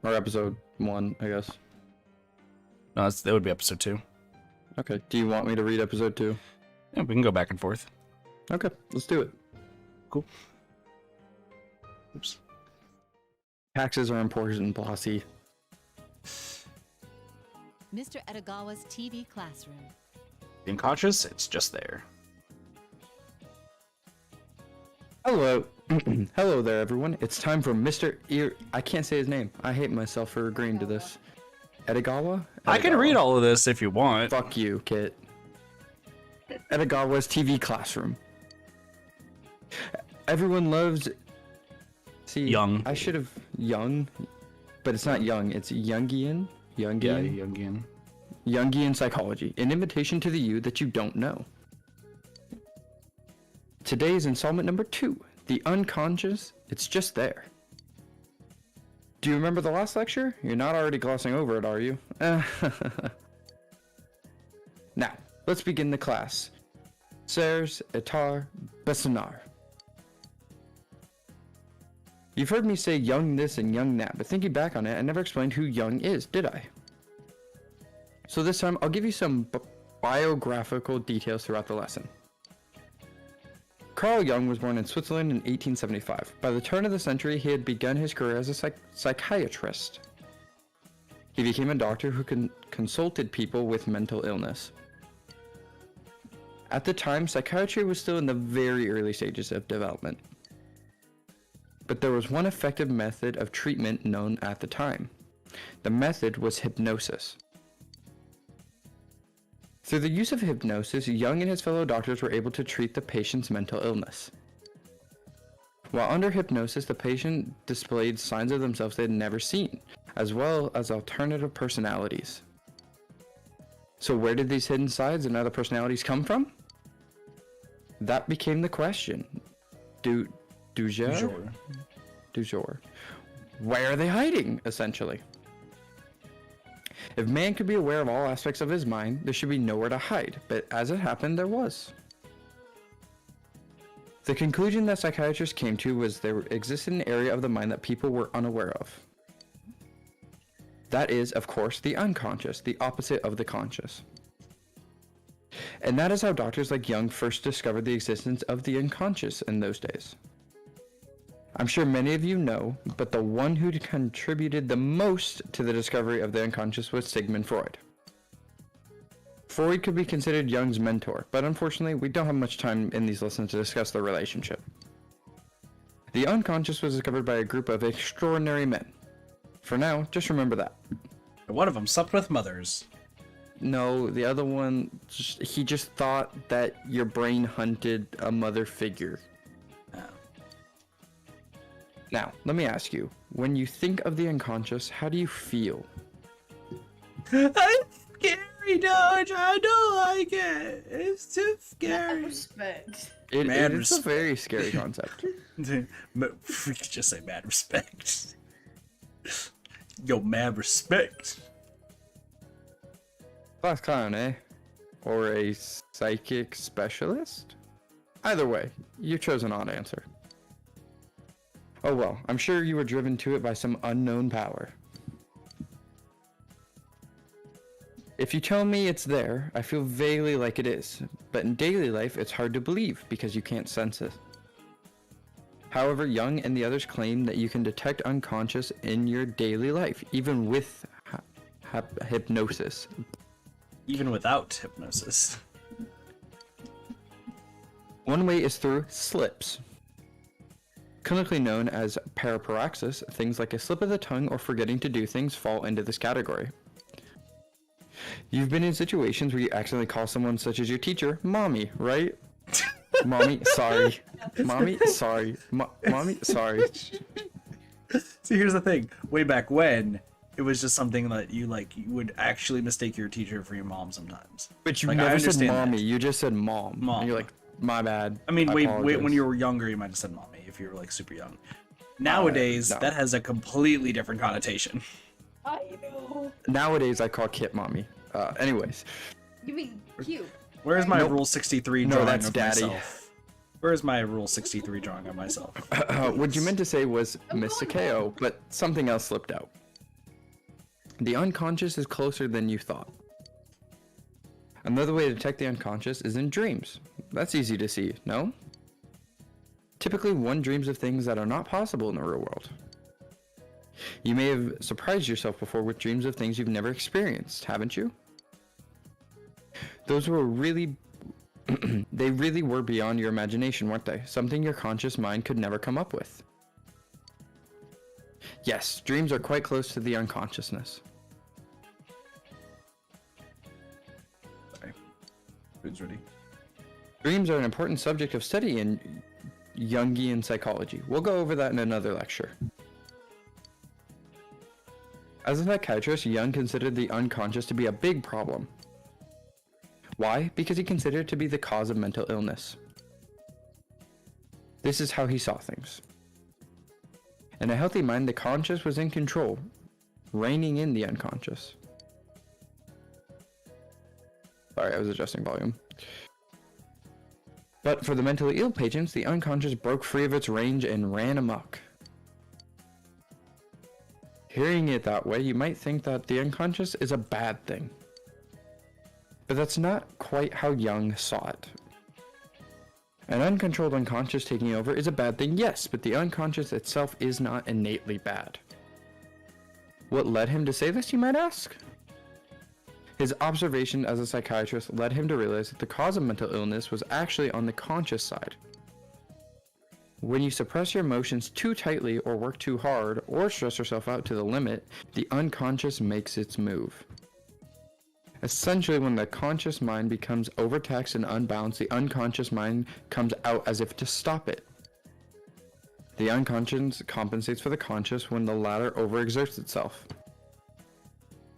Or episode 1, I guess. No, that would be episode 2. Okay, do you want me to read episode 2? Yeah, we can go back and forth. Okay, let's do it. Cool. Oops. Taxes are important, bossy. Mr. Edogawa's TV classroom. The unconscious, it's just there. Hello. Hello there, everyone. It's time for Mr. I can't say his name. I hate myself for agreeing to this. Edogawa? I can read all of this if you want. Fuck you, Kit. Edogawa's TV classroom. Everyone loves... See, Young. I should have... Young. But it's not young. It's Jungian. Jungian. Yeah, Jungian. Jungian psychology. An invitation to the you that you don't know. Today's installment number 2. The unconscious. It's just there. Do you remember the last lecture? You're not already glossing over it, are you? Now, let's begin the class. Selves, etar, besonar. You've heard me say young this and young that, but thinking back on it, I never explained who Young is, did I? So this time, I'll give you some biographical details throughout the lesson. Carl Jung was born in Switzerland in 1875. By the turn of the century, he had begun his career as a psychiatrist. He became a doctor who consulted people with mental illness. At the time, psychiatry was still in the very early stages of development. But there was one effective method of treatment known at the time. The method was hypnosis. Through the use of hypnosis, Jung and his fellow doctors were able to treat the patient's mental illness. While under hypnosis, the patient displayed signs of themselves they had never seen, as well as alternative personalities. So where did these hidden sides and other personalities come from? That became the question. Du jour. Where are they hiding, essentially? If man could be aware of all aspects of his mind, there should be nowhere to hide, but as it happened, there was. The conclusion that psychiatrists came to was there existed an area of the mind that people were unaware of. That is, of course, the unconscious, the opposite of the conscious. And that is how doctors like Jung first discovered the existence of the unconscious in those days. I'm sure many of you know, but the one who contributed the most to the discovery of the unconscious was Sigmund Freud. Freud could be considered Jung's mentor, but unfortunately we don't have much time in these lessons to discuss their relationship. The unconscious was discovered by a group of extraordinary men. For now, just remember that. One of them slept with mothers. No, the other one, he just thought that your brain hunted a mother figure. Now, let me ask you, when you think of the unconscious, how do you feel? It's scary, Doge. I don't like it. It's too scary. Mad respect. It Mad is a respect. very scary concept. We could just say mad respect. Yo, mad respect. Class clown, eh? Or a psychic specialist? Either way, you chose an odd answer. Oh well, I'm sure you were driven to it by some unknown power. If you tell me it's there, I feel vaguely like it is, but in daily life it's hard to believe because you can't sense it. However, Jung and the others claim that you can detect unconscious in your daily life, even with hypnosis. Even without hypnosis. One way is through slips. Clinically known as parapraxis, things like a slip of the tongue or forgetting to do things fall into this category. You've been in situations where you accidentally call someone such as your teacher, mommy, right? Mommy, sorry. Mommy, sorry. Mommy, sorry. See, here's the thing. Way back when, it was just something that you would actually mistake your teacher for your mom sometimes. But you I never said understand mommy, that. you just said mom. Mom. And you're like, my bad. I mean, wait, when apologize." you were younger, you might have said mommy if you were like super young. Nowadays, no. that has a completely different connotation. I know. Nowadays, I call Kit mommy. Anyways. You mean cute? Where's my Nope. Rule 63 No, drawing that's of daddy. myself? Where's my Rule 63 drawing of myself? What you meant to say was I'm Miss going Sakeo, home. but something else slipped out. The unconscious is closer than you thought. Another way to detect the unconscious is in dreams. That's easy to see, no? Typically, one dreams of things that are not possible in the real world. You may have surprised yourself before with dreams of things you've never experienced, haven't you? Those were really... they really were beyond your imagination, weren't they? Something your conscious mind could never come up with. Yes, dreams are quite close to the unconsciousness. Sorry. Food's ready. Dreams are an important subject of study in Jungian psychology. We'll go over that in another lecture. As a psychiatrist, Jung considered the unconscious to be a big problem. Why? Because he considered it to be the cause of mental illness. This is how he saw things. In a healthy mind, the conscious was in control, reigning in the unconscious. Sorry, I was adjusting volume. But for the mentally ill patients, the unconscious broke free of its range and ran amok. Hearing it that way, you might think that the unconscious is a bad thing. But that's not quite how Jung saw it. An uncontrolled unconscious taking over is a bad thing, yes, but the unconscious itself is not innately bad. What led him to say this, you might ask? His observation as a psychiatrist led him to realize that the cause of mental illness was actually on the conscious side. When you suppress your emotions too tightly or work too hard or stress yourself out to the limit, the unconscious makes its move. Essentially, when the conscious mind becomes overtaxed and unbalanced, the unconscious mind comes out as if to stop it. The unconscious compensates for the conscious when the latter overexerts itself.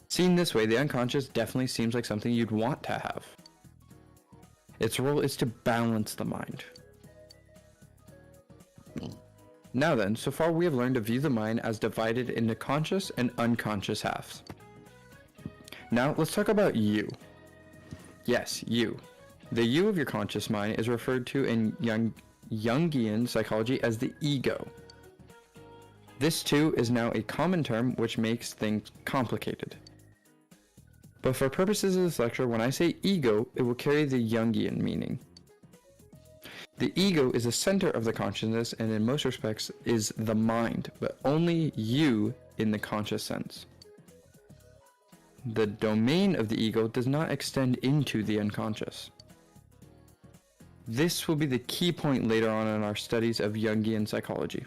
Seen this way, the unconscious definitely seems like something you'd want to have. Its role is to balance the mind. Now then, so far we have learned to view the mind as divided into conscious and unconscious halves. Now let's talk about you. Yes, you. The you of your conscious mind is referred to in Jungian psychology as the ego. This too is now a common term which makes things complicated. But for purposes of this lecture, when I say ego, it will carry the Jungian meaning. The ego is the center of the consciousness and in most respects is the mind, but only you in the conscious sense. The domain of the ego does not extend into the unconscious. This will be the key point later on in our studies of Jungian psychology.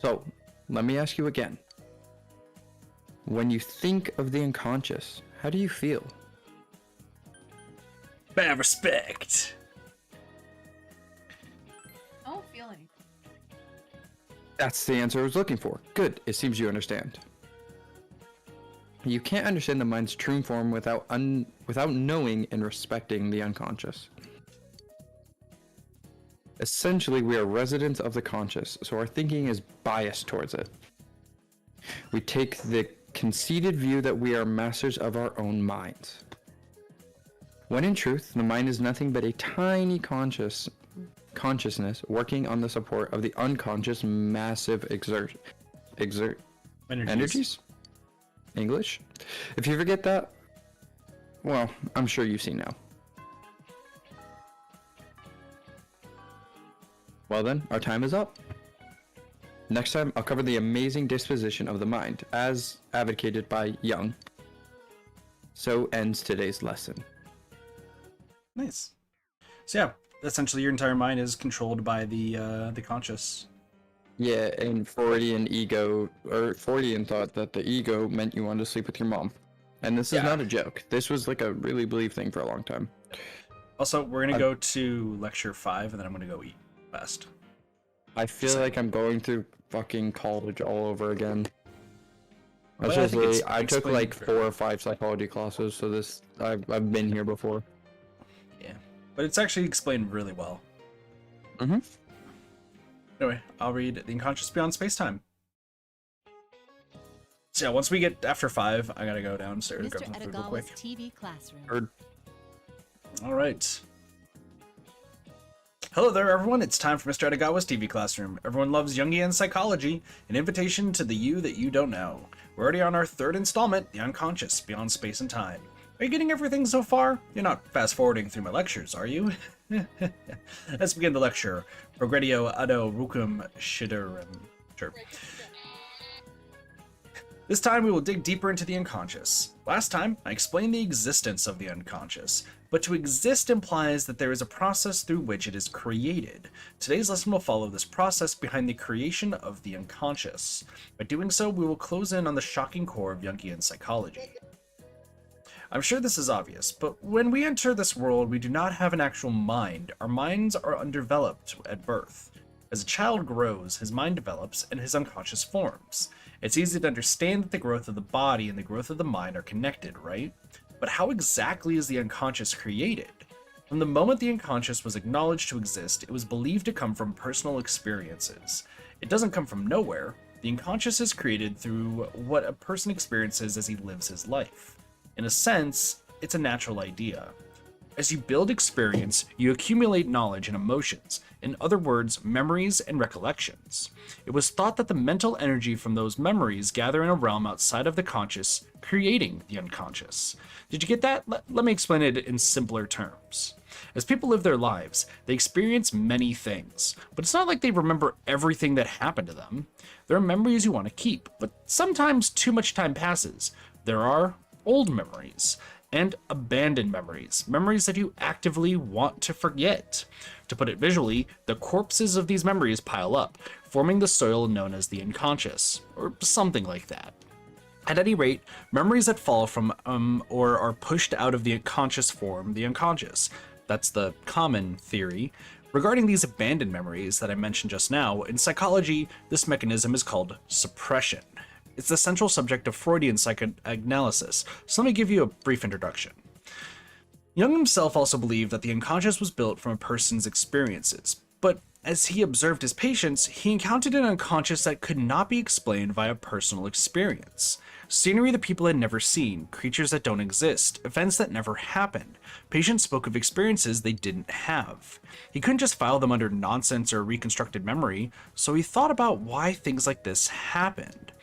So, let me ask you again. When you think of the unconscious, how do you feel? Bad respect. I don't feel anything. That's the answer I was looking for. Good, it seems you understand. You can't understand the mind's true form without knowing and respecting the unconscious. Essentially, we are residents of the conscious, so our thinking is biased towards it. We take the conceited view that we are masters of our own minds. When in truth, the mind is nothing but a tiny consciousness working on the support of the unconscious massive energies? English? If you forget that, well, I'm sure you've seen now. Well then, our time is up. Next time, I'll cover the amazing disposition of the mind, as advocated by Jung. So ends today's lesson. Nice. So yeah, essentially your entire mind is controlled by the conscious. Yeah, and Freudian thought that the ego meant you wanted to sleep with your mom. And this is not a joke. This was like a really believed thing for a long time. Also, we're going to go to lecture 5, and then I'm going to go eat fast. I feel like I'm going through fucking college all over again. But I took like 4 or 5 psychology classes, so this I've been here before. Yeah, but it's actually explained really well. Mm-hmm. Anyway, I'll read The Unconscious Beyond Space-Time. So yeah, once we get after 5, I gotta go downstairs and grab some food real quick. TV classroom. Heard. All right. Hello there, everyone. It's time for Mr. Edogawa's TV classroom. Everyone loves Jungian psychology, an invitation to the you that you don't know. We're already on our 3rd installment, The Unconscious Beyond Space and Time. Are you getting everything so far? You're not fast-forwarding through my lectures, are you? Let's begin the lecture. Progredio ado rucum shiderum. Sure. This time we will dig deeper into the unconscious. Last time, I explained the existence of the unconscious, but to exist implies that there is a process through which it is created. Today's lesson will follow this process behind the creation of the unconscious. By doing so, we will close in on the shocking core of Jungian psychology. I'm sure this is obvious, but when we enter this world, we do not have an actual mind. Our minds are undeveloped at birth. As a child grows, his mind develops and his unconscious forms. It's easy to understand that the growth of the body and the growth of the mind are connected, right? But how exactly is the unconscious created? From the moment the unconscious was acknowledged to exist, it was believed to come from personal experiences. It doesn't come from nowhere. The unconscious is created through what a person experiences as he lives his life. In a sense, it's a natural idea. As you build experience, you accumulate knowledge and emotions, in other words, memories and recollections. It was thought that the mental energy from those memories gather in a realm outside of the conscious, creating the unconscious. Did you get that? Let me explain it in simpler terms. As people live their lives, they experience many things, but it's not like they remember everything that happened to them. There are memories you want to keep, but sometimes too much time passes. There are old memories and abandoned memories, memories that you actively want to forget. To put it visually, the corpses of these memories pile up, forming the soil known as the unconscious, or something like that. At any rate, memories that fall from or are pushed out of the conscious form the unconscious. That's the common theory. Regarding these abandoned memories that I mentioned just now, in psychology, this mechanism is called suppression. It's the central subject of Freudian psychoanalysis, so let me give you a brief introduction. Jung himself also believed that the unconscious was built from a person's experiences, but as he observed his patients, he encountered an unconscious that could not be explained via personal experience. Scenery that people had never seen, creatures that don't exist, events that never happened. Patients spoke of experiences they didn't have. He couldn't just file them under nonsense or reconstructed memory, so he thought about why things like this happened.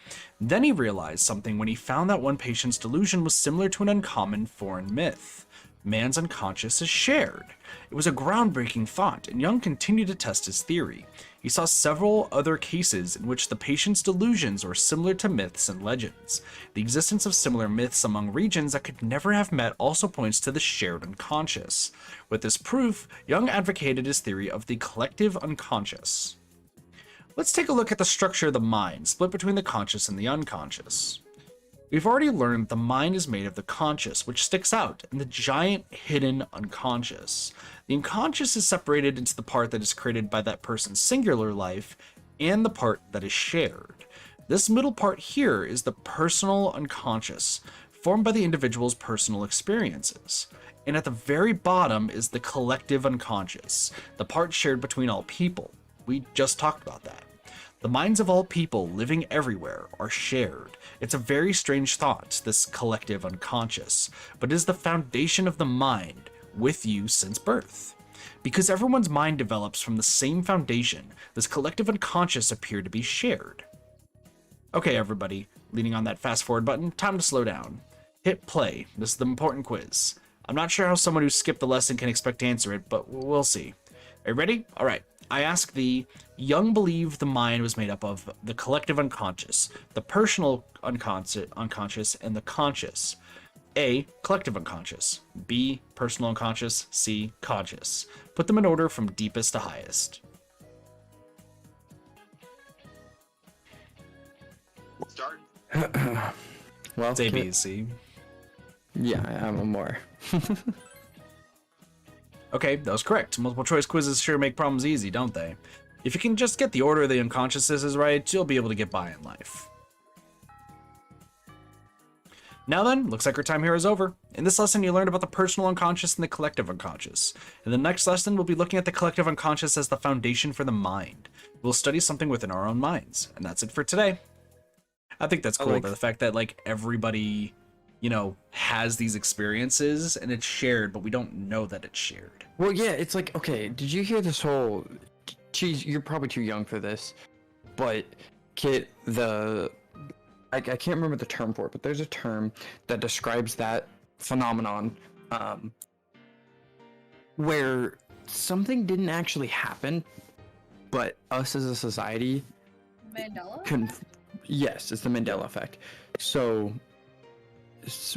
Then he realized something when he found that one patient's delusion was similar to an uncommon foreign myth. Man's unconscious is shared. It was a groundbreaking thought, and Jung continued to test his theory. He saw several other cases in which the patient's delusions were similar to myths and legends. The existence of similar myths among regions that could never have met also points to the shared unconscious. With this proof, Jung advocated his theory of the collective unconscious. Let's take a look at the structure of the mind, split between the conscious and the unconscious. We've already learned that the mind is made of the conscious, which sticks out, and the giant hidden unconscious. The unconscious is separated into the part that is created by that person's singular life and the part that is shared. This middle part here is the personal unconscious, formed by the individual's personal experiences. And at the very bottom is the collective unconscious, the part shared between all people. We just talked about that. The minds of all people living everywhere are shared. It's a very strange thought, this collective unconscious, but it is the foundation of the mind with you since birth. Because everyone's mind develops from the same foundation, this collective unconscious appeared to be shared. Okay, everybody, leaning on that fast forward button, time to slow down. Hit play. This is the important quiz. I'm not sure how someone who skipped the lesson can expect to answer it, but we'll see. Are you ready? All right. I ask thee, Jung believed the mind was made up of the collective unconscious, the personal unconscious, and the conscious. A, collective unconscious. B, personal unconscious. C, conscious. Put them in order from deepest to highest. Start. Well, It's A, B, C. yeah, I'm more. Okay, that was correct. Multiple choice quizzes sure make problems easy, don't they? If you can just get the order of the unconsciouses right, you'll be able to get by in life. Now then, looks like our time here is over. In this lesson, you learned about the personal unconscious and the collective unconscious. In the next lesson, we'll be looking at the collective unconscious as the foundation for the mind. We'll study something within our own minds. And that's it for today. I think that's cool, the fact that, like, everybody, you know, has these experiences and it's shared, but we don't know that it's shared. Well, yeah, it's like, okay, did you hear this whole... Geez, you're probably too young for this, but I can't remember the term for it, but there's a term that describes that phenomenon where something didn't actually happen, but us as a society... Mandela? Yes, it's the Mandela effect. So,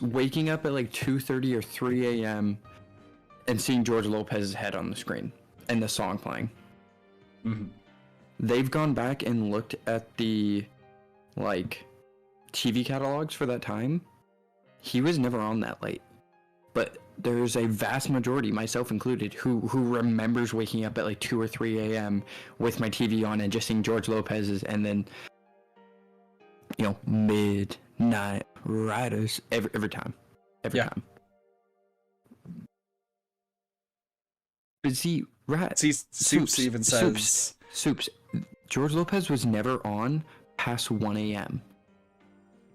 waking up at like 2:30 or 3 a.m. and seeing George Lopez's head on the screen and the song playing. Mm-hmm. They've gone back and looked at the, like, TV catalogs for that time. He was never on that late. But there's a vast majority, myself included, who remembers waking up at like 2 or 3 a.m. with my TV on and just seeing George Lopez's, and then, you know, midnight riders every time. Every time. But see, right. See, Soups even says... Soups. George Lopez was never on past 1 a.m.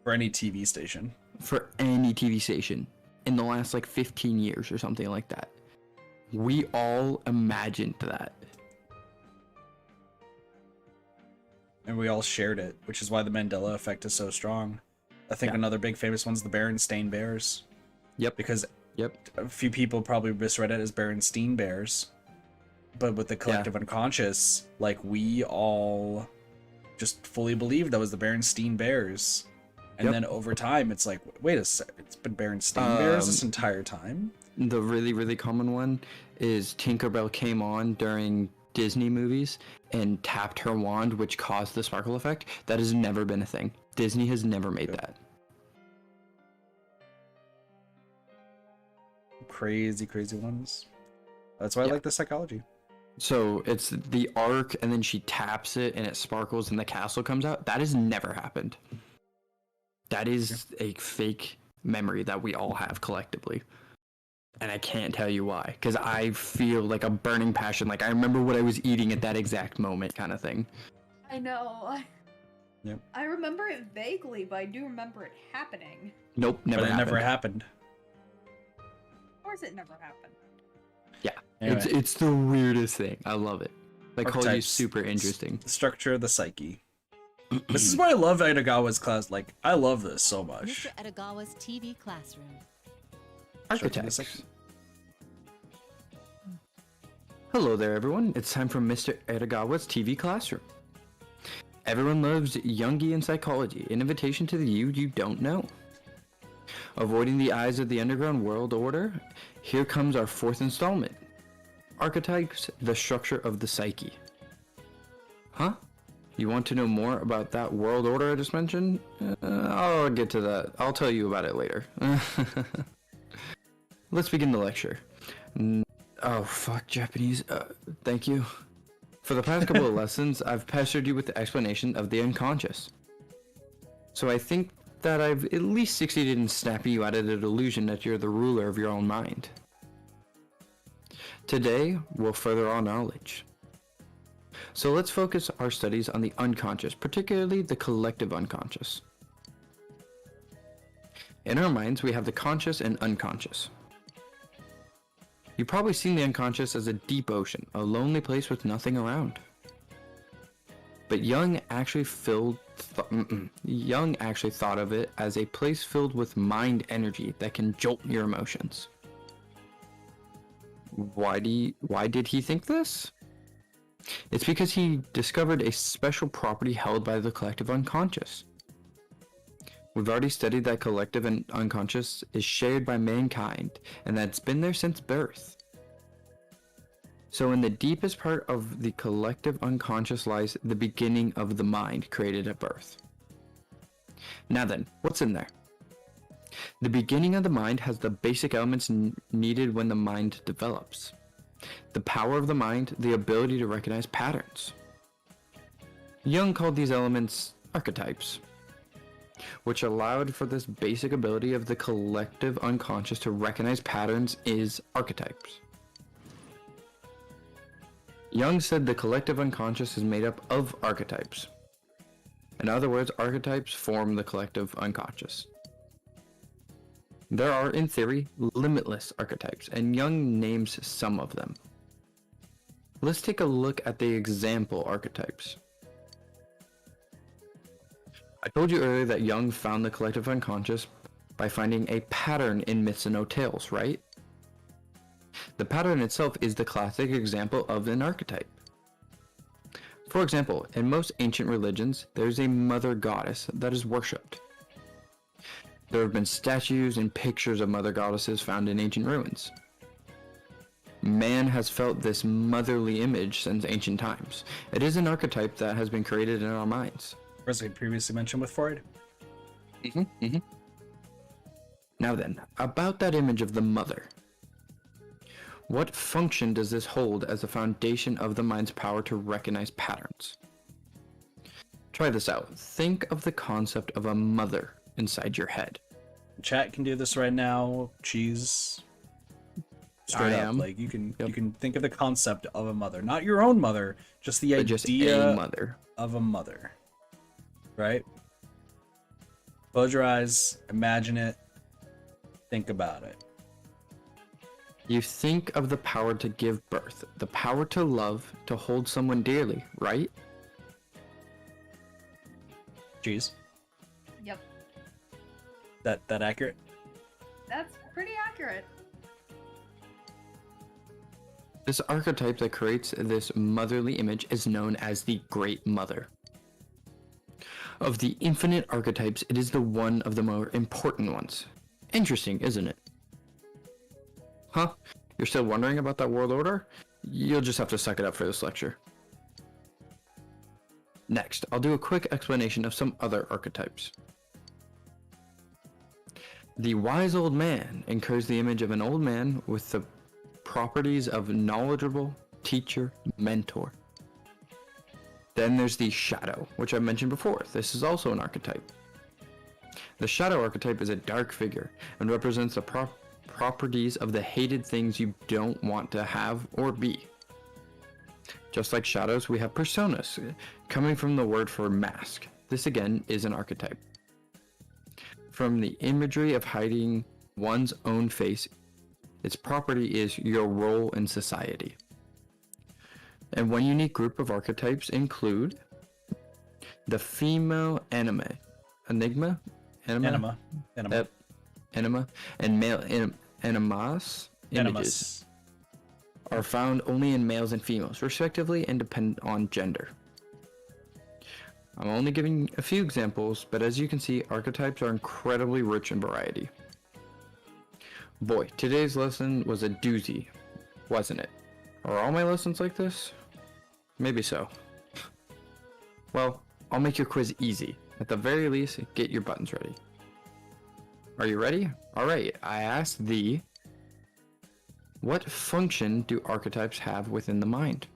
For any TV station. For any TV station in the last like 15 years or something like that. We all imagined that. And we all shared it, which is why the Mandela effect is so strong. I think another big famous one's the Berenstain Bears. Yep. Because Yep. a few people probably misread it as Berenstain Bears. But with the collective unconscious, like, we all just fully believed that was the Berenstain Bears. And then over time, it's like, wait a sec, it's been Berenstain Bears this entire time? The really, really common one is Tinkerbell came on during Disney movies and tapped her wand, which caused the sparkle effect. That has never been a thing. Disney has never made that. Crazy, crazy ones. That's why I like the psychology. So it's the arc, and then she taps it, and it sparkles, and the castle comes out. That has never happened. That is a fake memory that we all have collectively. And I can't tell you why, because I feel like a burning passion, like I remember what I was eating at that exact moment kind of thing. I know. Yep. I remember it vaguely, but I do remember it happening. Nope, never But it happened. never happened. Of course it never happened. Yeah, Anyway. it's the weirdest thing. I love it. Psychology is Archetypes. super interesting. The structure of the psyche. This is why I love Edogawa's class. Like, I love this so much. Mr. Edogawa's TV classroom. Architects. Hello there, everyone. It's time for Mr. Edogawa's TV classroom. Everyone loves Jungian psychology, an invitation to the you don't know. Avoiding the eyes of the underground world order, here comes our fourth installment. Archetypes, the structure of the psyche. Huh? You want to know more about that world order I just mentioned? I'll get to that. I'll tell you about it later. Let's begin the lecture. Oh, fuck, Japanese. Thank you. For the past couple of lessons, I've pestered you with the explanation of the unconscious. So I think that I've at least succeeded in snapping you out of the delusion that you're the ruler of your own mind. Today, we'll further our knowledge. So let's focus our studies on the unconscious, particularly the collective unconscious. In our minds, we have the conscious and unconscious. You've probably seen the unconscious as a deep ocean, a lonely place with nothing around. But Jung actually thought of it as a place filled with mind energy that can jolt your emotions. Why did he think this? It's because he discovered a special property held by the collective unconscious. We've already studied that collective and unconscious is shared by mankind, and that it's been there since birth. So in the deepest part of the collective unconscious lies the beginning of the mind created at birth. Now then, what's in there? The beginning of the mind has the basic elements needed when the mind develops. The power of the mind, the ability to recognize patterns. Jung called these elements archetypes, which allowed for this basic ability of the collective unconscious to recognize patterns is archetypes. Jung said the collective unconscious is made up of archetypes. In other words, archetypes form the collective unconscious. There are, in theory, limitless archetypes, and Jung names some of them. Let's take a look at the example archetypes. I told you earlier that Jung found the collective unconscious by finding a pattern in myths and tales, right? The pattern itself is the classic example of an archetype. For example, in most ancient religions, there's a mother goddess that is worshipped. There have been statues and pictures of mother goddesses found in ancient ruins. Man has felt this motherly image since ancient times. It is an archetype that has been created in our minds. As I previously mentioned with Freud. Now then, about that image of the mother. What function does this hold as a foundation of the mind's power to recognize patterns? Try this out. Think of the concept of a mother inside your head. Chat can do this right now. Cheese. Straight up, like you can think of the concept of a mother, not your own mother, just the idea just a mother. of a mother. Right? Close your eyes, imagine it, think about it. You think of the power to give birth, the power to love, to hold someone dearly, right? Jeez. Yep, That accurate? that's pretty accurate. This archetype that creates this motherly image is known as the Great Mother. Of the infinite archetypes, it is the one of the more important ones. Interesting, isn't it? Huh? You're still wondering about that world order? You'll just have to suck it up for this lecture. Next, I'll do a quick explanation of some other archetypes. The wise old man encodes the image of an old man with the properties of knowledgeable, teacher, mentor. Then there's the shadow, which I mentioned before. This is also an archetype. The shadow archetype is a dark figure and represents the properties of the hated things you don't want to have or be. Just like shadows, we have personas, coming from the word for mask. This again is an archetype. From the imagery of hiding one's own face, its property is your role in society. And one unique group of archetypes include the female enigma, and male animas images are found only in males and females, respectively, and depend on gender. I'm only giving a few examples, but as you can see, archetypes are incredibly rich in variety. Boy, today's lesson was a doozy, wasn't it? Are all my lessons like this? Maybe so. Well, I'll make your quiz easy. At the very least, get your buttons ready. Are you ready? Alright, I asked thee, what function do archetypes have within the mind?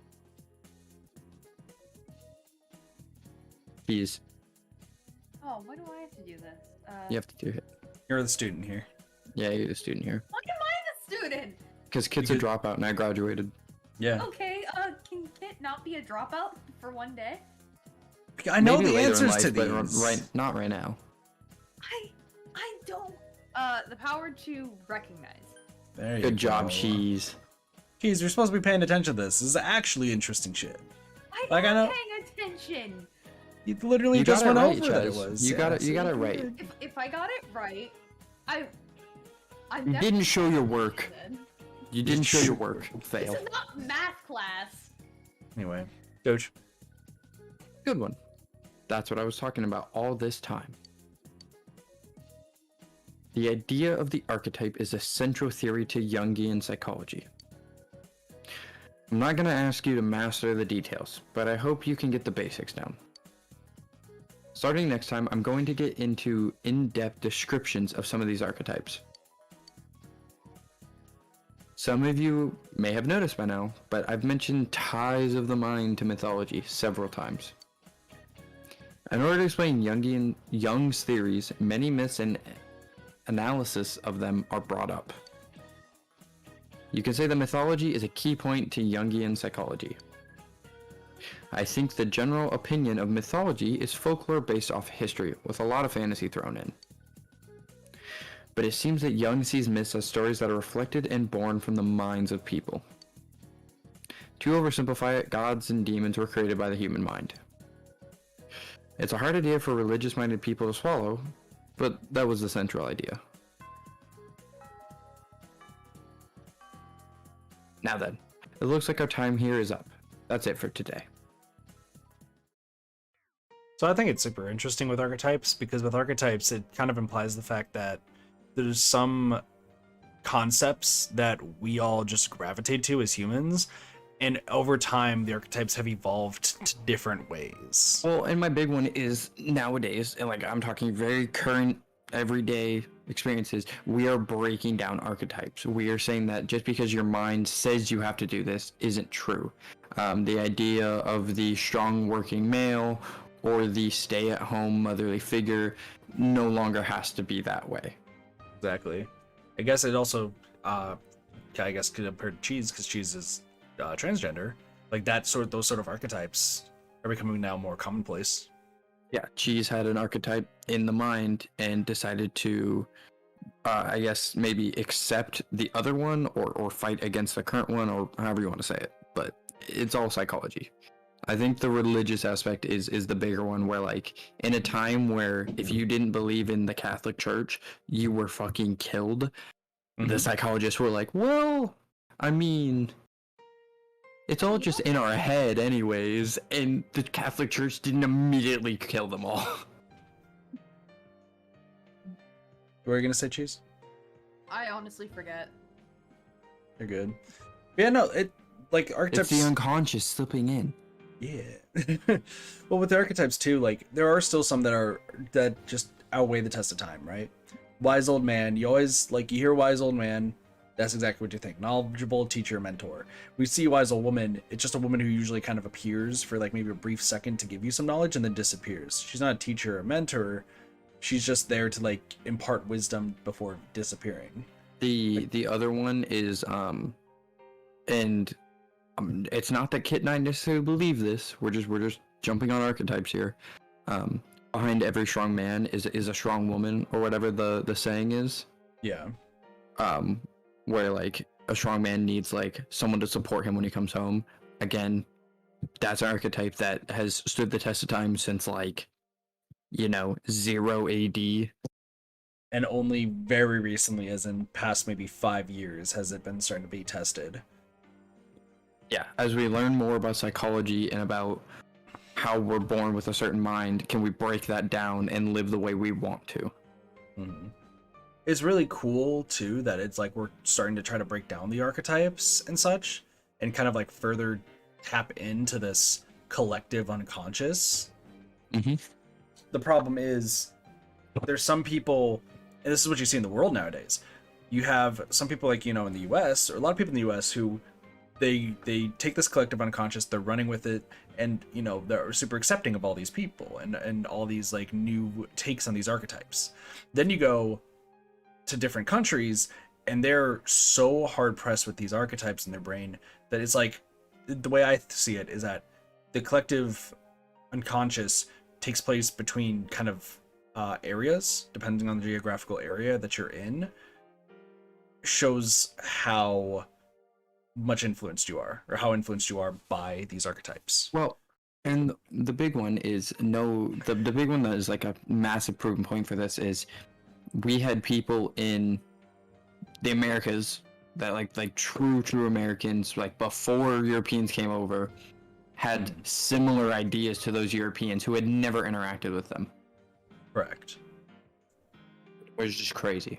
Please. Oh, why do I have to do this? You have to do it. You're the student here. Yeah, you're the student here. Why am I the student? Because Kit's a dropout and I graduated. Yeah. Okay, can Kit not be a dropout for one day? I know Maybe the later in answers life, to but these. not right now. I don't. The power to recognize. There you Good job, go. Cheese. Cheese, you're supposed to be paying attention to this. This is actually interesting shit. I'm Like, I not know- paying attention. You literally You just got it went right, over that it Chaz. was. You got it right. If I got it right, I'm You definitely didn't show your work. then. You didn't show your work. This Fail. is not math class. Anyway, Doge. Good one. That's what I was talking about all this time. The idea of the archetype is a central theory to Jungian psychology. I'm not going to ask you to master the details, but I hope you can get the basics down. Starting next time, I'm going to get into in-depth descriptions of some of these archetypes. Some of you may have noticed by now, but I've mentioned ties of the mind to mythology several times. In order to explain Jung's theories, many myths and analysis of them are brought up. You can say that mythology is a key point to Jungian psychology. I think the general opinion of mythology is folklore based off history, with a lot of fantasy thrown in. But it seems that Jung sees myths as stories that are reflected and born from the minds of people. To oversimplify it, gods and demons were created by the human mind. It's a hard idea for religious-minded people to swallow, but that was the central idea. Now then, it looks like our time here is up. That's it for today. So I think it's super interesting with archetypes, because with archetypes, it kind of implies the fact that there's some concepts that we all just gravitate to as humans, and over time, the archetypes have evolved to different ways. Well, and my big one is nowadays, and like I'm talking very current, everyday experiences, we are breaking down archetypes. We are saying that just because your mind says you have to do this isn't true. The idea of the strong working male or the stay-at-home motherly figure no longer has to be that way. Exactly. I guess it also, compared to Cheese, because Cheese is transgender, like those sort of archetypes are becoming now more commonplace. Yeah, Cheese had an archetype in the mind and decided to I guess maybe accept the other one or fight against the current one, or however you want to say it. But it's all psychology. I think the religious aspect is the bigger one, where like in a time where if you didn't believe in the Catholic Church, you were fucking killed. The psychologists were like, well, I mean, it's all just in our head anyways, and the Catholic Church didn't immediately kill them all. What were you gonna say, Cheese? I honestly forget. You're good. Yeah, no, it like archetypes. It's the unconscious slipping in. Yeah. Well, with the archetypes too, like there are still some that just outweigh the test of time, right? Wise old man. You always like you hear wise old man. That's exactly what you think. Knowledgeable teacher, mentor. We see wise old woman. It's just a woman who usually kind of appears for like maybe a brief second to give you some knowledge and then disappears. She's not a teacher or mentor. She's just there to like impart wisdom before disappearing. The other one is it's not that Kit and I necessarily believe this. We're just jumping on archetypes here. Behind every strong man is a strong woman, or whatever the saying is. Yeah. Where like a strong man needs like someone to support him when he comes home. Again, that's an archetype that has stood the test of time since like 0 AD. And only very recently, as in past maybe 5 years, has it been starting to be tested. Yeah, as we learn more about psychology and about how we're born with a certain mind, can we break that down and live the way we want to? Mm-hmm. It's really cool too that it's like we're starting to try to break down the archetypes and such, and kind of like further tap into this collective unconscious. Mm-hmm. The problem is there's some people, and this is what you see in the world nowadays. You have some people like, in the US, or a lot of people in the US who they take this collective unconscious, they're running with it, and they're super accepting of all these people and all these like new takes on these archetypes. Then you go to different countries and they're so hard pressed with these archetypes in their brain that it's like, the way I see it is that the collective unconscious takes place between kind of areas, depending on the geographical area that you're in, shows how much influenced you are, or how influenced you are by these archetypes. Well, and the big one is the big one that is like a massive proven point for this is we had people in the Americas that like true Americans, like before Europeans came over, had similar ideas to those Europeans who had never interacted with them. Correct. Which is just crazy.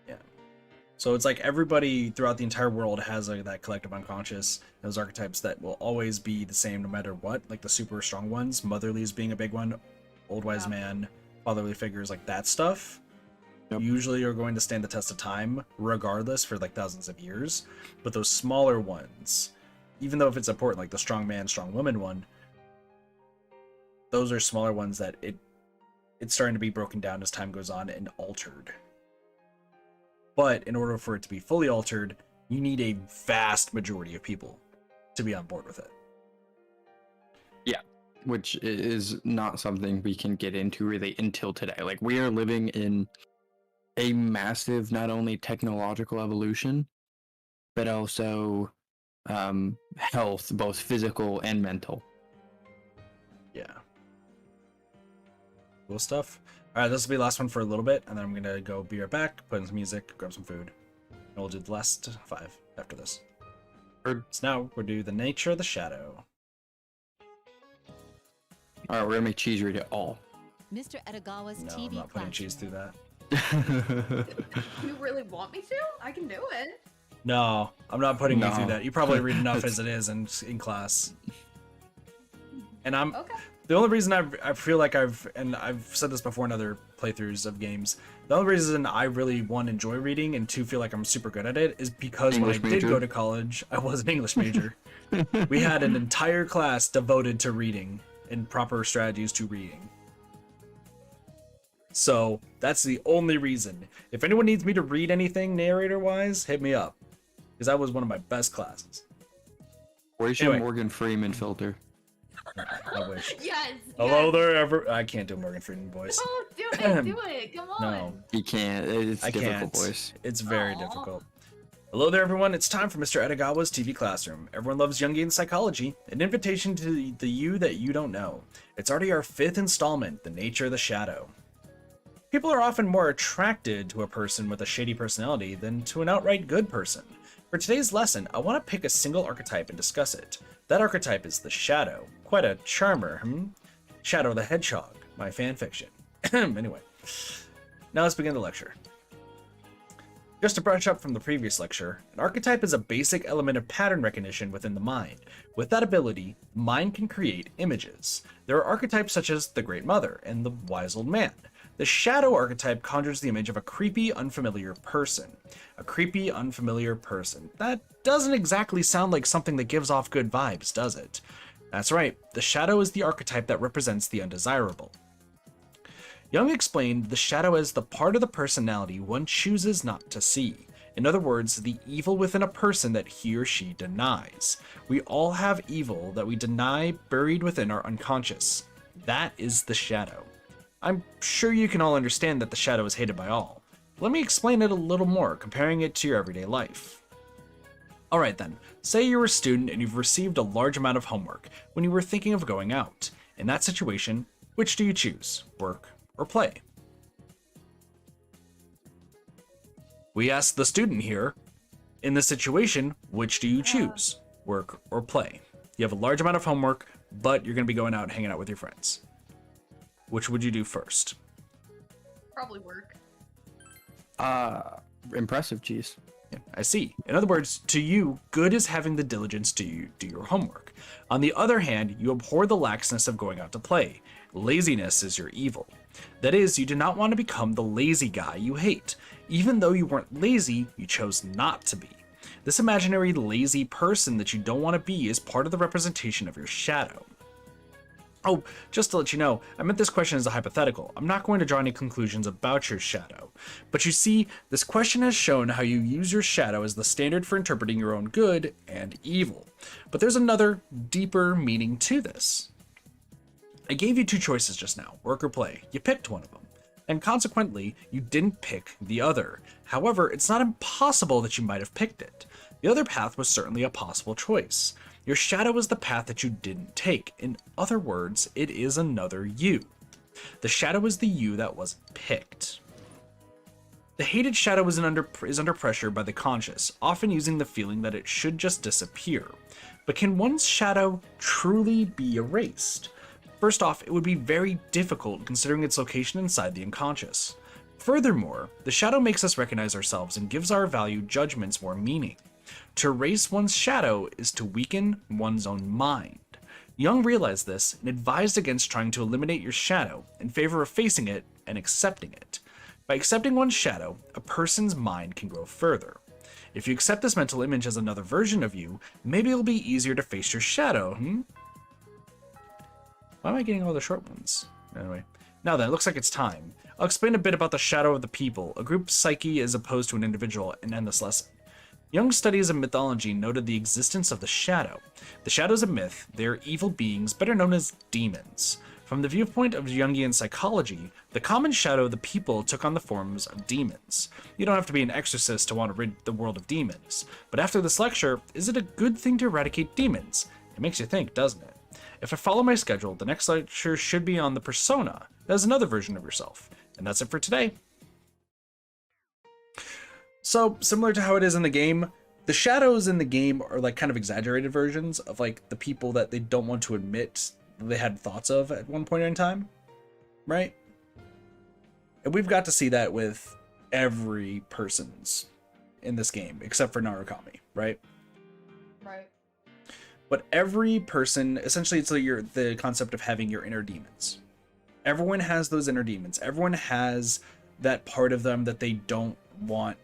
Yeah. So it's like everybody throughout the entire world has that collective unconscious, those archetypes that will always be the same no matter what, like the super strong ones, motherly's being a big one, old wise man, fatherly figures, like that stuff. Yep. Usually are going to stand the test of time regardless for like thousands of years. But those smaller ones, even though if it's important, like the strong man, strong woman one, those are smaller ones that it's starting to be broken down as time goes on and altered. But in order for it to be fully altered, you need a vast majority of people to be on board with it. Yeah, which is not something we can get into really until today. Like, we are living in a massive, not only technological evolution, but also health, both physical and mental. Yeah. Cool stuff. All right, this will be the last one for a little bit, and then I'm gonna go be right back, put in some music, grab some food, and we'll do the last 5 after this. So now we'll do the nature of the shadow. All right, we're gonna make cheese read it all. Mr. Edogawa's No, TV I'm not putting cheese through classroom. that. You really want me to? I can do it. No, I'm not putting you through No. that. You probably read enough as it is in class. And I'm Okay. the only reason I feel like I've said this before in other playthroughs of games. The only reason I really, one, enjoy reading, and two, feel like I'm super good at it is because English when I did major. go to college, I was an English major. We had an entire class devoted to reading and proper strategies to reading. So that's the only reason. If anyone needs me to read anything narrator-wise, hit me up. Because that was one of my best classes. Where's your Anyway. Morgan Freeman filter? I wish. Yes. Hello yes. there, ever. I can't do Morgan Freeman voice. Oh, do it. Do it. Come on. No, You can't. It's I difficult can't. voice. It's very Aw. difficult. Hello there, everyone. It's time for Mr. Edogawa's TV Classroom. Everyone loves Jungian psychology. An invitation to the you that you don't know. It's already our 5th installment, The Nature of the Shadow. People are often more attracted to a person with a shady personality than to an outright good person. For today's lesson, I want to pick a single archetype and discuss it. That archetype is the Shadow. Quite a charmer, Shadow the Hedgehog, my fanfiction. Anyway, now let's begin the lecture. Just to brush up from the previous lecture, an archetype is a basic element of pattern recognition within the mind. With that ability, mind can create images. There are archetypes such as the Great Mother and the Wise Old Man. The Shadow archetype conjures the image of a creepy, unfamiliar person. A creepy, unfamiliar person. That doesn't exactly sound like something that gives off good vibes, does it? That's right, the Shadow is the archetype that represents the undesirable. Jung explained the shadow as the part of the personality one chooses not to see. In other words, the evil within a person that he or she denies. We all have evil that we deny buried within our unconscious. That is the shadow. I'm sure you can all understand that the shadow is hated by all. Let me explain it a little more, comparing it to your everyday life. Alright then, say you're a student and you've received a large amount of homework when you were thinking of going out. In that situation, which do you choose? Work or play? We asked the student here, in this situation, which do you choose? Work or play? You have a large amount of homework, but you're going to be going out and hanging out with your friends. Which would you do first? Probably work. Impressive, geez. Yeah, I see. In other words, to you, good is having the diligence to do your homework. On the other hand, you abhor the laxness of going out to play. Laziness is your evil. That is, you do not want to become the lazy guy you hate. Even though you weren't lazy, you chose not to be. This imaginary lazy person that you don't want to be is part of the representation of your shadow. Oh, just to let you know, I meant this question as a hypothetical. I'm not going to draw any conclusions about your shadow. But you see, this question has shown how you use your shadow as the standard for interpreting your own good and evil. But there's another, deeper meaning to this. I gave you 2 choices just now, work or play. You picked one of them. And consequently, you didn't pick the other. However, it's not impossible that you might have picked it. The other path was certainly a possible choice. Your shadow is the path that you didn't take. In other words, it is another you. The shadow is the you that wasn't picked. The hated shadow is under pressure by the conscious, often using the feeling that it should just disappear. But can one's shadow truly be erased? First off, it would be very difficult considering its location inside the unconscious. Furthermore, the shadow makes us recognize ourselves and gives our value judgments more meaning. To erase one's shadow is to weaken one's own mind. Jung realized this and advised against trying to eliminate your shadow in favor of facing it and accepting it. By accepting one's shadow, a person's mind can grow further. If you accept this mental image as another version of you, maybe it'll be easier to face your shadow, Why am I getting all the short ones? Anyway, now then, it looks like it's time. I'll explain a bit about the shadow of the people, a group psyche as opposed to an individual, and end this lesson. Jung's studies of mythology noted the existence of the shadow. The shadow is a myth. They are evil beings, better known as demons. From the viewpoint of Jungian psychology, the common shadow of the people took on the forms of demons. You don't have to be an exorcist to want to rid the world of demons. But after this lecture, is it a good thing to eradicate demons? It makes you think, doesn't it? If I follow my schedule, the next lecture should be on the persona as another version of yourself. And that's it for today. So, similar to how it is in the game, the shadows in the game are like kind of exaggerated versions of like the people that they don't want to admit they had thoughts of at one point in time, right? And we've got to see that with every person's in this game, except for Narukami, right? Right. But every person, essentially it's like the concept of having your inner demons. Everyone has those inner demons. Everyone has that part of them that they don't want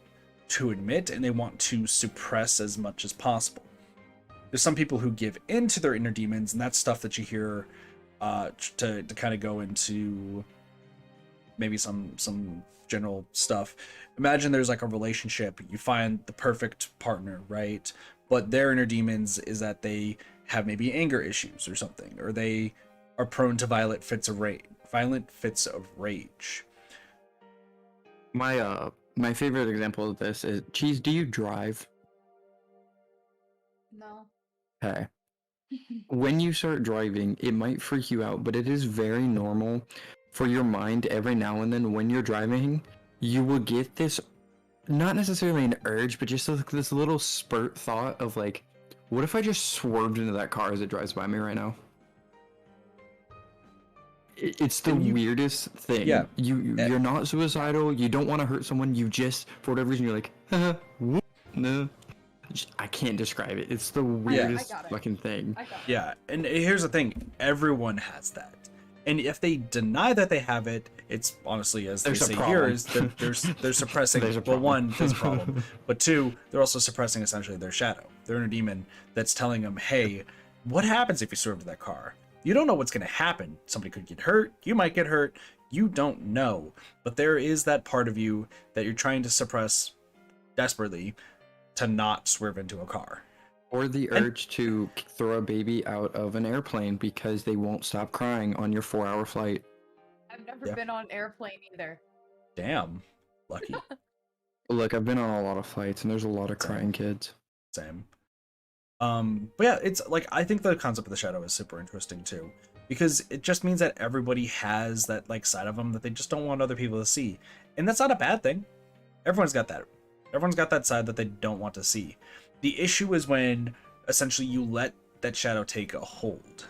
to admit and they want to suppress as much as possible. There's some people who give in to their inner demons, and that's stuff that you hear to kind of go into maybe some general stuff. Imagine there's like a relationship, you find the perfect partner, right? But their inner demons is that they have maybe anger issues or something, or they are prone to violent fits of rage. My favorite example of this is, Cheese, do you drive? No. Okay. When you start driving, it might freak you out, but it is very normal for your mind every now and then when you're driving, you will get this, not necessarily an urge, but just this little spurt thought of like, what if I just swerved into that car as it drives by me right now? It's the weirdest thing. Yeah. You're not suicidal. You don't want to hurt someone. You just, for whatever reason, you're like, whoop, no. I can't describe it. It's the weirdest fucking thing. Yeah, and here's the thing. Everyone has that. And if they deny that they have it, it's honestly, as they say here, is they're suppressing. Well, one, there's a problem. But two, they're also suppressing essentially their shadow, their inner demon that's telling them, hey, what happens if you swerve to that car? You don't know what's going to happen. Somebody could get hurt. You might get hurt. You don't know. But there is that part of you that you're trying to suppress desperately to not swerve into a car. Or the urge to throw a baby out of an airplane because they won't stop crying on your 4-hour flight. I've never been on an airplane either. Damn. Lucky. Look, I've been on a lot of flights and there's a lot of crying kids. Same. But yeah, it's like, I think the concept of the shadow is super interesting too, because it just means that everybody has that like side of them that they just don't want other people to see. And that's not a bad thing. Everyone's got that. Everyone's got that side that they don't want to see. The issue is when essentially you let that shadow take a hold.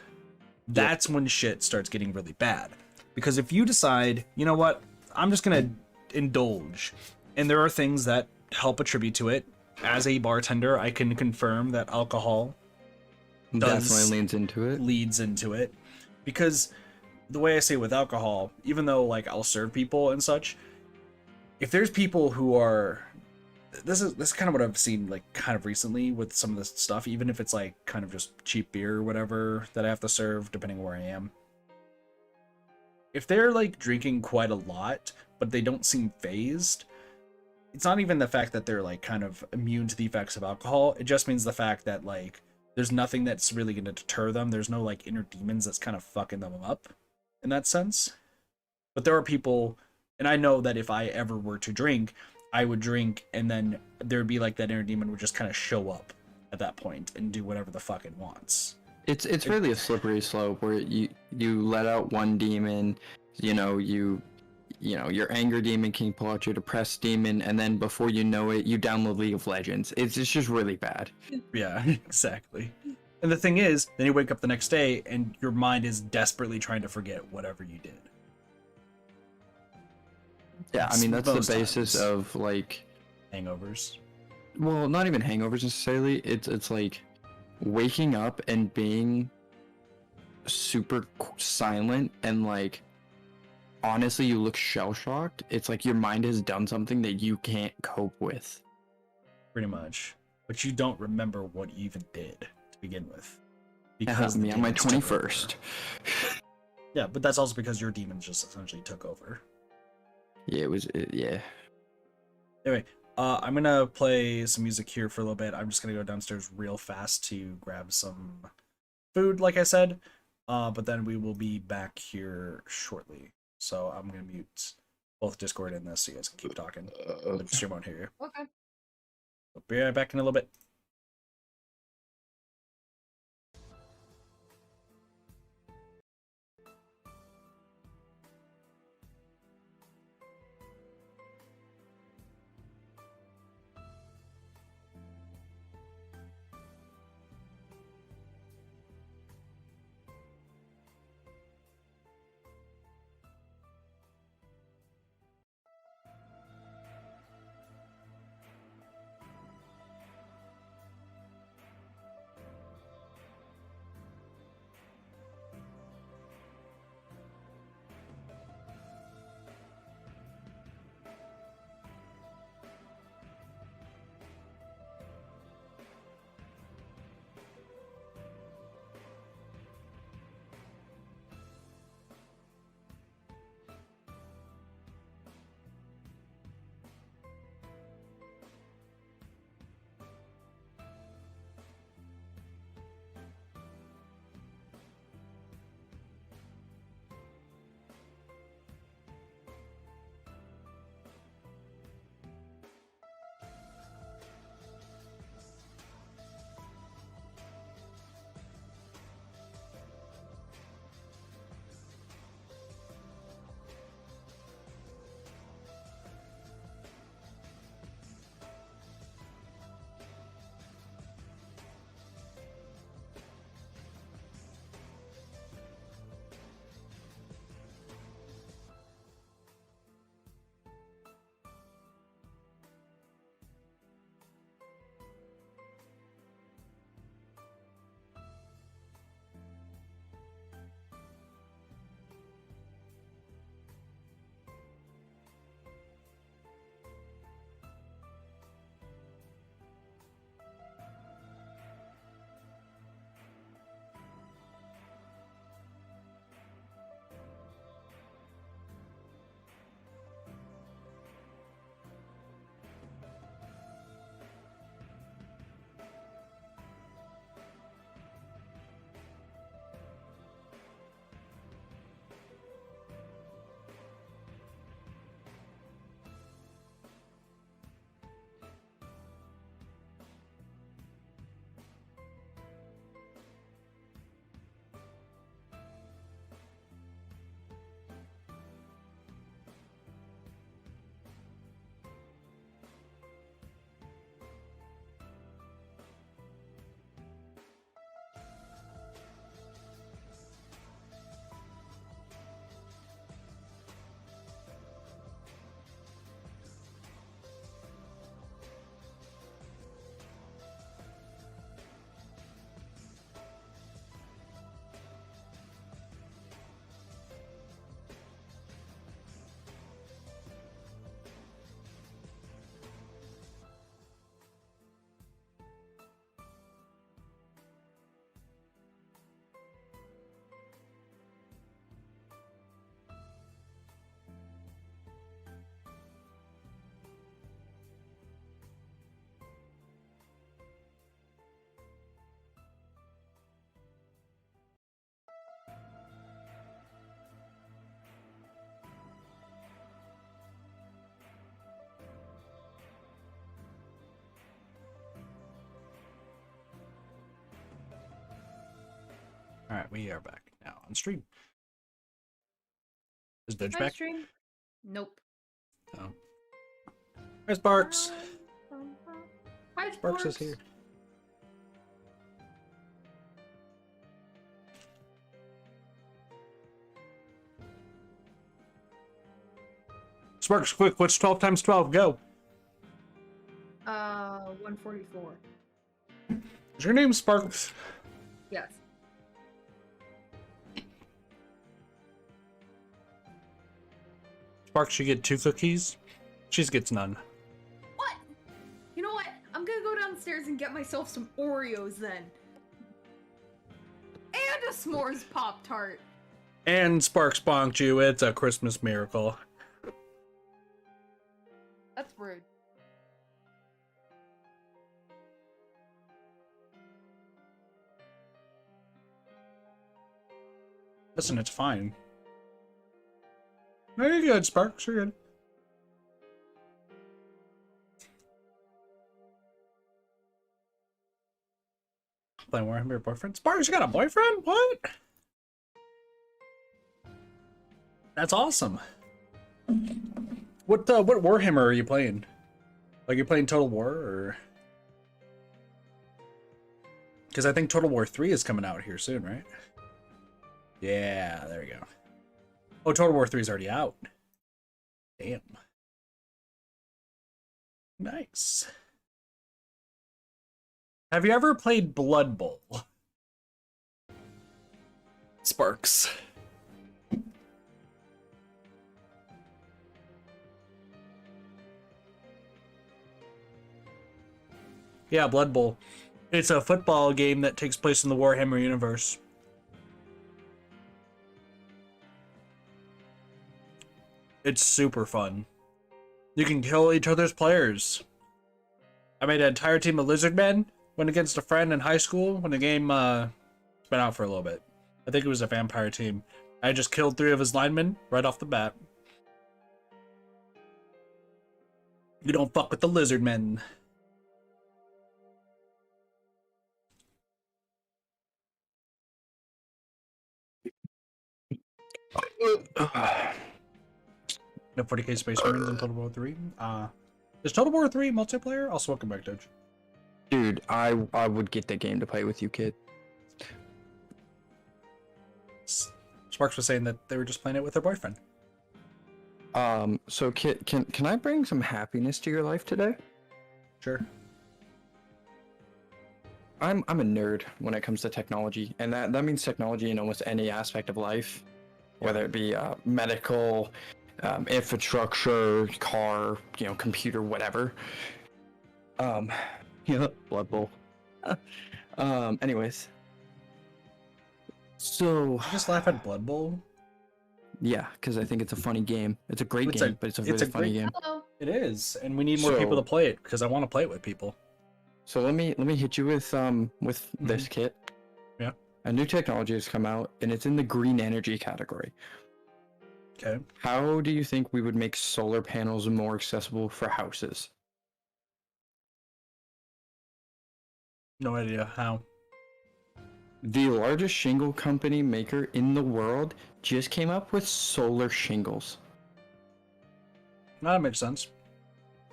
That's when shit starts getting really bad. Because if you decide, you know what, I'm just gonna indulge, and there are things that help attribute to it. As a bartender, I can confirm that alcohol definitely leads into it. Because the way I say with alcohol, even though like I'll serve people and such, if there's people who are, this is kind of what I've seen like kind of recently with some of this stuff, even if it's like kind of just cheap beer or whatever that I have to serve depending where I am. If they're like drinking quite a lot, but they don't seem phased, it's not even the fact that they're like kind of immune to the effects of alcohol. It just means the fact that like there's nothing that's really going to deter them. There's no like inner demons that's kind of fucking them up in that sense. But there are people, and I know that if I ever were to drink, I would drink and then there'd be like that inner demon would just kind of show up at that point and do whatever the fuck it wants. It's really a slippery slope where you let out one demon, your anger demon can pull out your depressed demon, and then before you know it, you download League of Legends. It's just really bad. Yeah, exactly. And the thing is, then you wake up the next day and your mind is desperately trying to forget whatever you did. Yeah, I mean, that's the basis of like hangovers. Well, not even hangovers necessarily. It's like waking up and being super silent and like honestly you look shell-shocked. It's like your mind has done something that you can't cope with. Pretty much. But you don't remember what you even did to begin with. Because me on my 21st. Yeah, but that's also because your demons just essentially took over. Yeah, yeah. Anyway, I'm gonna play some music here for a little bit. I'm just gonna go downstairs real fast to grab some food, like I said. But then we will be back here shortly. So I'm gonna mute both Discord and this so you guys can keep talking. The stream won't hear you. Okay. I'll be right back in a little bit. All right, we are back now on stream. Is Doge Hi, back? stream. Nope. Oh. Where's Sparks? Hi, Sparks is here. Sparks, quick, what's 12 times 12? Go. 144. Is your name Sparks? Yes. Sparks, you get 2 cookies. She gets none. What? You know what? I'm gonna go downstairs and get myself some Oreos then. And a s'mores Pop-Tart. And Sparks bonked you. It's a Christmas miracle. That's rude. Listen, it's fine. No, you're good, Sparks. You're good. Playing Warhammer, your boyfriend? Sparks, you got a boyfriend? What? That's awesome. What Warhammer are you playing? Like, you're playing Total War, or? Because I think Total War 3 is coming out here soon, right? Yeah, there we go. Oh, Total War 3 is already out. Damn. Nice. Have you ever played Blood Bowl? Sparks. Yeah, Blood Bowl. It's a football game that takes place in the Warhammer universe. It's super fun. You can kill each other's players. I made an entire team of lizard men. Went against a friend in high school when the game been out for a little bit. I think it was a vampire team. I just killed 3 of his linemen right off the bat. You don't fuck with the lizard men. No 40k Space Marines in Total War 3. Is Total War 3 multiplayer? Also, welcome back, Doge. Dude, I would get the game to play with you, kid. Sparks was saying that they were just playing it with their boyfriend. So Kit, can I bring some happiness to your life today? Sure. I'm a nerd when it comes to technology, and that means technology in almost any aspect of life, whether it be medical, infrastructure, car, computer, whatever. Blood Bowl. Anyways. So Did you just laugh at Blood Bowl? yeah, because I think it's a funny game. It's a great game, but it's a really funny game. Hello. It is, and we need more people to play it because I want to play it with people. So let me hit you with this kit. Yeah. A new technology has come out, and it's in the green energy category. Okay. How do you think we would make solar panels more accessible for houses? No idea how. The largest shingle company maker in the world just came up with solar shingles. That makes sense.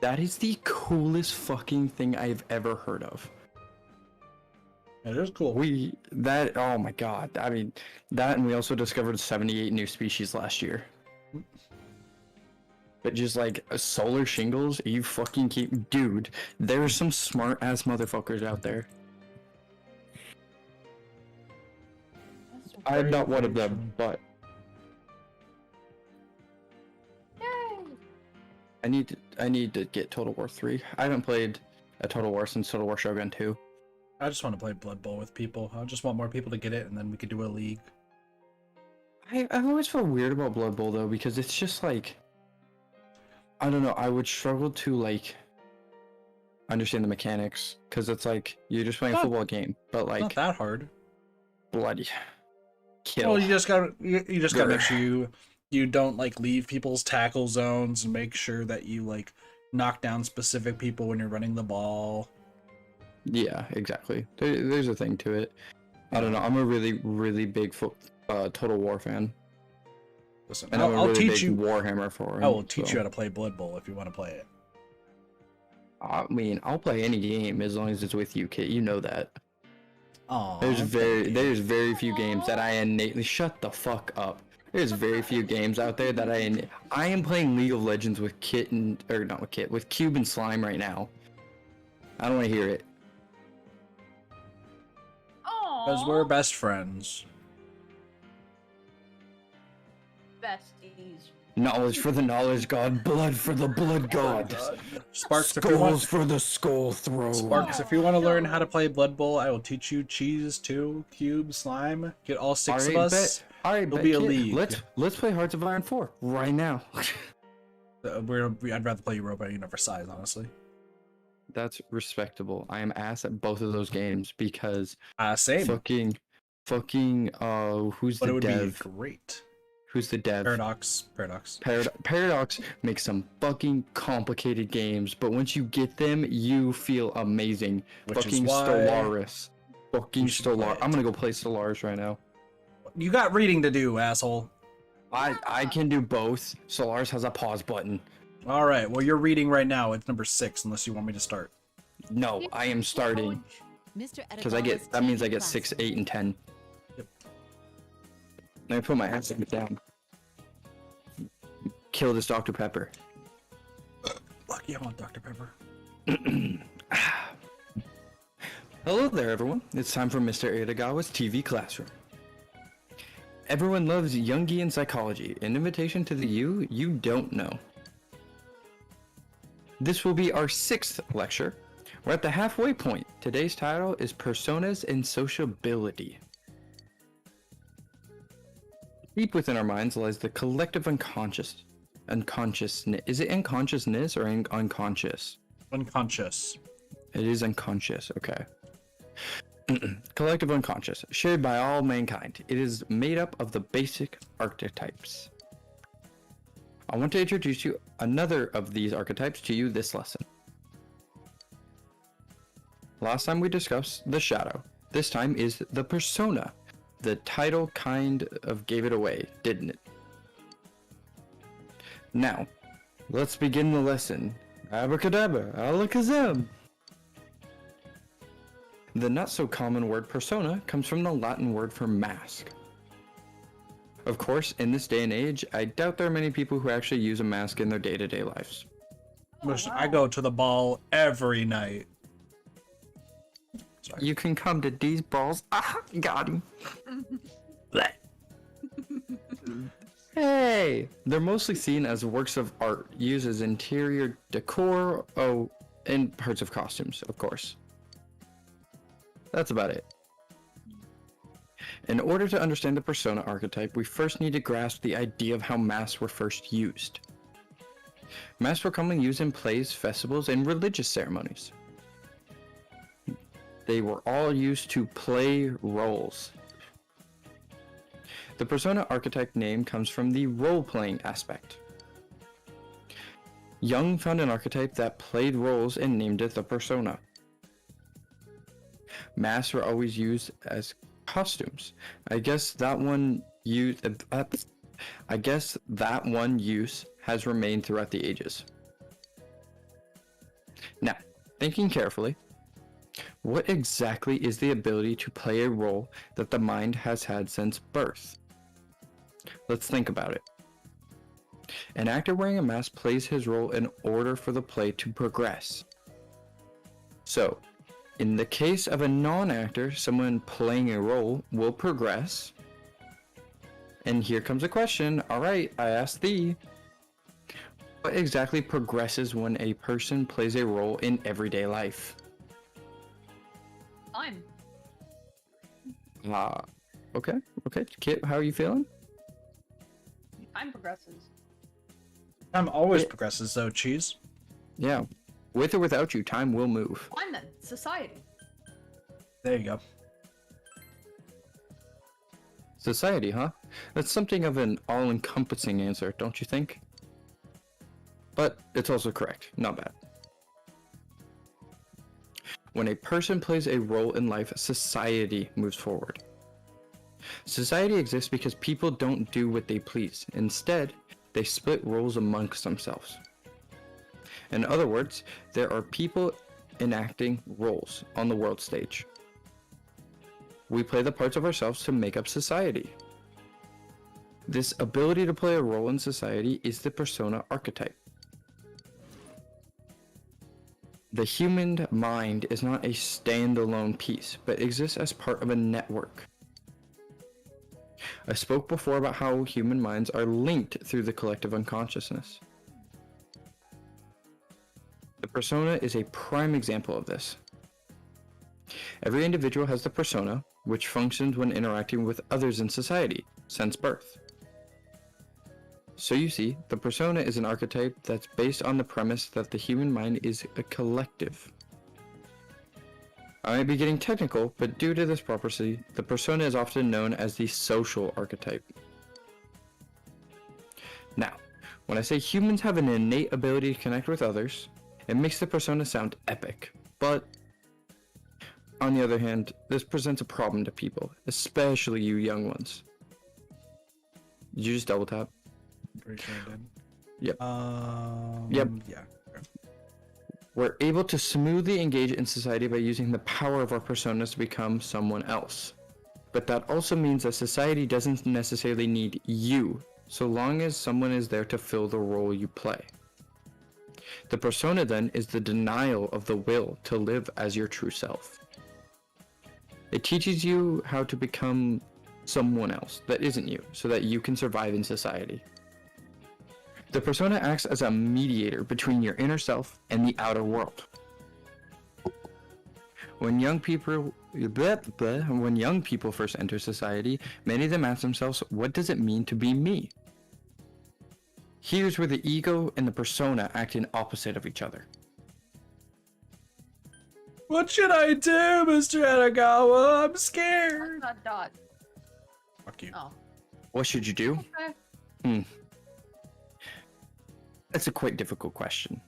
That is the coolest fucking thing I've ever heard of. It is cool. Oh my god. I mean, that, and we also discovered 78 new species last year. But just like solar shingles, you fucking dude, there are some smart ass motherfuckers out there. I'm not one of them, but Yay! I need to get Total War 3. I haven't played a Total War since Total War Shogun 2. I just want to play Blood Bowl with people. I just want more people to get it, and then we could do a league. I've always felt weird about Blood Bowl though, because it's just like, I don't know, I would struggle to like understand the mechanics, because it's like you're just playing a football game, but like Not that hard. bloody kill. Well, you just gotta make sure you don't like leave people's tackle zones, and make sure that you like knock down specific people when you're running the ball. Yeah, exactly. There's a thing to it. I don't know. I'm a really, really big Total War fan. Listen, And I'm a I'll really teach big you. Warhammer for I will teach you how to play Blood Bowl if you want to play it. I mean, I'll play any game as long as it's with you, Kit. You know that. Aw, There's thank you. there's very few games that I innately shut the fuck up. There's very few games out there that I am playing League of Legends with Kit and or not with Kit with Cube and Slime right now. I don't want to hear it. Because we're best friends. besties. Knowledge for the knowledge god, blood for the blood god. Sparks, if you want, Skulls for the skull throne. Sparks, if you want to learn how to play Blood Bowl, I will teach you cheese, 2, cube, slime. Get all 6 of us. Alright, It'll be a league. Let's play Hearts of Iron 4 right now. I'd rather play Europa for size, honestly. That's respectable. I am ass at both of those games because Same. fucking who's But the it would dev? be great. Who's the dev? Paradox. Paradox makes some fucking complicated games, but once you get them, you feel amazing. Which is fucking why Stellaris. Fucking you should play Stellaris. it. I'm gonna go play Stellaris right now. You got reading to do, asshole. I can do both. Stellaris has a pause button. All right. Well, you're reading right now. It's number 6, unless you want me to start. No, I am starting Mr. because that means I get 6, 8, and 10. Yep. Let me put my ass down. Kill this Dr. Pepper. Lucky I want Dr. Pepper. Hello there, everyone. It's time for Mr. Edogawa's TV Classroom. Everyone loves Jungian psychology, an invitation to the you don't know. This will be our 6th lecture. We're at the halfway point. Today's title is Personas and Sociability. Deep within our minds lies the collective unconsciousness. Is it unconsciousness or unconscious? Unconscious. It is unconscious, okay. Collective unconscious, shared by all mankind. It is made up of the basic archetypes. I want to introduce you another of these archetypes to you this lesson. Last time we discussed the shadow. This time is the persona. The title kind of gave it away, didn't it? Now, let's begin the lesson. Abracadabra, alakazam. The not so common word persona comes from the Latin word for mask. Of course, in this day and age, I doubt there are many people who actually use a mask in their day-to-day lives. I go to the ball every night. Sorry. You can come to these balls. Ah, got him. Hey! They're mostly seen as works of art, used as interior decor, and parts of costumes, of course. That's about it. In order to understand the persona archetype, we first need to grasp the idea of how masks were first used. Masks were commonly used in plays, festivals, and religious ceremonies. They were all used to play roles. The persona archetype name comes from the role-playing aspect. Jung found an archetype that played roles and named it the persona. Masks were always used as costumes. I guess that one use has remained throughout the ages. Now, thinking carefully, what exactly is the ability to play a role that the mind has had since birth? Let's think about it. An actor wearing a mask plays his role in order for the play to progress. So, in the case of a non-actor, someone playing a role will progress. And here comes a question. Alright, I asked thee. What exactly progresses when a person plays a role in everyday life? Time. Okay. Kit, how are you feeling? Time progresses. Time always progresses, though, cheese. Yeah. With or without you, time will move. Fine then. Society. There you go. Society, huh? That's something of an all-encompassing answer, don't you think? But it's also correct. Not bad. When a person plays a role in life, society moves forward. Society exists because people don't do what they please. Instead, they split roles amongst themselves. In other words, there are people enacting roles on the world stage. We play the parts of ourselves to make up society. This ability to play a role in society is the persona archetype. The human mind is not a standalone piece, but exists as part of a network. I spoke before about how human minds are linked through the collective unconsciousness. The persona is a prime example of this. Every individual has the persona, which functions when interacting with others in society, since birth. So you see, the persona is an archetype that's based on the premise that the human mind is a collective. I might be getting technical, but due to this property, the persona is often known as the social archetype. Now, when I say humans have an innate ability to connect with others, it makes the persona sound epic, but on the other hand, this presents a problem to people, especially you young ones. Did you just double tap? Pretty sure I did. Yep. Yep. Yep. Yeah. Okay. We're able to smoothly engage in society by using the power of our personas to become someone else. But that also means that society doesn't necessarily need you, so long as someone is there to fill the role you play. The persona then is the denial of the will to live as your true self. It teaches you how to become someone else that isn't you, so that you can survive in society. The persona acts as a mediator between your inner self and the outer world. When young people first enter society, many of them ask themselves, what does it mean to be me? Here's where the ego and the persona act in opposite of each other. What should I do, Mr. Edogawa? I'm scared. Not dot. Fuck you. Oh. What should you do? Okay. That's a quite difficult question.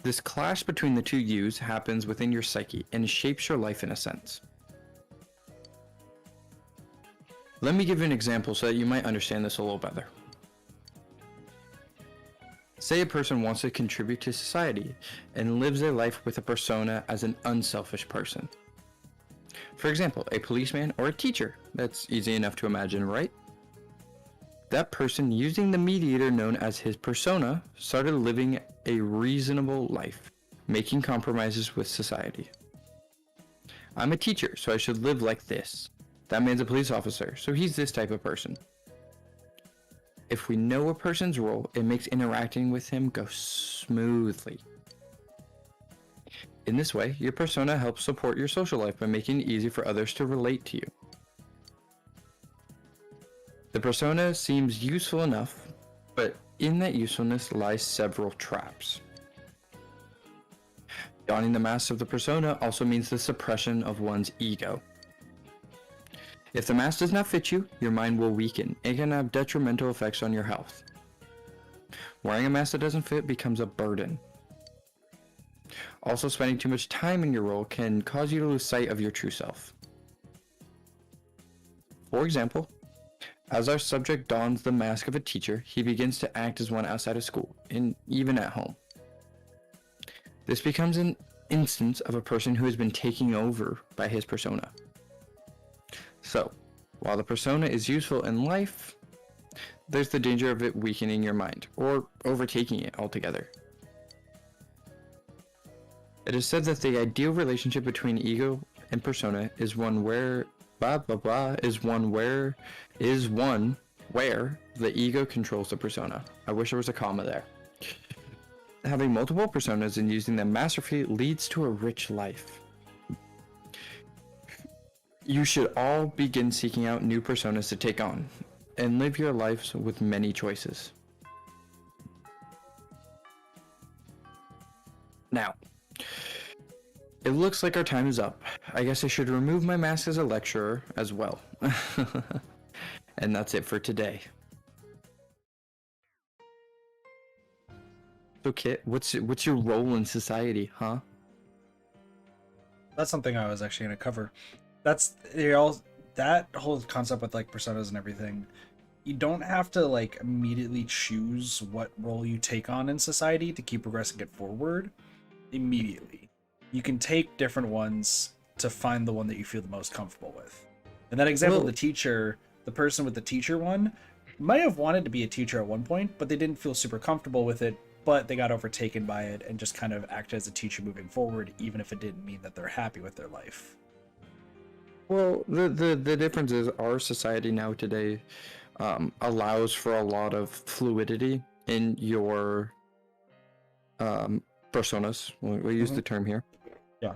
This clash between the two yous happens within your psyche and shapes your life in a sense. Let me give you an example so that you might understand this a little better. Say a person wants to contribute to society and lives their life with a persona as an unselfish person. For example, a policeman or a teacher. That's easy enough to imagine, right? That person, using the mediator known as his persona, started living a reasonable life, making compromises with society. I'm a teacher, so I should live like this. That man's a police officer, so he's this type of person. If we know a person's role, it makes interacting with him go smoothly. In this way, your persona helps support your social life by making it easy for others to relate to you. The persona seems useful enough, but in that usefulness lies several traps. Donning the mask of the persona also means the suppression of one's ego. If the mask does not fit you, your mind will weaken and can have detrimental effects on your health. Wearing a mask that doesn't fit becomes a burden. Also, spending too much time in your role can cause you to lose sight of your true self. For example, as our subject dons the mask of a teacher, he begins to act as one outside of school, and even at home. This becomes an instance of a person who has been taken over by his persona. So, while the persona is useful in life, there's the danger of it weakening your mind, or overtaking it altogether. It is said that the ideal relationship between ego and persona is one where the ego controls the persona. I wish there was a comma there. Having multiple personas and using them masterfully leads to a rich life. You should all begin seeking out new personas to take on, and live your lives with many choices. Now, it looks like our time is up. I guess I should remove my mask as a lecturer as well. And that's it for today. So Kit, what's your role in society, huh? That's something I was actually going to cover. That's they all that whole concept with like personas and everything. You don't have to like immediately choose what role you take on in society to keep progressing it forward immediately. You can take different ones to find the one that you feel the most comfortable with. And that example of the teacher, the person with the teacher one, might have wanted to be a teacher at one point, but they didn't feel super comfortable with it, but they got overtaken by it and just kind of acted as a teacher moving forward, even if it didn't mean that they're happy with their life. Well, the difference is our society now today allows for a lot of fluidity in your personas. We'll use the term here. Yeah.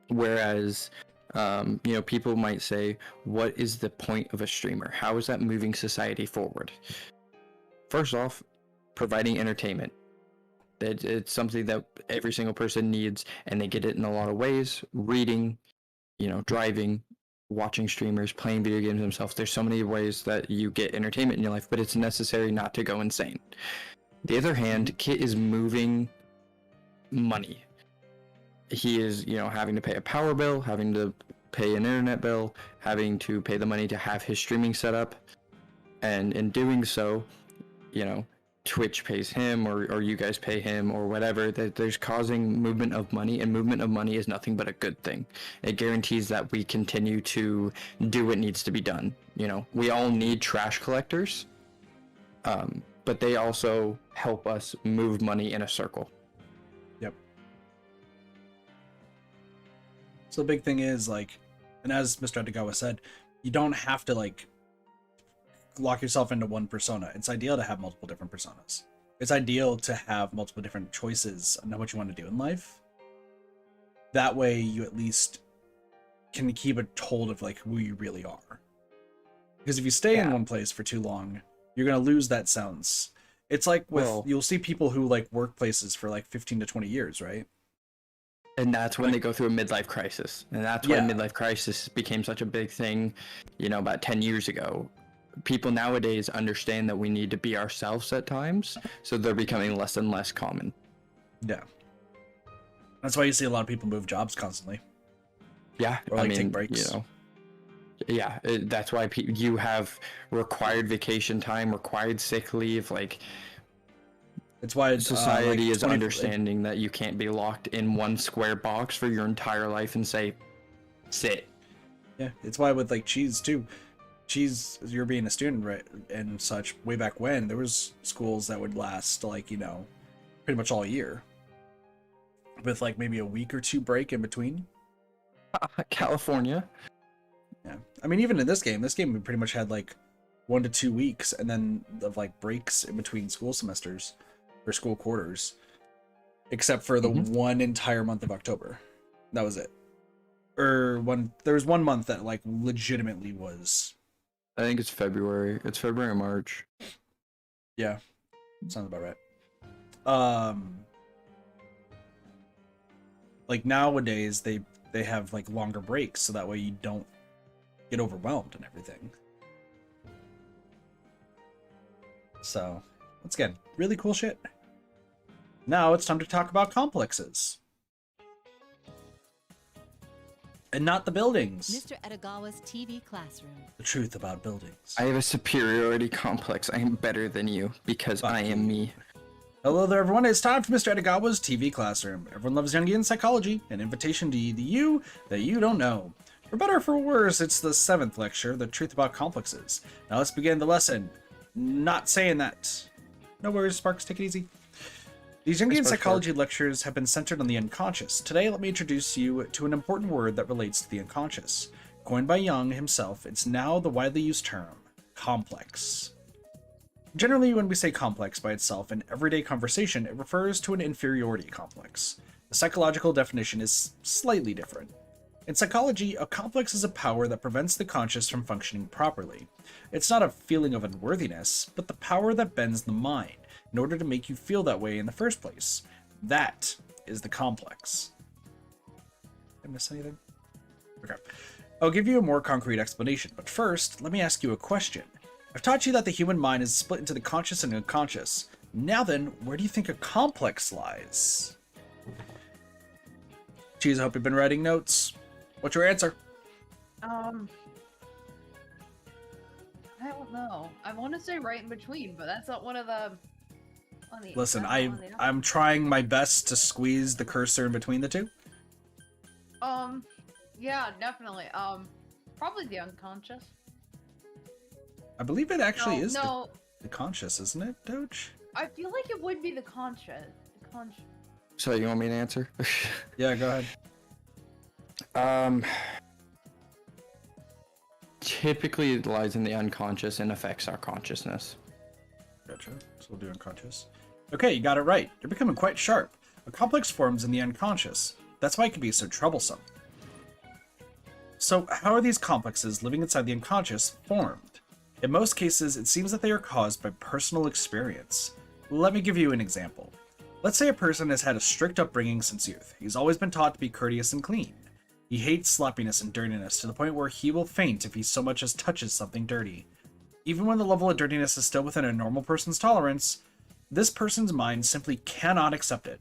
Whereas, people might say, what is the point of a streamer? How is that moving society forward? First off, providing entertainment. It's something that every single person needs, and they get it in a lot of ways. Reading, driving, watching streamers, playing video games themselves. There's so many ways that you get entertainment in your life, but it's necessary not to go insane. The other hand, Kit is moving money. He is, having to pay a power bill, having to pay an internet bill, having to pay the money to have his streaming set up. And in doing so, Twitch pays him or you guys pay him or whatever, that there's causing movement of money, and movement of money is nothing but a good thing. It guarantees that we continue to do what needs to be done. We all need trash collectors, but they also help us move money in a circle. Yep. So the big thing is and as Mr. Edogawa said, you don't have to lock yourself into one persona. It's ideal to have multiple different personas. It's ideal to have multiple different choices on what you want to do in life. That way you at least can keep a hold of who you really are. Because if you stay in one place for too long, you're going to lose that sense. It's you'll see people who work places for 15 to 20 years, right? And that's when they go through a midlife crisis. And that's why midlife crisis became such a big thing, about 10 years ago. People nowadays understand that we need to be ourselves at times, so they're becoming less and less common. Yeah. That's why you see a lot of people move jobs constantly. Yeah, or take breaks. That's why you have required vacation time, required sick leave. It's why society is understanding that you can't be locked in one square box for your entire life and say, sit. Yeah, it's why with cheese too. Cheese, you're being a student, right, and such, way back when, there was schools that would last pretty much all year. With maybe a week or two break in between. California. Yeah. I mean, even in this game we pretty much had 1 to 2 weeks and then of breaks in between school semesters or school quarters. Except for the one entire month of October. That was it. There was one month that legitimately was. I think it's February. It's February or March. Yeah. Sounds about right. Nowadays they have longer breaks so that way you don't get overwhelmed and everything. So, once again, really cool shit. Now it's time to talk about complexes. And not the buildings. Mr. Edogawa's TV classroom. The truth about buildings. I have a superiority complex. I am better than you because I am me. Hello there, everyone. It's time for Mr. Edogawa's TV classroom. Everyone loves Jungian psychology, an invitation to the you that you don't know. For better or for worse, it's the 7th lecture, The Truth About Complexes. Now let's begin the lesson. Not saying that. No worries, Sparks. Take it easy. These Jungian psychology lectures have been centered on the unconscious. Today, let me introduce you to an important word that relates to the unconscious. Coined by Jung himself, it's now the widely used term, complex. Generally, when we say complex by itself in everyday conversation, it refers to an inferiority complex. The psychological definition is slightly different. In psychology, a complex is a power that prevents the conscious from functioning properly. It's not a feeling of unworthiness, but the power that bends the mind in order to make you feel that way in the first place. That is the complex. Did I miss anything? Okay. I'll give you a more concrete explanation, but first, let me ask you a question. I've taught you that the human mind is split into the conscious and unconscious. Now then, where do you think a complex lies? Cheese, I hope you've been writing notes. What's your answer? I don't know. I want to say right in between, but that's not one of the. Listen, I'm trying my best to squeeze the cursor in between the two. Yeah, definitely. Probably the unconscious. I believe it actually is No, the conscious, isn't it, Doge? I feel like it would be the conscious. So you want me to answer? Yeah, go ahead. Typically it lies in the unconscious and affects our consciousness. Gotcha. So we'll do unconscious. Okay, you got it right. You're becoming quite sharp. A complex forms in the unconscious. That's why it can be so troublesome. So, how are these complexes living inside the unconscious formed? In most cases, it seems that they are caused by personal experience. Let me give you an example. Let's say a person has had a strict upbringing since youth. He's always been taught to be courteous and clean. He hates sloppiness and dirtiness to the point where he will faint if he so much as touches something dirty. Even when the level of dirtiness is still within a normal person's tolerance, this person's mind simply cannot accept it.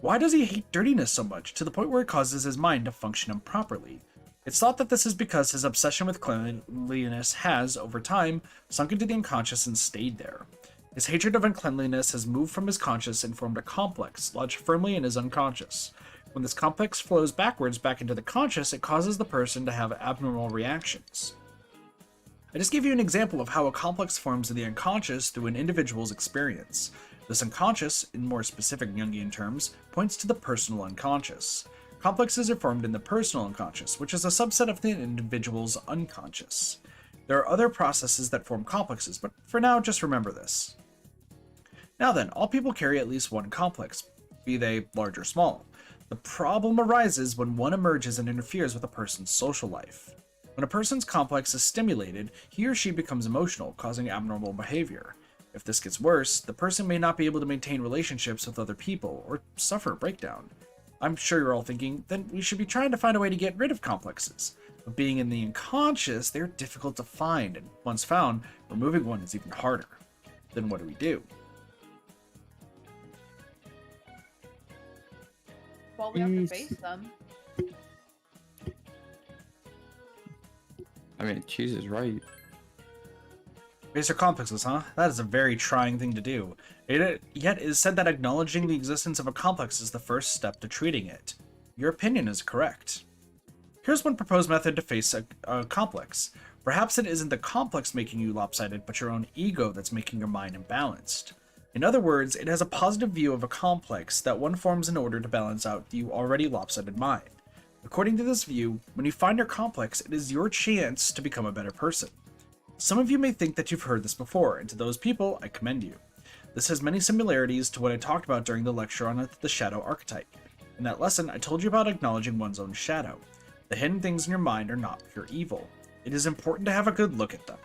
Why does he hate dirtiness so much to the point where it causes his mind to function improperly? It's thought that this is because his obsession with cleanliness has, over time, sunk into the unconscious and stayed there. His hatred of uncleanliness has moved from his conscious and formed a complex, lodged firmly in his unconscious. When this complex flows backwards back into the conscious, it causes the person to have abnormal reactions. I just gave you an example of how a complex forms in the unconscious through an individual's experience. This unconscious, in more specific Jungian terms, points to the personal unconscious. Complexes are formed in the personal unconscious, which is a subset of the individual's unconscious. There are other processes that form complexes, but for now, just remember this. Now then, all people carry at least one complex, be they large or small. The problem arises when one emerges and interferes with a person's social life. When a person's complex is stimulated, he or she becomes emotional, causing abnormal behavior. If this gets worse, the person may not be able to maintain relationships with other people, or suffer a breakdown. I'm sure you're all thinking, then we should be trying to find a way to get rid of complexes. But being in the unconscious, they're difficult to find, and once found, removing one is even harder. Then what do we do? Well, we have to face them. I mean, cheese is right. Face your complexes, huh? That is a very trying thing to do. Yet it is said that acknowledging the existence of a complex is the first step to treating it. Your opinion is correct. Here's one proposed method to face a complex. Perhaps it isn't the complex making you lopsided, but your own ego that's making your mind imbalanced. In other words, it has a positive view of a complex that one forms in order to balance out the already lopsided mind. According to this view, when you find your complex, it is your chance to become a better person. Some of you may think that you've heard this before, and to those people, I commend you. This has many similarities to what I talked about during the lecture on the shadow archetype. In that lesson, I told you about acknowledging one's own shadow. The hidden things in your mind are not pure evil. It is important to have a good look at them.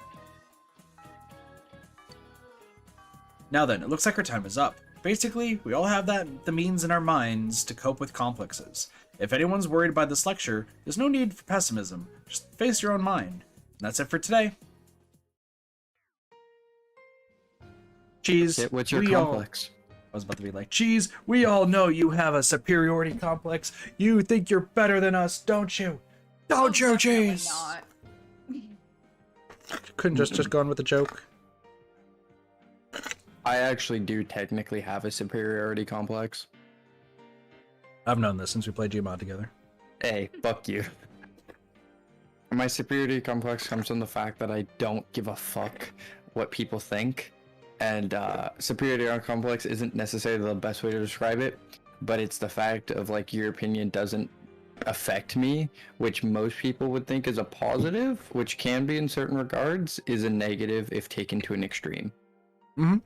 Now then, it looks like our time is up. Basically, we all have the means in our minds to cope with complexes. If anyone's worried by this lecture, there's no need for pessimism. Just face your own mind. And that's it for today. Cheese. What's your complex? I was about to be like, Cheese, we all know you have a superiority complex. You think you're better than us, don't you? Don't you, Cheese? Not. Couldn't just gone with the joke. I actually do technically have a superiority complex. I've known this since we played Gmod together. Hey, fuck you. My superiority complex comes from the fact that I don't give a fuck what people think. And superiority complex isn't necessarily the best way to describe it, but it's the fact of like your opinion doesn't affect me, which most people would think is a positive, which can be in certain regards, is a negative if taken to an extreme. Mm-hmm.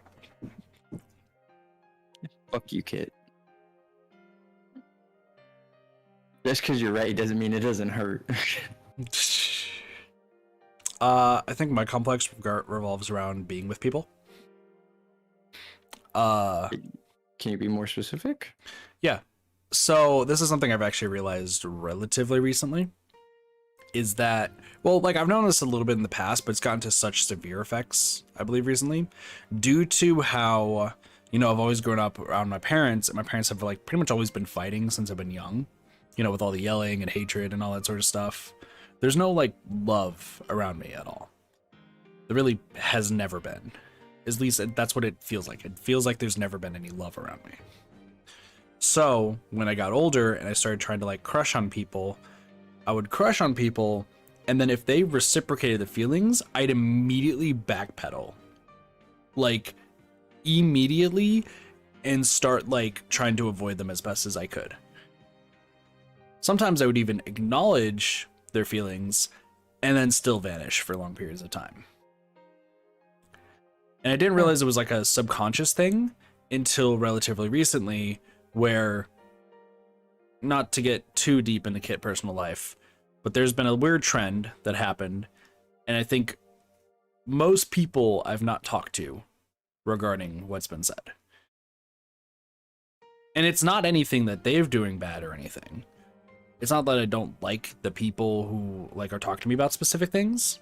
Fuck you, Kit. Just because you're right doesn't mean it doesn't hurt. I think my complex revolves around being with people. Can you be more specific? Yeah. So this is something I've actually realized relatively recently. Is that, well, like I've known this a little bit in the past, but it's gotten to such severe effects, I believe, recently, due to how, you know, I've always grown up around my parents, and my parents have like pretty much always been fighting since I've been young. you know, with all the yelling and hatred and all that sort of stuff. There's no like love around me at all. There really has never been. At least that's what it feels like. It feels like there's never been any love around me. So when I got older and I started trying to like crush on people, I would crush on people, and then if they reciprocated the feelings, I'd immediately backpedal. Like immediately, and start like trying to avoid them as best as I could. Sometimes I would even acknowledge their feelings and then still vanish for long periods of time. And I didn't realize it was like a subconscious thing until relatively recently, where, not to get too deep into Kit personal life, but there's been a weird trend that happened, and I think most people I've not talked to regarding what's been said. And it's not anything that they're doing bad or anything. It's not that I don't like the people who like are talking to me about specific things.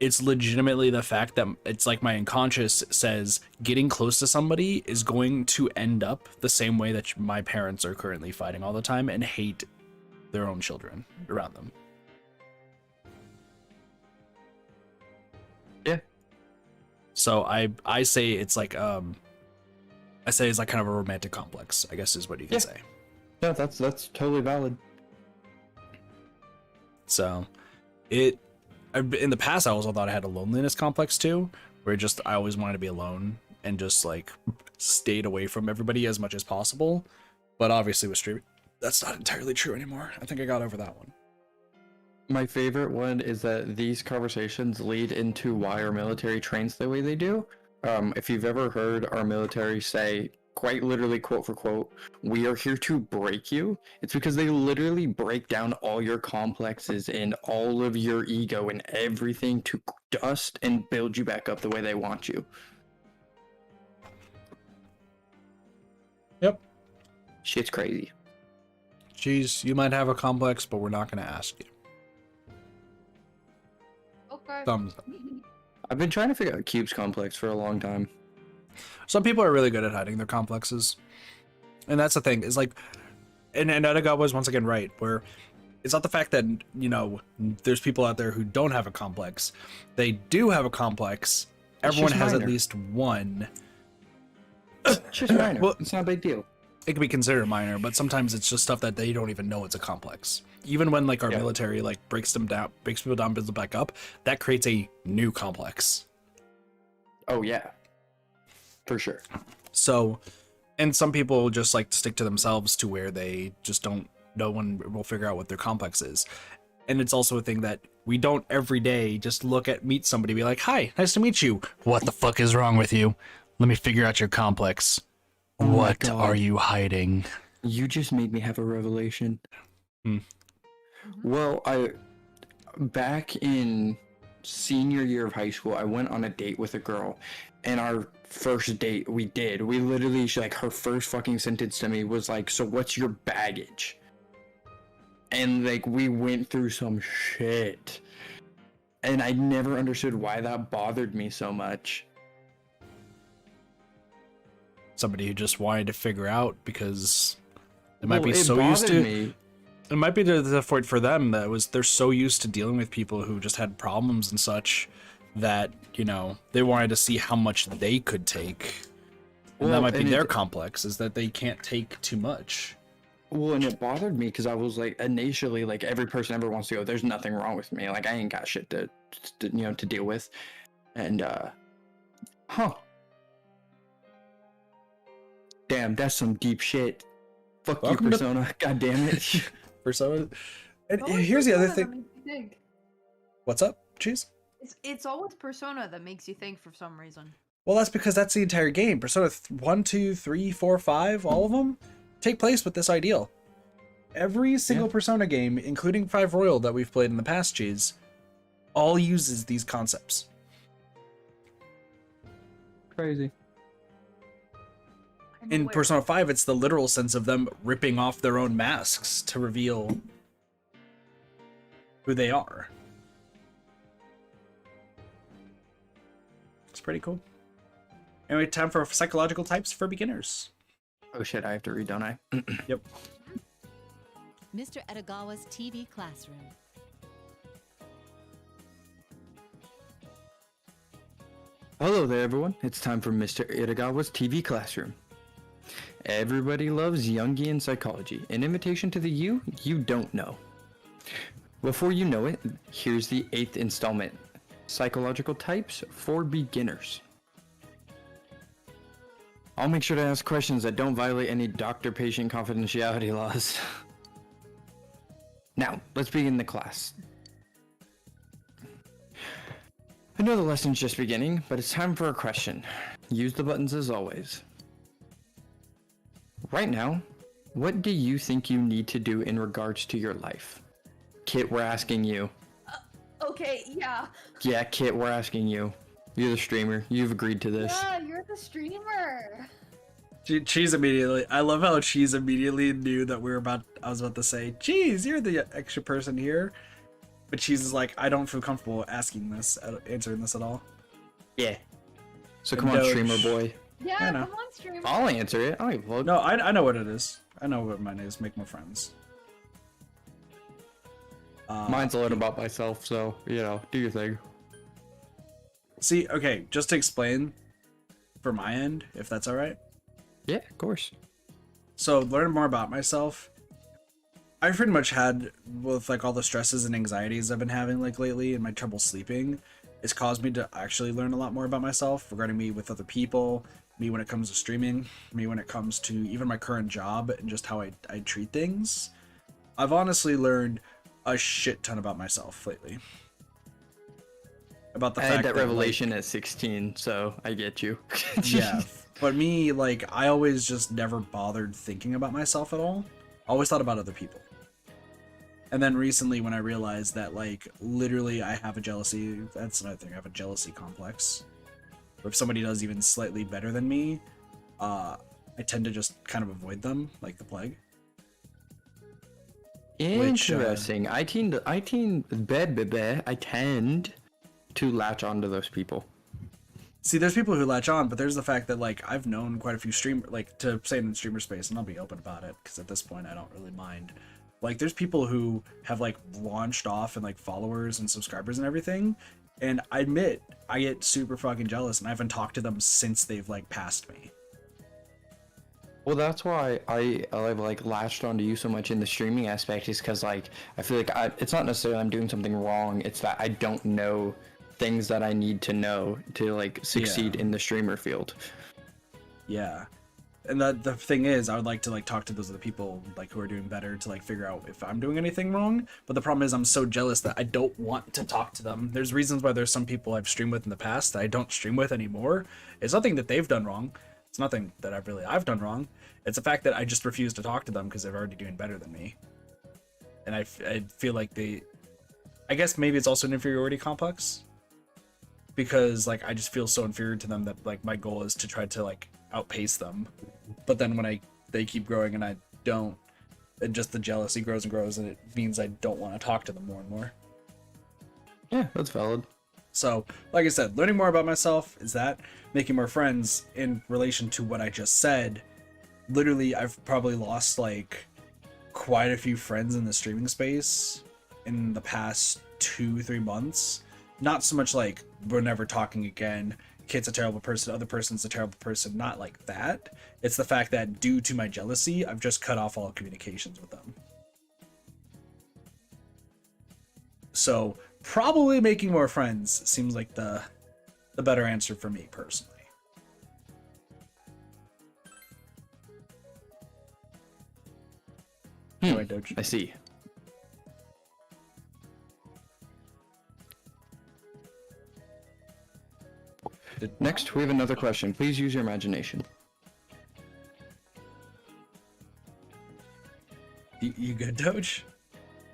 It's legitimately the fact that it's like my unconscious says getting close to somebody is going to end up the same way that my parents are currently fighting all the time and hate their own children around them. Yeah. So I say it's like I say it's like kind of a romantic complex, I guess is what you can say. No, that's totally valid. So in the past I also thought I had a loneliness complex too, where just I always wanted to be alone and just like stayed away from everybody as much as possible. But obviously with streaming, that's not entirely true anymore. I think I got over that one. My favorite one is that these conversations lead into why our military trains the way they do. If you've ever heard our military say, quite literally, quote for quote, "We are here to break you," it's because they literally break down all your complexes and all of your ego and everything to dust and build you back up the way they want you. Yep. Shit's crazy. Geez, you might have a complex, but we're not going to ask you. Okay. Thumbs up. I've been trying to figure out Cube's complex for a long time. Some people are really good at hiding their complexes. And that's the thing, is like, and Edogawa was once again right, where it's not the fact that, you know, there's people out there who don't have a complex. They do have a complex. Everyone has minor. at least one. It's just minor. Well, it's not a big deal. It can be considered minor, but sometimes it's just stuff that they don't even know it's a complex. Even when like our military like breaks people down, builds them back up, that creates a new complex. Oh yeah, for sure. So, and some people just like to stick to themselves to where they just don't, no one will figure out what their complex is. And it's also a thing that we don't every day just meet somebody and be like, "Hi, nice to meet you. What the fuck is wrong with you? Let me figure out your complex. Oh my What God. are you hiding?" You just made me have a revelation. Hmm. Well, back in senior year of high school, I went on a date with a girl, and our first date we literally, like, her first fucking sentence to me was like, "So what's your baggage?" And like, we went through some shit, and I never understood why that bothered me so much. Somebody who just wanted to figure out because it might Well, be it so used bothered to me. It might be the point for them that was they're so used to dealing with people who just had problems and such that, you know, they wanted to see how much they could take. And that Well, might be and their it- complex, is that they can't take too much. Well, and it bothered me because I was like, initially, like, every person ever wants to go, "There's nothing wrong with me. Like, I ain't got shit to deal with." And, damn, that's some deep shit. Fuck Welcome you, to- Persona. God damn it. Persona. And It's always here's the other Persona that thing. makes you think. What's up, Cheese? It's always Persona that makes you think for some reason. Well, that's because that's the entire game. Persona 1, 2, 3, 4, 5, all of them take place with this ideal. Every single Persona game, including 5 Royal that we've played in the past, Cheese, all uses these concepts. Crazy. I'm In aware. Persona 5, it's the literal sense of them ripping off their own masks to reveal who they are. It's pretty cool. Anyway, time for psychological types for beginners. Oh shit, I have to read, don't I? Yep. Mr. Edogawa's TV classroom. Hello there, everyone. It's time for Mr. Edogawa's TV classroom. Everybody loves Jungian psychology, an invitation to the you don't know. Before you know it, here's the 8th installment, Psychological Types for Beginners. I'll make sure to ask questions that don't violate any doctor-patient confidentiality laws. Now, let's begin the class. I know the lesson's just beginning, but it's time for a question. Use the buttons as always. Right now, what do you think you need to do in regards to your life? Kit, we're asking you. Okay, yeah. Yeah, Kit, we're asking you. You're the streamer. You've agreed to this. Yeah, you're the streamer. Cheese immediately. I love how Cheese immediately knew that I was about to say, Cheese, you're the extra person here. But Cheese is like, I don't feel comfortable answering this at all. Yeah. So come on, Doge. streamer boy. Yeah, I know. come on, streamer. I'll answer it. All right, well, No, I know what it is. I know what mine is. Make more friends. mine's a lot about myself, so, do your thing. See, okay, just to explain for my end, if that's all right. Yeah, of course. So, learn more about myself. I've pretty much had, with like all the stresses and anxieties I've been having like lately and my trouble sleeping, it's caused me to actually learn a lot more about myself regarding me with other people, me when it comes to streaming, me when it comes to even my current job and just how I treat things. I've honestly learned a shit ton about myself lately. About the I fact had that revelation like, at 16, so I get you. yeah, but me, like, I always just never bothered thinking about myself at all. I always thought about other people. And then recently when I realized that, like, literally I have a jealousy, that's another thing, I have a jealousy complex. Where if somebody does even slightly better than me, I tend to just kind of avoid them, like the plague. Interesting. I tend to latch onto those people. See, there's people who latch on, but there's the fact that, like, I've known quite a few to say in the streamer space, and I'll be open about it, because at this point I don't really mind. Like, there's people who have, like, launched off and, like, followers and subscribers and everything, and I admit, I get super fucking jealous, and I haven't talked to them since they've, like, passed me. Well, that's why I've like latched onto you so much in the streaming aspect, is because like I feel like it's not necessarily I'm doing something wrong, it's that I don't know things that I need to know to like succeed in the streamer field. Yeah. And the thing is, I would like to like talk to those other people like who are doing better to like figure out if I'm doing anything wrong. But the problem is I'm so jealous that I don't want to talk to them. There's reasons why there's some people I've streamed with in the past that I don't stream with anymore. It's nothing that they've done wrong. It's nothing that I've done wrong. It's the fact that I just refuse to talk to them because they're already doing better than me. And I feel like I guess maybe it's also an inferiority complex. Because like I just feel so inferior to them that like my goal is to try to like outpace them. But then when they keep growing and I don't, and just the jealousy grows and grows, and it means I don't want to talk to them more and more. Yeah, that's valid. So, like I said, learning more about myself is that. Making more friends in relation to what I just said. Literally, I've probably lost like quite a few friends in the streaming space in the past 2-3 months. Not so much like we're never talking again, Kit's a terrible person, other person's a terrible person, not like that. It's the fact that due to my jealousy, I've just cut off all communications with them. So probably making more friends seems like the better answer for me personally. Anyway, Doge. I see. Next, we have another question. Please use your imagination. You good, Doge?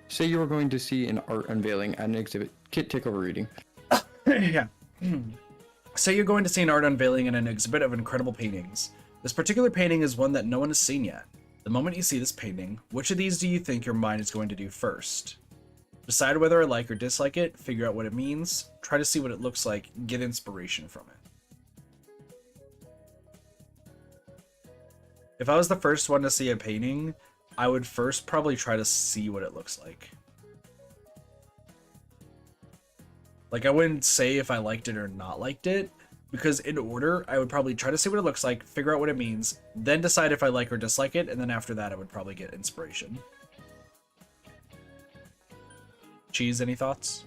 Say you were going to see an art unveiling at an exhibit. Kit, take over reading. Yeah. Say you're going to see an art unveiling in an exhibit of incredible paintings. This particular painting is one that no one has seen yet. The moment you see this painting, which of these do you think your mind is going to do first? Decide whether I like or dislike it, figure out what it means, try to see what it looks like, get inspiration from it. If I was the first one to see a painting, I would first probably try to see what it looks like. Like, I wouldn't say if I liked it or not liked it, because in order, I would probably try to see what it looks like, figure out what it means, then decide if I like or dislike it, and then after that, I would probably get inspiration. Cheese, any thoughts?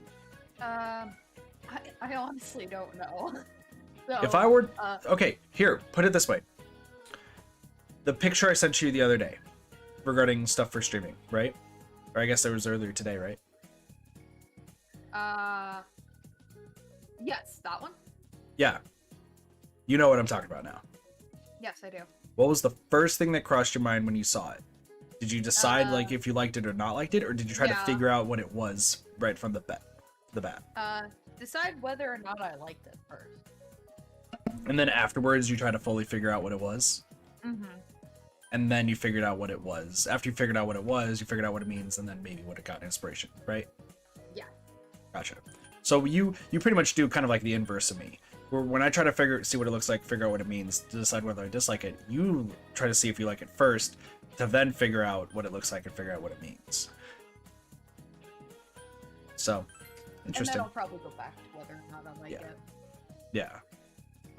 I honestly don't know. So, If I were... okay, here, put it this way. The picture I sent you the other day regarding stuff for streaming, right? Or I guess it was earlier today, right? Yes, that one? Yeah. You know what I'm talking about now. Yes, I do. What was the first thing that crossed your mind when you saw it? Did you decide like if you liked it or not liked it, or did you try to figure out what it was right from the bat? Decide whether or not I liked it first. And then afterwards, you try to fully figure out what it was? Mm-hmm. And then you figured out what it was. After you figured out what it was, you figured out what it means, and then maybe what it got inspiration, right? Yeah. Gotcha. So you pretty much do kind of like the inverse of me. Where when I try to see what it looks like, figure out what it means, to decide whether I dislike it, you try to see if you like it first, to then figure out what it looks like and figure out what it means. So, interesting. And then I'll probably go back to whether or not I like it. Yeah.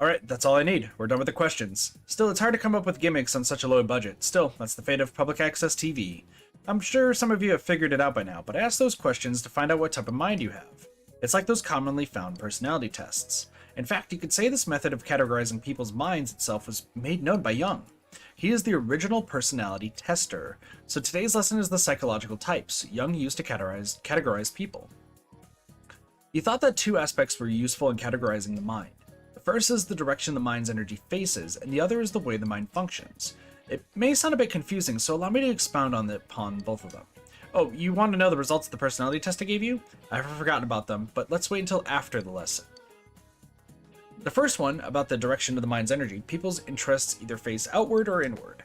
Alright, that's all I need. We're done with the questions. Still, it's hard to come up with gimmicks on such a low budget. Still, that's the fate of public access TV. I'm sure some of you have figured it out by now, but I asked those questions to find out what type of mind you have. It's like those commonly found personality tests. In fact, you could say this method of categorizing people's minds itself was made known by Jung. He is the original personality tester. So today's lesson is the psychological types Jung used to categorize people. He thought that two aspects were useful in categorizing the mind. The first is the direction the mind's energy faces, and the other is the way the mind functions. It may sound a bit confusing, so allow me to expound upon both of them. Oh, you want to know the results of the personality test I gave you? I've forgotten about them, but let's wait until after the lesson. The first one, about the direction of the mind's energy, people's interests either face outward or inward.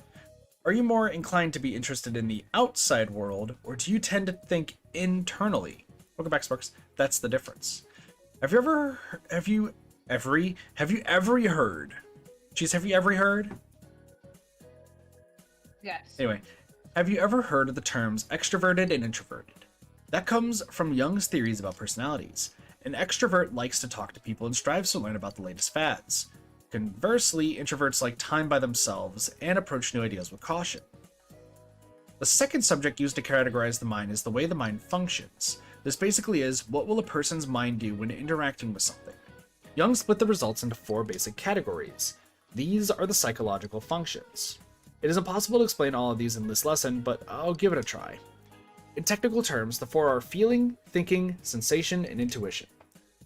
Are you more inclined to be interested in the outside world, or do you tend to think internally? Welcome back, Sparks. That's the difference. Have you ever heard? Jeez, have you ever heard? Yes. Anyway, have you ever heard of the terms extroverted and introverted? That comes from Jung's theories about personalities. An extrovert likes to talk to people and strives to learn about the latest fads. Conversely, introverts like time by themselves and approach new ideas with caution. The second subject used to categorize the mind is the way the mind functions. This basically is, what will a person's mind do when interacting with something? Jung split the results into 4 basic categories. These are the psychological functions. It is impossible to explain all of these in this lesson, but I'll give it a try. In technical terms, the 4 are feeling, thinking, sensation, and intuition.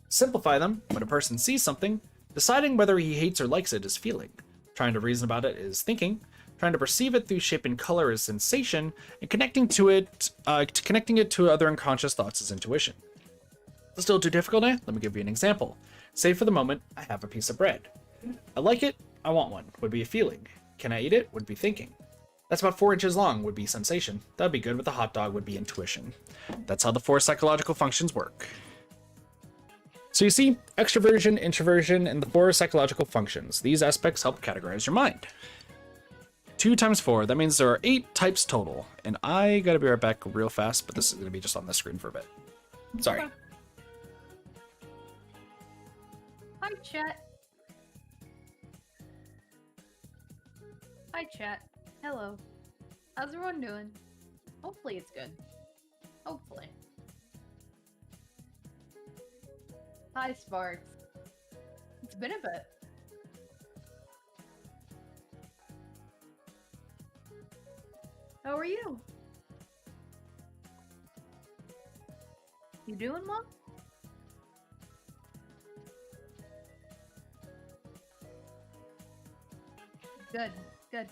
Simplify them, when a person sees something, deciding whether he hates or likes it is feeling. Trying to reason about it is thinking. Trying to perceive it through shape and color is sensation, and connecting it to other unconscious thoughts is intuition. Still too difficult, eh? Let me give you an example. Say for the moment, I have a piece of bread. I like it, I want one, would be a feeling. Can I eat it? Would be thinking. That's about 4 inches long, would be sensation. That'd be good with a hot dog, would be intuition. That's how the 4 psychological functions work. So you see, extroversion, introversion, and the 4 psychological functions. These aspects help categorize your mind. 2 times 4, that means there are 8 types total. And I gotta be right back real fast, but this is gonna be just on the screen for a bit. Sorry. Okay. Hi, chat. Hi, chat. Hello. How's everyone doing? Hopefully it's good. Hopefully. Hi, Sparks. It's been a bit. How are you? You doing well? Good, good.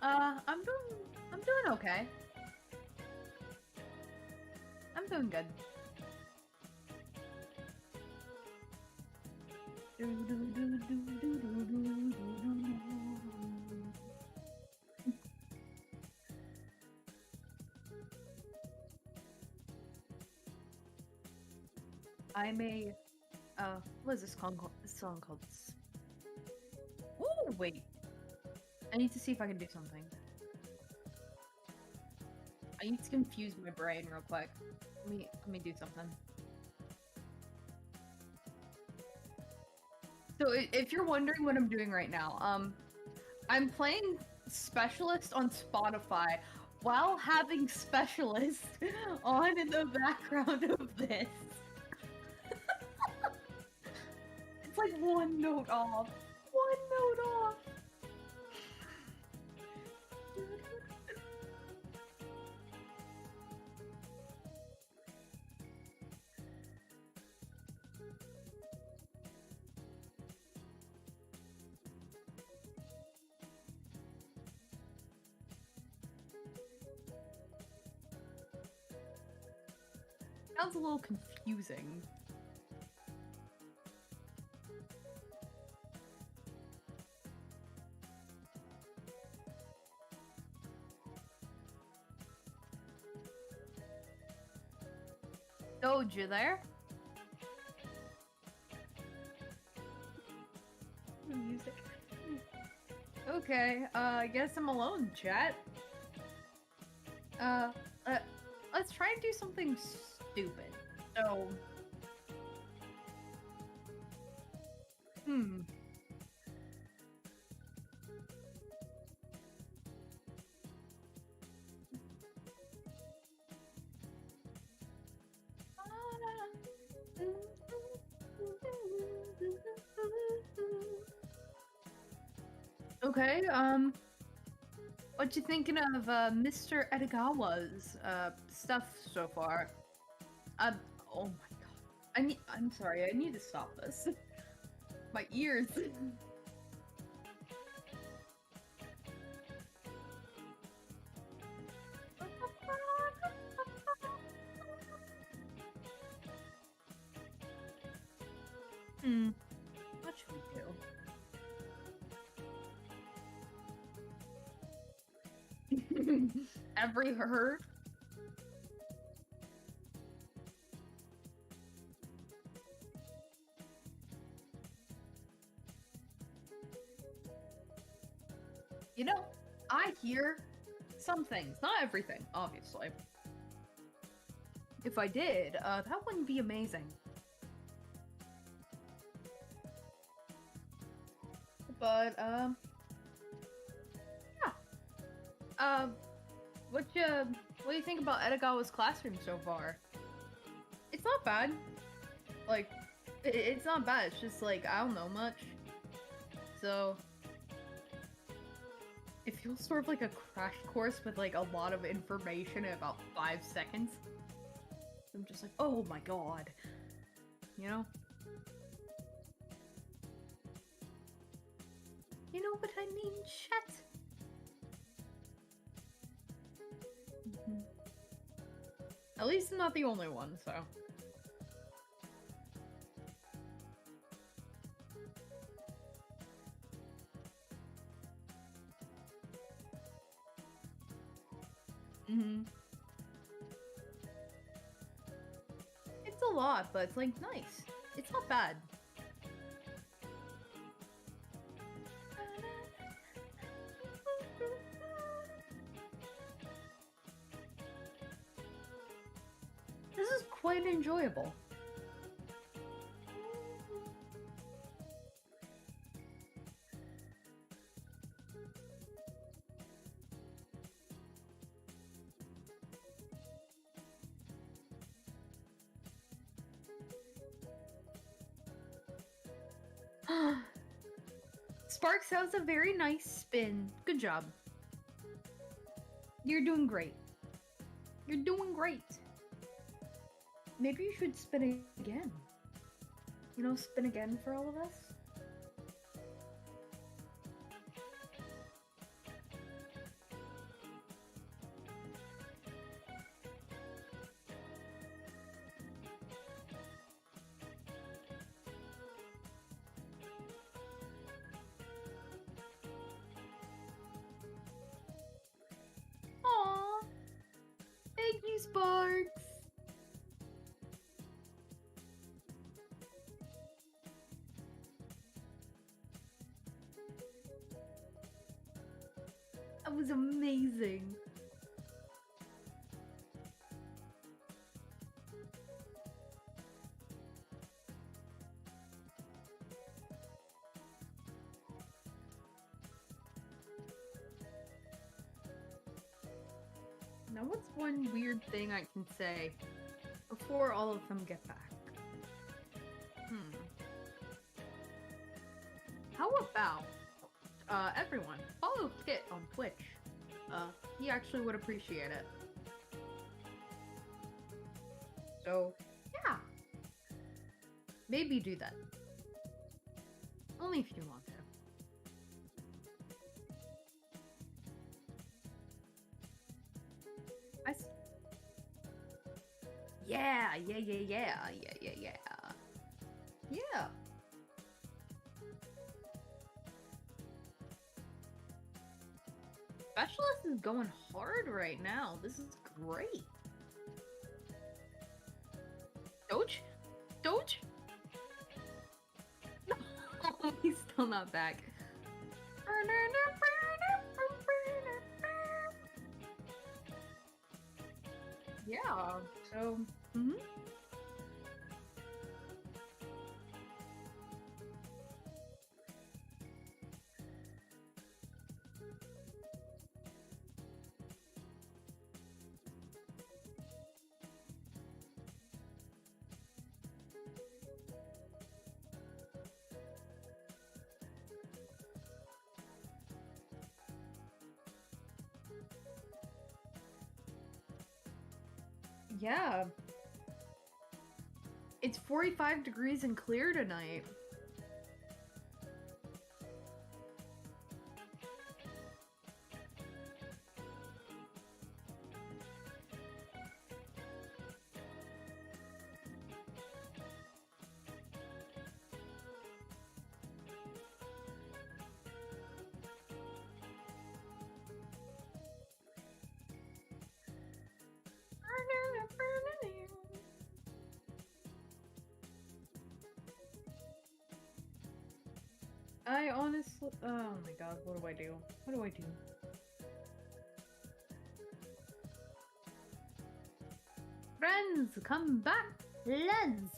I'm doing okay. I'm doing good. I'm a, what is this song called? Ooh, wait. I need to see if I can do something. I need to confuse my brain real quick. Let me do something. So if you're wondering what I'm doing right now, I'm playing Specialist on Spotify while having Specialist on in the background of this. It's like one note off. One note off. Sounds a little confusing. Doge, you there? Music. Okay, I guess I'm alone, chat. Let's try and do something stupid. So, Okay, what you thinking of Mr. Edogawa's stuff so far? Oh my god. I'm sorry, I need to stop this. My ears. What should we do? Every herd? You know, I hear some things, not everything, obviously. If I did, that wouldn't be amazing. But, yeah. What do you think about Edogawa's classroom so far? It's not bad. Like, it's not bad, it's just like, I don't know much. So, it feels sort of like a crash course with like a lot of information in about 5 seconds. I'm just like, oh my god. You know? You know what I mean, chat? At least I'm not the only one, so. It's a lot, but it's like nice. It's not bad. This is quite enjoyable. Sparks has a very nice spin. Good job. You're doing great. You're doing great. Maybe you should spin it again. You know, spin again for all of us? Aww. Thank you, Sparks. That was amazing. Now, what's one weird thing I can say before all of them get back? How about, everyone, follow Kit on Twitch. He actually would appreciate it. So, yeah. Maybe do that. Only if you want to. Yeah. Yeah. Specialist is going hard right now. This is great. Doge? Doge? No, he's still not back. Yeah, so, yeah. It's 45 degrees and clear tonight. I honestly, oh my god, what do I do? What do I do? Friends, come back! Lens!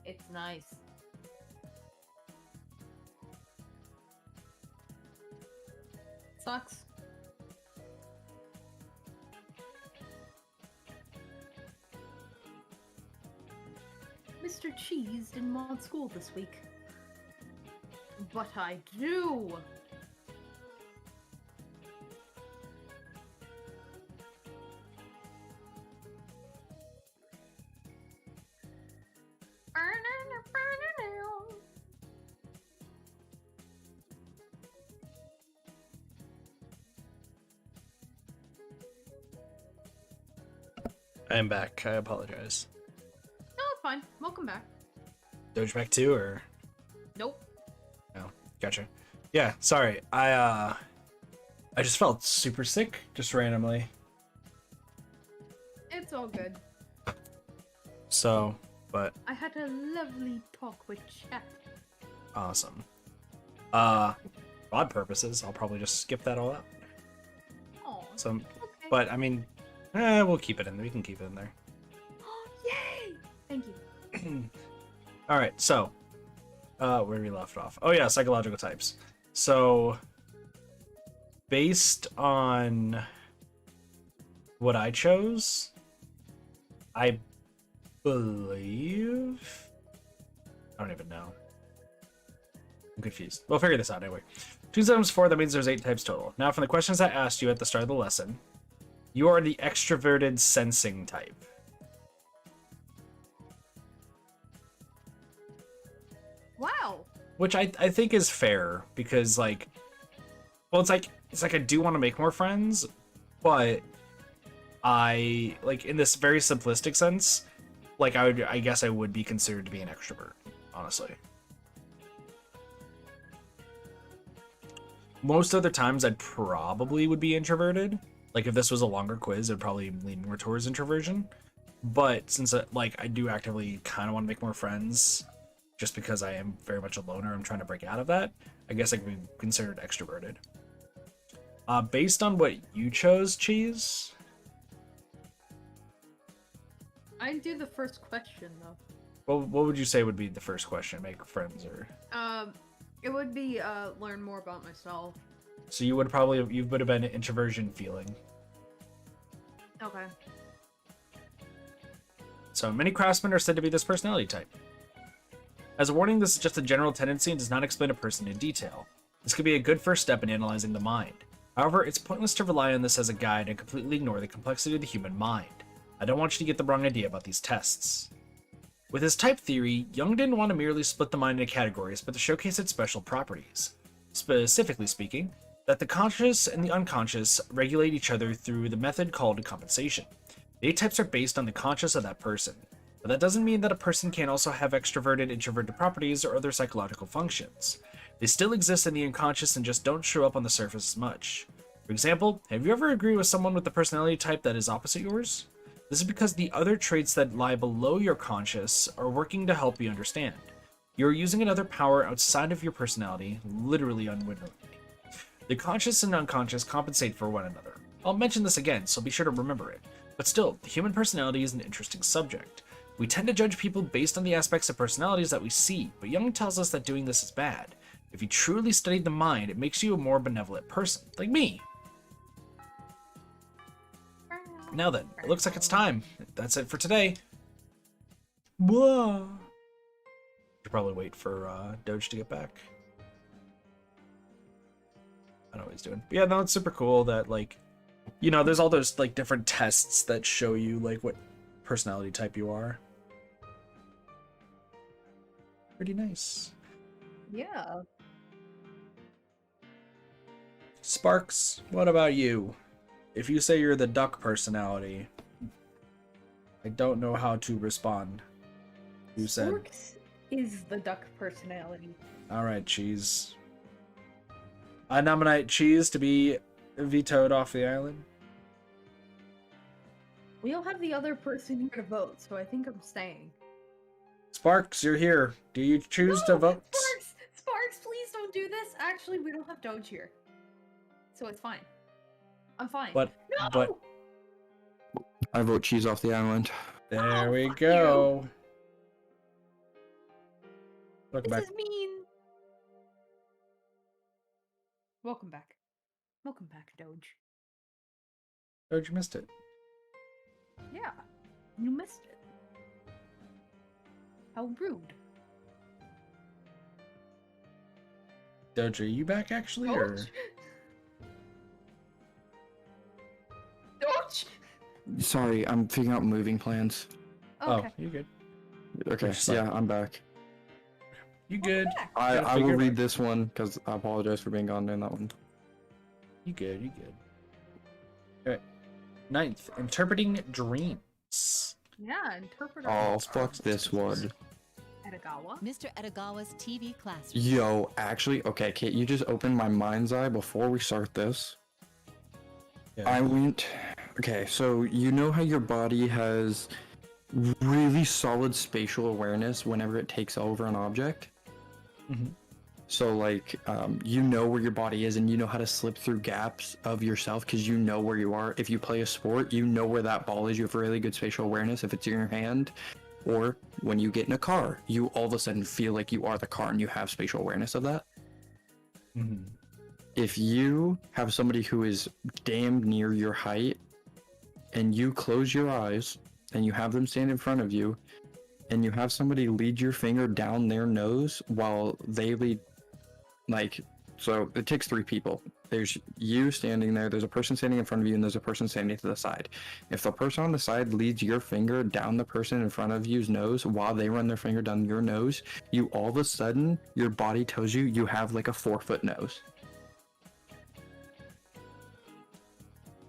It's nice. Sucks. Mr. Cheese didn't want school this week. But I do! I am back. I apologize. No, fine. Welcome back. Doge back too, or? Nope. No. Gotcha. Yeah, sorry. I just felt super sick, just randomly. It's all good. So, but I had a lovely talk with Chat. awesome. Odd purposes, I'll probably just skip that all out. Oh, So, okay. but I mean, we'll keep it in there. We can keep it in there. Yay! Thank you. All right, so where we left off. Oh yeah, psychological types. So based on what I chose, I believe I don't even know. I'm confused. We'll figure this out anyway. 2 times 4, that means there's 8 types total. Now, from the questions I asked you at the start of the lesson, you are the extroverted sensing type. Wow. Which I think is fair because like, well, it's like I do want to make more friends, but I like in this very simplistic sense, like I guess I would be considered to be an extrovert, honestly. Most other times I'd probably would be introverted. Like if this was a longer quiz, I'd probably lean more towards introversion. But since like I do actively kind of want to make more friends, just because I am very much a loner, I'm trying to break out of that, I guess I could be considered extroverted. Based on what you chose, Cheese? I'd do the first question though. Well, what would you say would be the first question? Make friends or? It would be learn more about myself. So you would have been an introversion feeling. Okay. So many craftsmen are said to be this personality type. As a warning, this is just a general tendency and does not explain a person in detail. This could be a good first step in analyzing the mind. However, it's pointless to rely on this as a guide and completely ignore the complexity of the human mind. I don't want you to get the wrong idea about these tests. With his type theory, Jung didn't want to merely split the mind into categories, but to showcase its special properties. Specifically speaking, that the conscious and the unconscious regulate each other through the method called compensation. The 8 types are based on the conscious of that person, but that doesn't mean that a person can't also have extroverted, introverted properties or other psychological functions. They still exist in the unconscious and just don't show up on the surface as much. For example, have you ever agreed with someone with the personality type that is opposite yours? This is because the other traits that lie below your conscious are working to help you understand. You're using another power outside of your personality, literally unwittingly. The conscious and unconscious compensate for one another. I'll mention this again, so be sure to remember it. But still, the human personality is an interesting subject. We tend to judge people based on the aspects of personalities that we see, but Jung tells us that doing this is bad. If you truly studied the mind, it makes you a more benevolent person, like me. Now then, it looks like it's time. That's it for today. Whoa. Should probably wait for Doge to get back. I know what he's doing. But yeah, no, it's super cool that, like, you know, there's all those, like, different tests that show you, like, what personality type you are. Pretty nice. Yeah. Sparks, what about you? If you say you're the duck personality, I don't know how to respond. You said. Forks is the duck personality. Alright, Cheese. I nominate Cheese to be vetoed off the island. We don't have the other person here to vote, so I think I'm staying. Sparks, you're here. Do you choose to vote? Sparks! Sparks, please don't do this. Actually, we don't have Doge here. So it's fine. I'm fine. But, No! but I vote cheese off the island. there Oh, we fuck go. Welcome This back. is mean. Welcome back. Welcome back, Doge. Doge, you missed it. Yeah, you missed it. How rude. Doge, are you back actually, or? Doge? Doge? Sorry, I'm figuring out moving plans. Okay. Oh, you good. Okay, Just like- yeah, I'm back. You Welcome good. back. I Gotta will figure it read out. this one because I apologize for being gone during that one. You good, you good. Alright. 9th, interpreting dreams. Yeah, interpreter. Oh, fuck this one. Edogawa. Mr. Edogawa's TV classroom. Yo, actually, okay, Kate, you just opened my mind's eye before we start this. Yeah. I went. Okay, so you know how your body has really solid spatial awareness whenever it takes over an object? Mhm. So, like, you know where your body is and you know how to slip through gaps of yourself because you know where you are. If you play a sport, you know where that ball is. You have really good spatial awareness if it's in your hand. Or when you get in a car, you all of a sudden feel like you are the car and you have spatial awareness of that. Mhm. If you have somebody who is damn near your height and you close your eyes and you have them stand in front of you and you have somebody lead your finger down their nose while they lead, like, so it takes 3 people. There's you standing there, there's a person standing in front of you, and there's a person standing to the side. If the person on the side leads your finger down the person in front of you's nose while they run their finger down your nose, you all of a sudden, your body tells you you have like a 4-foot nose.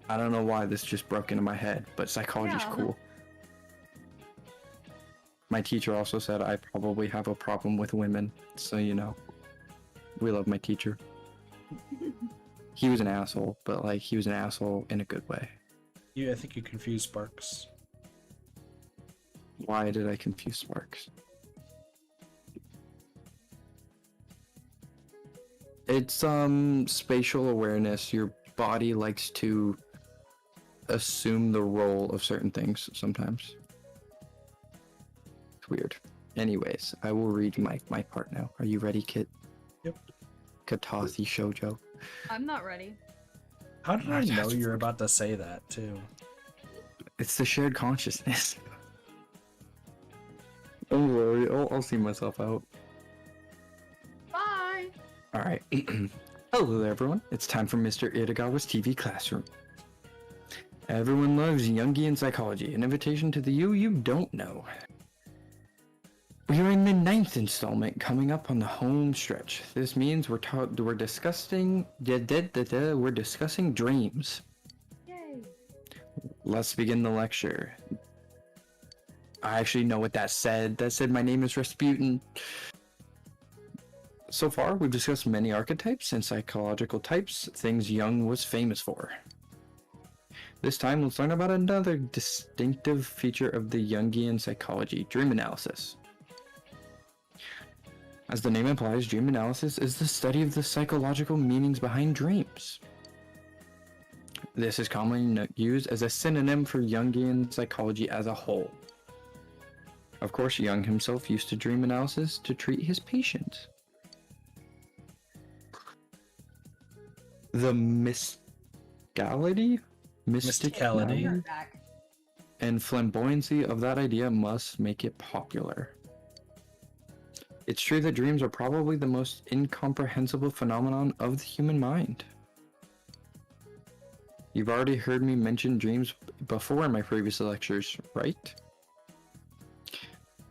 I don't know why this just broke into my head, but psychology's Yeah. cool. My teacher also said I probably have a problem with women, so you know. We love my teacher. He was an asshole, but like he was an asshole in a good way. I think you confused Sparks. Why did I confuse Sparks? It's spatial awareness. Your body likes to assume the role of certain things sometimes. It's weird. Anyways, I will read my part now. Are you ready, Kit? Yep. Katathi Shoujo. I'm not ready. How did I know you were about to say that, too? It's the shared consciousness. Don't worry, I'll see myself out. Bye. Alright. Hello there, everyone. It's time for Mr. Edogawa's TV classroom. Everyone loves Jungian psychology, an invitation to the you don't know. We are in the 9th installment, coming up on the home stretch. This means we're discussing dreams. Yay. Let's begin the lecture. I actually know what that said. That said my name is Rasputin. So far, we've discussed many archetypes and psychological types, things Jung was famous for. This time, let's learn about another distinctive feature of the Jungian psychology, dream analysis. As the name implies, dream analysis is the study of the psychological meanings behind dreams. This is commonly used as a synonym for Jungian psychology as a whole. Of course, Jung himself used to dream analysis to treat his patients. The mysticality and flamboyancy of that idea must make it popular. It's true that dreams are probably the most incomprehensible phenomenon of the human mind. You've already heard me mention dreams before in my previous lectures, right?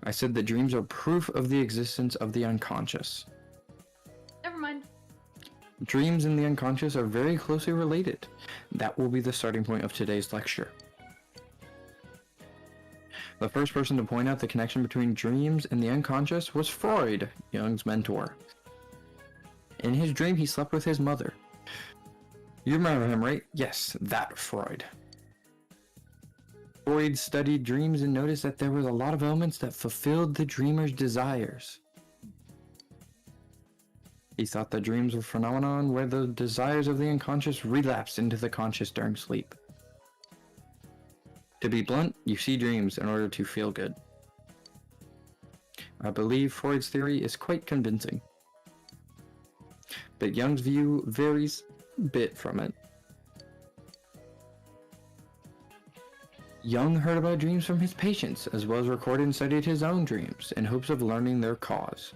I said that dreams are proof of the existence of the unconscious. Never mind. Dreams and the unconscious are very closely related. That will be the starting point of today's lecture. The first person to point out the connection between dreams and the unconscious was Freud, Jung's mentor. In his dream, he slept with his mother. You remember him, right? Yes, that Freud. Freud studied dreams and noticed that there was a lot of elements that fulfilled the dreamer's desires. He thought that dreams were a phenomenon where the desires of the unconscious relapsed into the conscious during sleep. To be blunt, you see dreams in order to feel good. I believe Freud's theory is quite convincing, but Jung's view varies a bit from it. Jung heard about dreams from his patients, as well as recorded and studied his own dreams in hopes of learning their cause.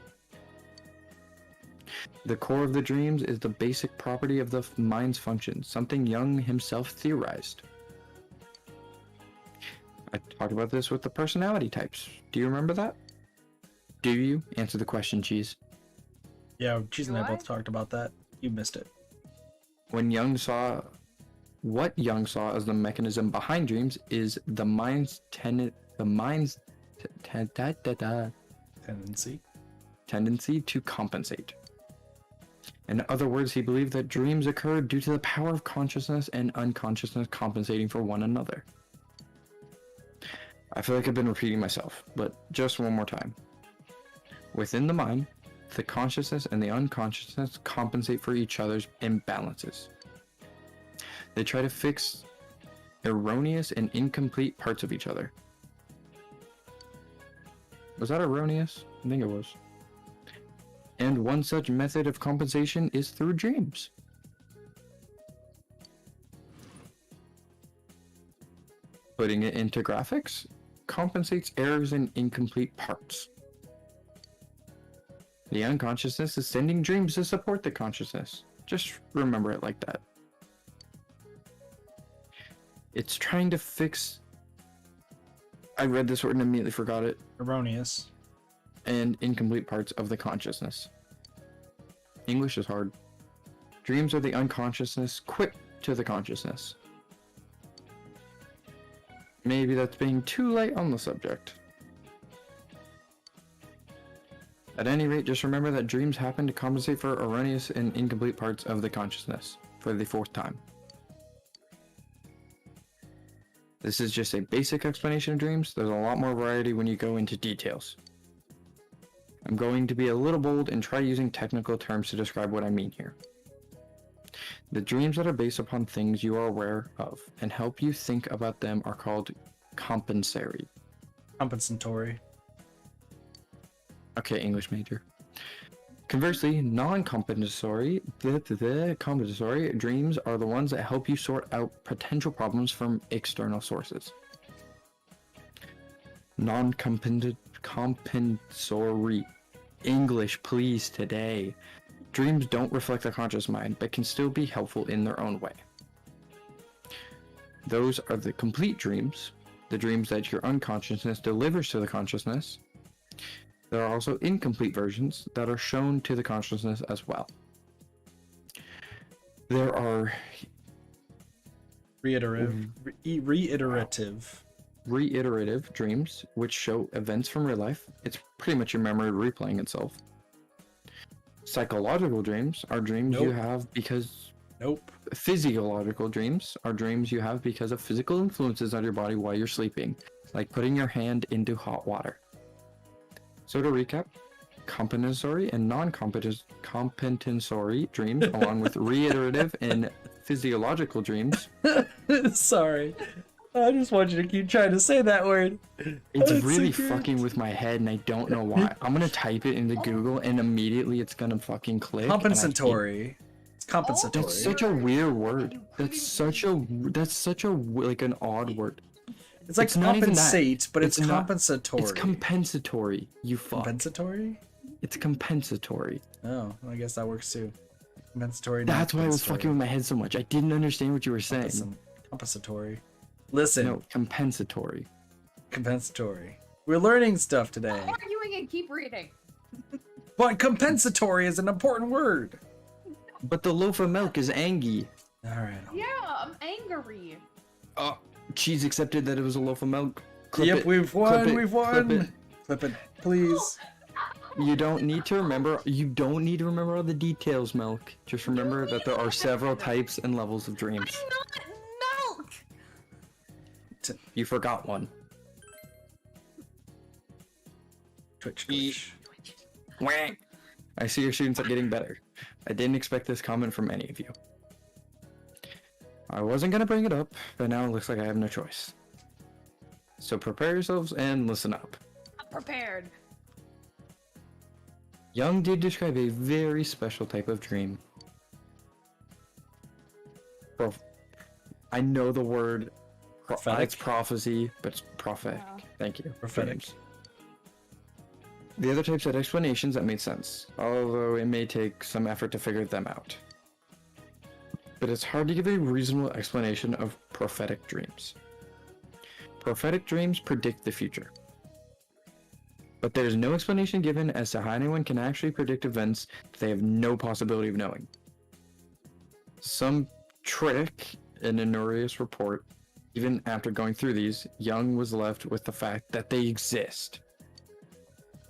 The core of the dreams is the basic property of the mind's function, something Jung himself theorized. I talked about this with the personality types. Do you remember that? Do you? Answer the question, Cheese. Yeah, Cheese and I Do I? both talked about that. You missed it. What Jung saw as the mechanism behind dreams is the mind's tendency to compensate. In other words, he believed that dreams occur due to the power of consciousness and unconsciousness compensating for one another. I feel like I've been repeating myself, but just one more time. Within the mind, the consciousness and the unconsciousness compensate for each other's imbalances. They try to fix erroneous and incomplete parts of each other. Was that erroneous? I think it was. And one such method of compensation is through dreams. Putting it into graphics compensates errors in incomplete parts. The unconsciousness is sending dreams to support the consciousness. Just remember it like that. It's trying to fix... I read this word and immediately forgot it. Erroneous. And incomplete parts of the consciousness. English is hard. Dreams are the unconsciousness quick to the consciousness. Maybe that's being too light on the subject. At any rate, just remember that dreams happen to compensate for erroneous and incomplete parts of the consciousness for the 4th time. This is just a basic explanation of dreams. There's a lot more variety when you go into details. I'm going to be a little bold and try using technical terms to describe what I mean here. The dreams that are based upon things you are aware of and help you think about them are called compensatory. Compensatory. Okay, English major. Conversely, non-compensatory compensatory dreams are the ones that help you sort out potential problems from external sources. non-compensatory. English, please, today. Dreams don't reflect the conscious mind, but can still be helpful in their own way. Those are the complete dreams, the dreams that your unconsciousness delivers to the consciousness. There are also incomplete versions that are shown to the consciousness as well. There are reiterative dreams, which show events from real life. It's pretty much your memory replaying itself. Psychological dreams are dreams you have because... Physiological dreams are dreams you have because of physical influences on your body while you're sleeping, like putting your hand into hot water. So to recap, compensatory and non-compensatory dreams, along with reiterative and physiological dreams. Sorry. I just want you to keep trying to say that word. It's really fucking with my head, and I don't know why. I'm gonna type it into Google, and immediately it's gonna fucking click. Compensatory. It's compensatory. That's such a weird word. That's such a like an odd word. It's like compensate, but it's compensatory. It's compensatory. You fuck. Compensatory? It's compensatory. Oh, well, I guess that works too. Compensatory. That's why I was fucking with my head so much. I didn't understand what you were saying. Compensatory. Listen. No, compensatory. Compensatory. We're learning stuff today. Stop arguing and keep reading. But compensatory is an important word. But the loaf of milk is Angie. Alright. Yeah, I'm angry. Oh, she's accepted that it was a loaf of milk. Yep, we've won. We've won. Clip it, please. You don't need to remember all the details, Milk. Just remember that there are several types and levels of dreams. I'm not milk. You forgot one. Twitch. Whack. I see your students are getting better. I didn't expect this comment from any of you. I wasn't gonna bring it up, but now it looks like I have no choice. So prepare yourselves and listen up. I'm prepared. Jung did describe a very special type of dream. I know the word it's prophecy, but it's prophetic. Yeah. Thank you. Prophetic. James. The other types had explanations that made sense, although it may take some effort to figure them out. But it's hard to give a reasonable explanation of prophetic dreams. Prophetic dreams predict the future. But there is no explanation given as to how anyone can actually predict events that they have no possibility of knowing. Some trick in a Norreus report, even after going through these, Jung was left with the fact that they exist.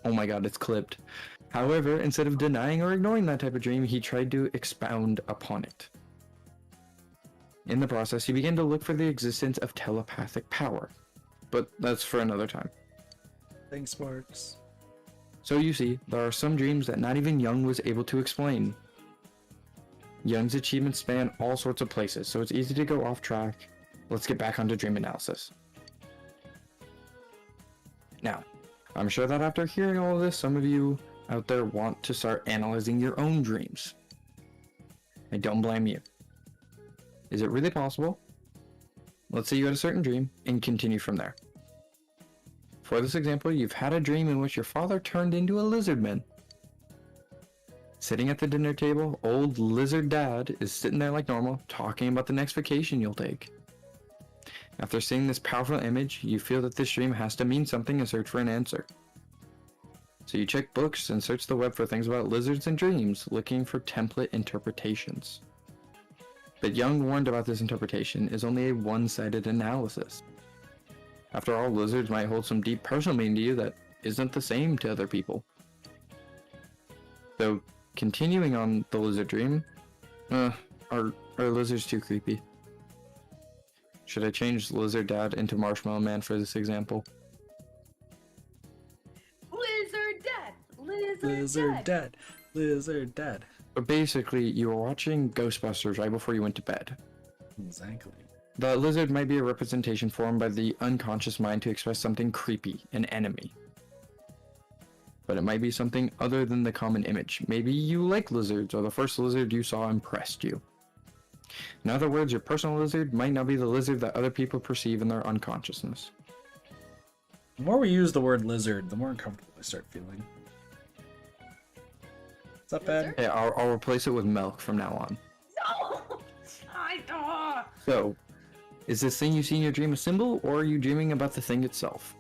Oh my god, it's clipped. However, instead of denying or ignoring that type of dream, he tried to expound upon it. In the process, he began to look for the existence of telepathic power. But that's for another time. Thanks, Marks. So you see, there are some dreams that not even Jung was able to explain. Jung's achievements span all sorts of places, so it's easy to go off track. Let's get back onto dream analysis. Now, I'm sure that after hearing all of this, some of you out there want to start analyzing your own dreams. I don't blame you. Is it really possible? Let's say you had a certain dream and continue from there. For this example, you've had a dream in which your father turned into a lizard man. Sitting at the dinner table, old lizard dad is sitting there like normal, talking about the next vacation you'll take. After seeing this powerful image, you feel that this dream has to mean something and search for an answer. So you check books and search the web for things about lizards and dreams, looking for template interpretations. But Jung warned about this interpretation is only a one-sided analysis. After all, lizards might hold some deep personal meaning to you that isn't the same to other people. So, continuing on the lizard dream, are lizards too creepy? Should I change Lizard Dad into Marshmallow Man for this example? Lizard dead. Lizard dead. Lizard dead. But basically, you were watching Ghostbusters right before you went to bed. Exactly. The lizard might be a representation formed by the unconscious mind to express something creepy, an enemy. But it might be something other than the common image. Maybe you like lizards, or the first lizard you saw impressed you. In other words, your personal lizard might not be the lizard that other people perceive in their unconsciousness. The more we use the word lizard, the more uncomfortable I start feeling. Is that bad? Lizard? Hey, I'll replace it with milk from now on. No! I don't. So, is this thing you see in your dream a symbol, or are you dreaming about the thing itself?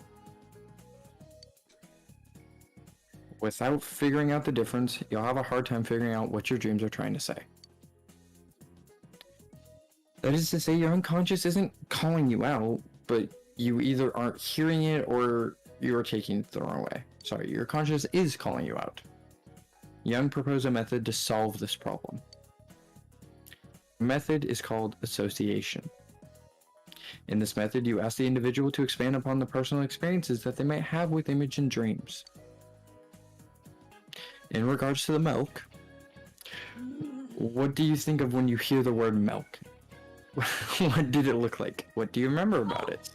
Without figuring out the difference, you'll have a hard time figuring out what your dreams are trying to say. That is to say, your unconscious isn't calling you out, but you either aren't hearing it or you're taking it the wrong way. Sorry, your conscious is calling you out. Jung proposed a method to solve this problem. The method is called association. In this method, you ask the individual to expand upon the personal experiences that they might have with image and dreams. In regards to the milk, what do you think of when you hear the word milk? What did it look like? What do you remember about it?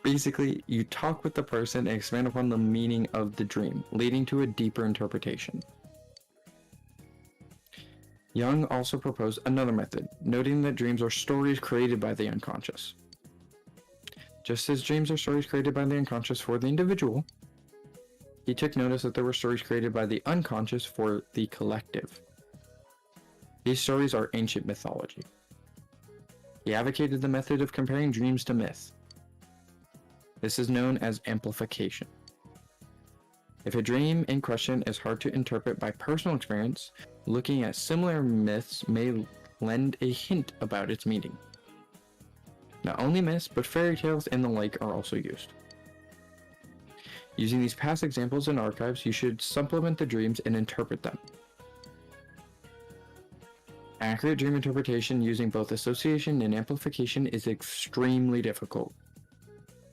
Basically, you talk with the person and expand upon the meaning of the dream, leading to a deeper interpretation. Jung also proposed another method, noting that dreams are stories created by the unconscious. Just as dreams are stories created by the unconscious for the individual, he took notice that there were stories created by the unconscious for the collective. These stories are ancient mythology. He advocated the method of comparing dreams to myth. This is known as amplification. If a dream in question is hard to interpret by personal experience, looking at similar myths may lend a hint about its meaning. Not only myths, but fairy tales and the like are also used. Using these past examples and archives, you should supplement the dreams and interpret them. Accurate dream interpretation using both association and amplification is extremely difficult.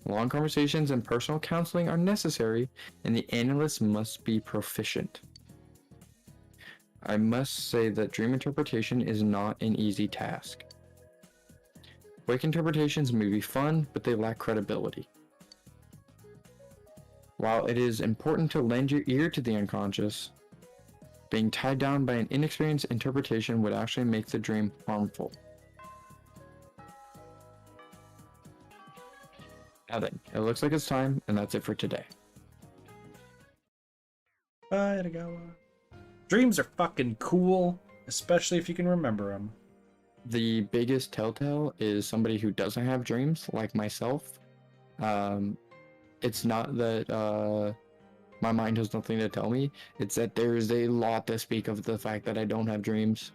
Long conversations and personal counseling are necessary, and the analyst must be proficient. I must say that dream interpretation is not an easy task. Wake interpretations may be fun, but they lack credibility. While it is important to lend your ear to the unconscious, being tied down by an inexperienced interpretation would actually make the dream harmful. Now then, it looks like it's time, and that's it for today. Bye, Edogawa. Dreams are fucking cool, especially if you can remember them. The biggest telltale is somebody who doesn't have dreams, like myself. It's not that my mind has nothing to tell me, it's that there's a lot to speak of the fact that I don't have dreams.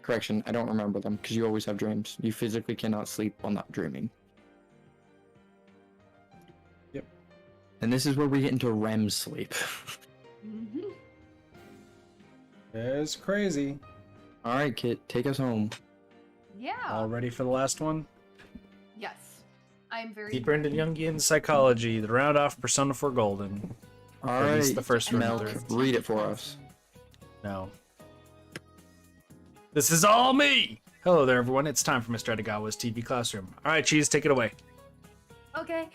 Correction, I don't remember them, because you always have dreams. You physically cannot sleep while not dreaming. Yep. And this is where we get into REM sleep. It's crazy. Alright, Kit, take us home. Yeah. All ready for the last one? Yes. I'm very Deeper into Jungian psychology, the round off Persona 4 Golden. At least Alright, the first one. Milk, read it for us. No. This is all me! Hello there, everyone. It's time for Mr. Edogawa's TV classroom. Alright, Cheese, take it away. Okay.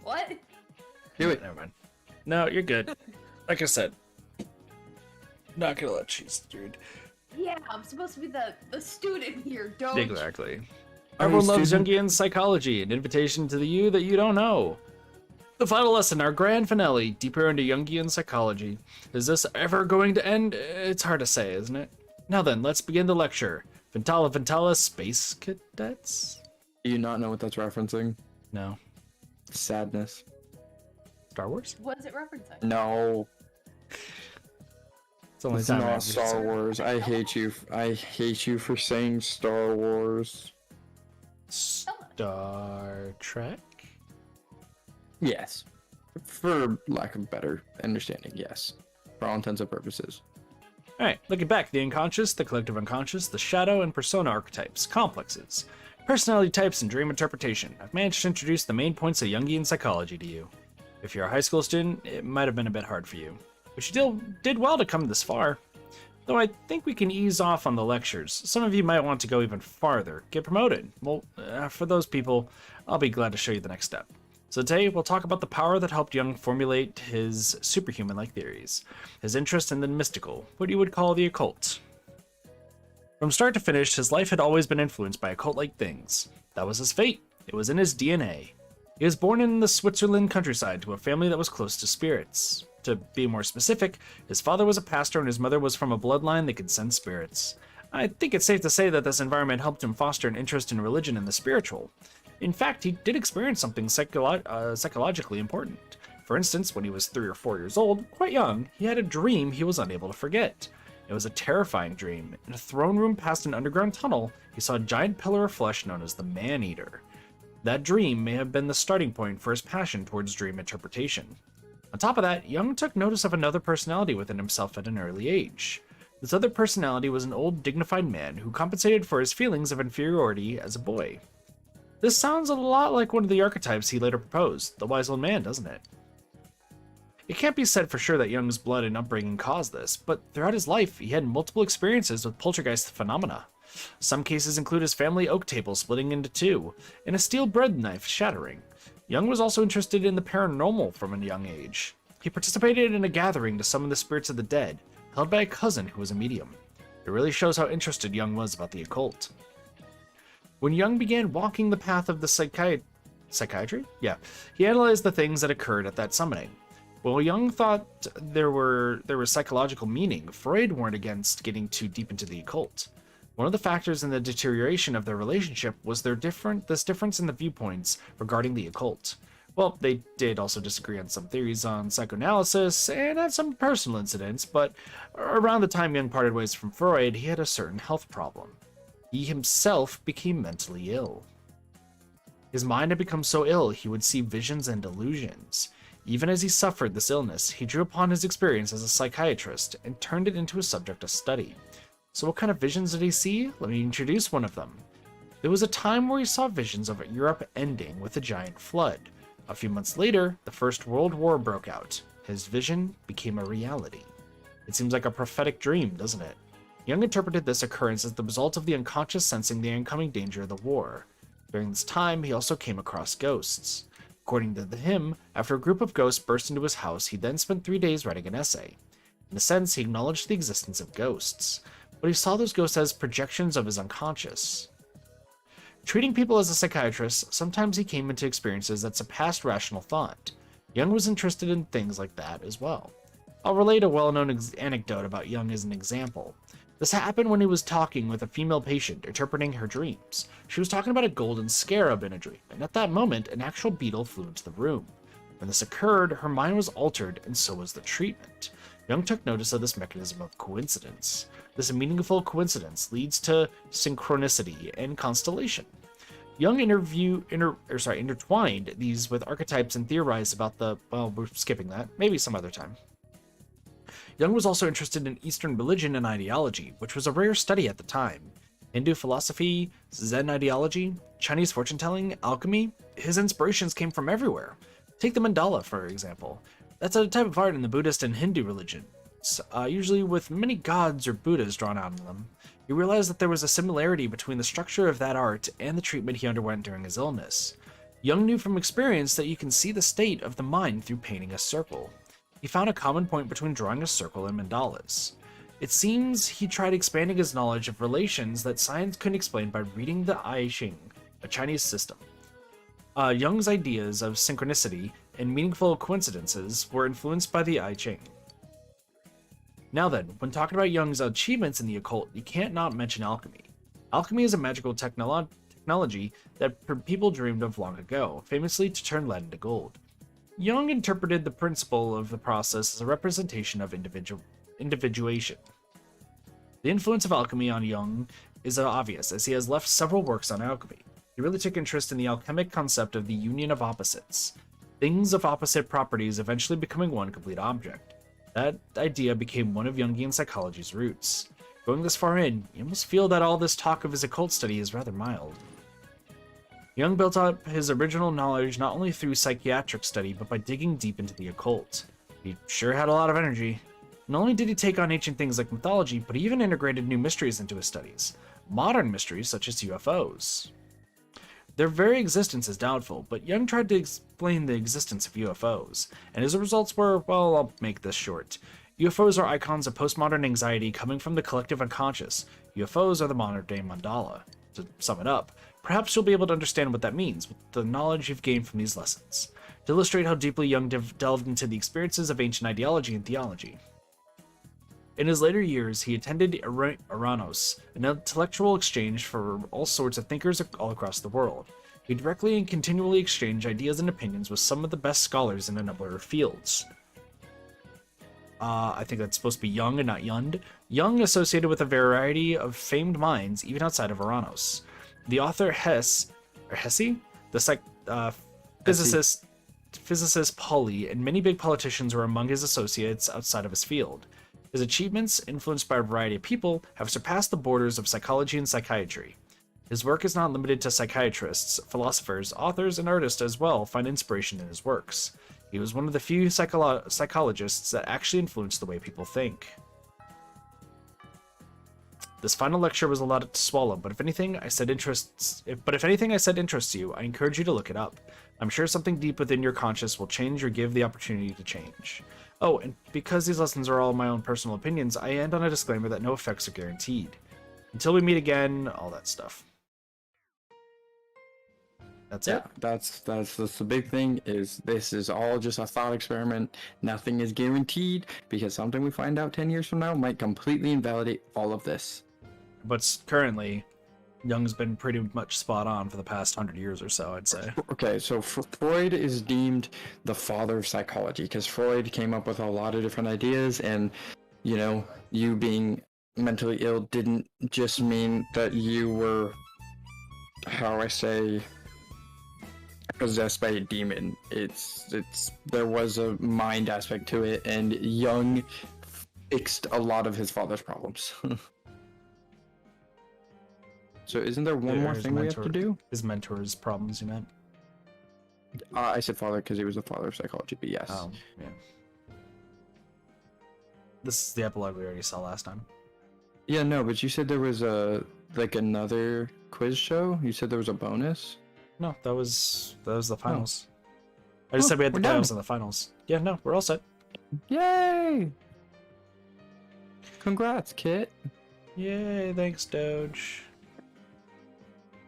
What? Do it. Never mind. No, you're good. Like I said, not gonna let Cheese, dude. Yeah, I'm supposed to be the student here, Doge. Exactly. Are Everyone you loves student? Jungian psychology, an invitation to the you that you don't know. The final lesson, our grand finale, deeper into Jungian psychology. Is this ever going to end? It's hard to say, isn't it? Now then, let's begin the lecture. Ventala Space Cadets? Do you not know what that's referencing? No. Sadness. Star Wars? What is it referencing? No. It's the only It's time I not ever Star said it. Wars. I hate you. I hate you for saying Star Wars. Star Trek? Yes. For lack of better understanding, yes. For all intents and purposes. Alright, looking back, the unconscious, the collective unconscious, the shadow and persona archetypes, complexes, personality types, and dream interpretation. I've managed to introduce the main points of Jungian psychology to you. If you're a high school student, it might have been a bit hard for you. But you still did well to come this far. Though I think we can ease off on the lectures. Some of you might want to go even farther, get promoted. Well, for those people, I'll be glad to show you the next step. So today, we'll talk about the power that helped Jung formulate his superhuman-like theories, his interest in the mystical, what you would call the occult. From start to finish, his life had always been influenced by occult-like things. That was his fate. It was in his DNA. He was born in the Switzerland countryside to a family that was close to spirits. To be more specific, his father was a pastor and his mother was from a bloodline that could sense spirits. I think it's safe to say that this environment helped him foster an interest in religion and the spiritual. In fact, he did experience something psychologically important. For instance, when he was 3 or 4 years old, quite young, he had a dream he was unable to forget. It was a terrifying dream. In a throne room past an underground tunnel, he saw a giant pillar of flesh known as the Man-Eater. That dream may have been the starting point for his passion towards dream interpretation. On top of that, Young took notice of another personality within himself at an early age. This other personality was an old, dignified man who compensated for his feelings of inferiority as a boy. This sounds a lot like one of the archetypes he later proposed, the wise old man, doesn't it? It can't be said for sure that Young's blood and upbringing caused this, but throughout his life, he had multiple experiences with poltergeist phenomena. Some cases include his family oak table splitting into two, and a steel bread knife shattering. Young was also interested in the paranormal from a young age. He participated in a gathering to summon the spirits of the dead, held by a cousin who was a medium. It really shows how interested Young was about the occult. When Young began walking the path of the psychiatry? Yeah, he analyzed the things that occurred at that summoning. While Young thought there was psychological meaning, Freud warned against getting too deep into the occult. One of the factors in the deterioration of their relationship was this difference in the viewpoints regarding the occult. Well, they did also disagree on some theories on psychoanalysis and had some personal incidents, but around the time Young parted ways from Freud, he had a certain health problem. He himself became mentally ill. His mind had become so ill he would see visions and delusions. Even as he suffered this illness, he drew upon his experience as a psychiatrist and turned it into a subject of study. So what kind of visions did he see? Let me introduce one of them. There was a time where he saw visions of Europe ending with a giant flood. A few months later, the First World War broke out. His vision became a reality. It seems like a prophetic dream, doesn't it? Young interpreted this occurrence as the result of the unconscious sensing the incoming danger of the war. During this time, he also came across ghosts. According to him, after a group of ghosts burst into his house, he then spent 3 days writing an essay. In a sense, he acknowledged the existence of ghosts, but he saw those ghosts as projections of his unconscious. Treating people as a psychiatrist, sometimes he came into experiences that surpassed rational thought. Young was interested in things like that as well. I'll relate a well-known anecdote about Young as an example. This happened when he was talking with a female patient, interpreting her dreams. She was talking about a golden scarab in a dream, and at that moment, an actual beetle flew into the room. When this occurred, her mind was altered, and so was the treatment. Young took notice of this mechanism of coincidence. This meaningful coincidence leads to synchronicity and constellation. Young intertwined these with archetypes and theorized about we're skipping that, maybe some other time. Young was also interested in Eastern religion and ideology, which was a rare study at the time. Hindu philosophy, Zen ideology, Chinese fortune-telling, alchemy, his inspirations came from everywhere. Take the mandala, for example. That's a type of art in the Buddhist and Hindu religions, usually with many gods or Buddhas drawn out in them. He realized that there was a similarity between the structure of that art and the treatment he underwent during his illness. Young knew from experience that you can see the state of the mind through painting a circle. He found a common point between drawing a circle and mandalas. It seems he tried expanding his knowledge of relations that science couldn't explain by reading the I Ching, a Chinese system. Young's ideas of synchronicity and meaningful coincidences were influenced by the I Ching. Now then, when talking about Young's achievements in the occult, you can't not mention alchemy. Alchemy is a magical technology that people dreamed of long ago, famously to turn lead into gold. Young interpreted the principle of the process as a representation of individuation. The influence of alchemy on Young is obvious, as he has left several works on alchemy. He really took interest in the alchemic concept of the union of opposites, things of opposite properties eventually becoming one complete object. That idea became one of Jungian psychology's roots. Going this far in, you almost feel that all this talk of his occult study is rather mild. Young built up his original knowledge not only through psychiatric study, but by digging deep into the occult. He sure had a lot of energy. Not only did he take on ancient things like mythology, but he even integrated new mysteries into his studies. Modern mysteries such as UFOs. Their very existence is doubtful, but Young tried to explain the existence of UFOs, and his results were, well, I'll make this short. UFOs are icons of postmodern anxiety coming from the collective unconscious. UFOs are the modern-day mandala. To sum it up, perhaps you'll be able to understand what that means with the knowledge you've gained from these lessons. To illustrate how deeply Jung delved into the experiences of ancient ideology and theology. In his later years, he attended Eranos, an intellectual exchange for all sorts of thinkers all across the world. He directly and continually exchanged ideas and opinions with some of the best scholars in a number of fields. I think that's supposed to be Jung and not Yund. Jung associated with a variety of famed minds even outside of Eranos. The author Hesse, the physicist Pauli, and many big politicians were among his associates outside of his field. His achievements, influenced by a variety of people, have surpassed the borders of psychology and psychiatry. His work is not limited to psychiatrists. Philosophers, authors, and artists as well find inspiration in his works. He was one of the few psychologists that actually influenced the way people think. This final lecture was a lot to swallow, but if anything I said interests you, I encourage you to look it up. I'm sure something deep within your conscious will change or give the opportunity to change. Oh, and because these lessons are all my own personal opinions, I end on a disclaimer that no effects are guaranteed. Until we meet again, all that stuff. That's it. That's the big thing. Is this is all just a thought experiment. Nothing is guaranteed because something we find out 10 years from now might completely invalidate all of this. But currently, Jung's been pretty much spot on for the past 100 years or so, I'd say. Okay, so Freud is deemed the father of psychology because Freud came up with a lot of different ideas, and you being mentally ill didn't just mean that you were, possessed by a demon. There was a mind aspect to it, and Jung fixed a lot of his father's problems. So isn't there one more thing we have to do? His mentor's problems, you meant? I said father because he was the father of psychology, but yes. Oh, yeah. This is the epilogue we already saw last time. Yeah, no, but you said there was another quiz show? You said there was a bonus? No, that was the finals. I just said we had the playoffs and the finals. Yeah, no, we're all set. Yay! Congrats, Kit. Yay, thanks, Doge.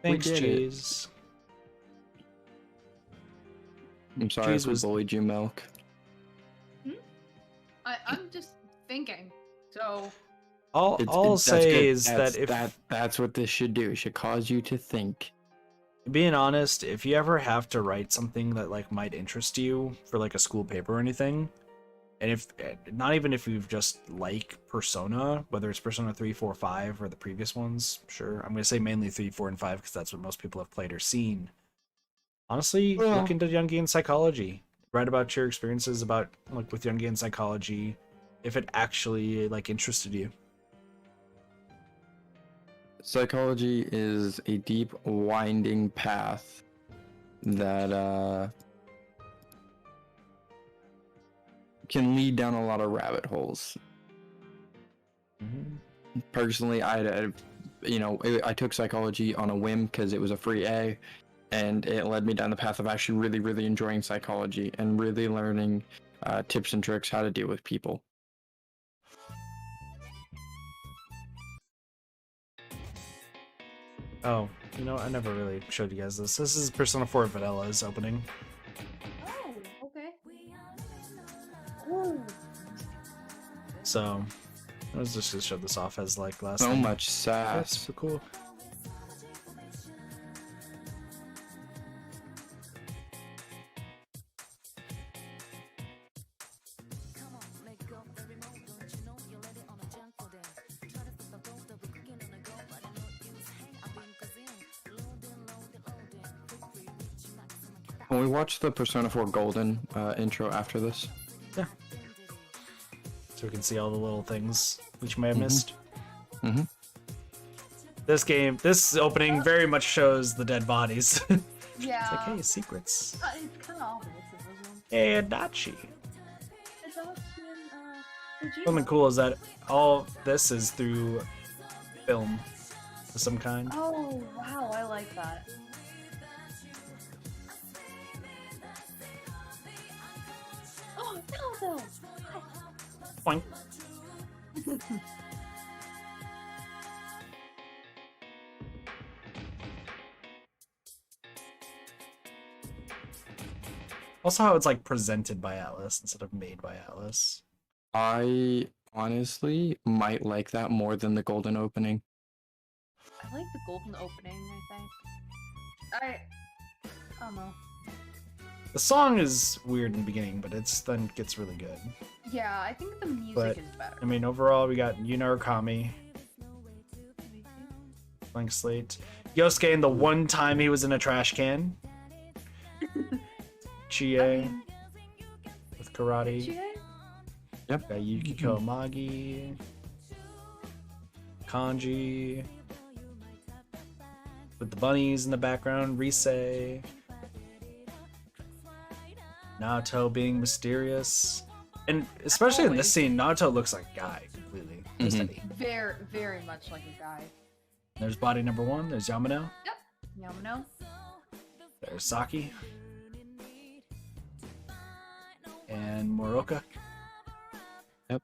Thanks, Cheese. I'm sorry if we bullied you, Milk. I'm just thinking. So all I'll say is that if that's what this should do. It should cause you to think. Being honest, if you ever have to write something that might interest you for a school paper or anything, and if not even if you've just Persona, whether it's Persona 3, 4, 5 or the previous ones, sure. I'm gonna say mainly 3, 4, and 5 because that's what most people have played or seen. Honestly, look into Jungian psychology. Write about your experiences with Jungian psychology, if it actually interested you. Psychology is a deep, winding path that can lead down a lot of rabbit holes. Mm-hmm. Personally, I took psychology on a whim because it was a free A, and it led me down the path of actually really, really enjoying psychology and really learning tips and tricks how to deal with people. Oh, I never really showed you guys this. This is Persona 4 Vanilla's opening. Oh, okay. Ooh. So, let's just show this off as last So time. much sass. That's so cool. Can we watch the Persona 4 Golden intro after this? Yeah. So we can see all the little things which you may have missed. Mm-hmm. This opening very much shows the dead bodies. Yeah. It's hey, secrets. It's kind of obvious in this one. Hey, Adachi. It's Adachi and Something cool is that all this is through film of some kind. Oh, wow, I like that. Oh, no, though. Boink. Also, how it's like presented by Atlas instead of made by Atlas. I honestly might like that more than the golden opening. I like the golden opening, I think. I don't know. The song is weird in the beginning, but it's then gets really good. Yeah, I think the music But, is better. I mean, overall, we got Yuna Urkami, Blank Slate, Yosuke, and the one time he was in a trash can. Chie with karate. Chie? Yep. Got Yukiko Magi, Kanji, with the bunnies in the background, Rise, Naoto being mysterious, and especially in this scene, Naoto looks like a guy completely. Very, very much like a guy. There's body number 1. There's Yamano. Yep. Yamano. There's Saki. And Moroka. Yep.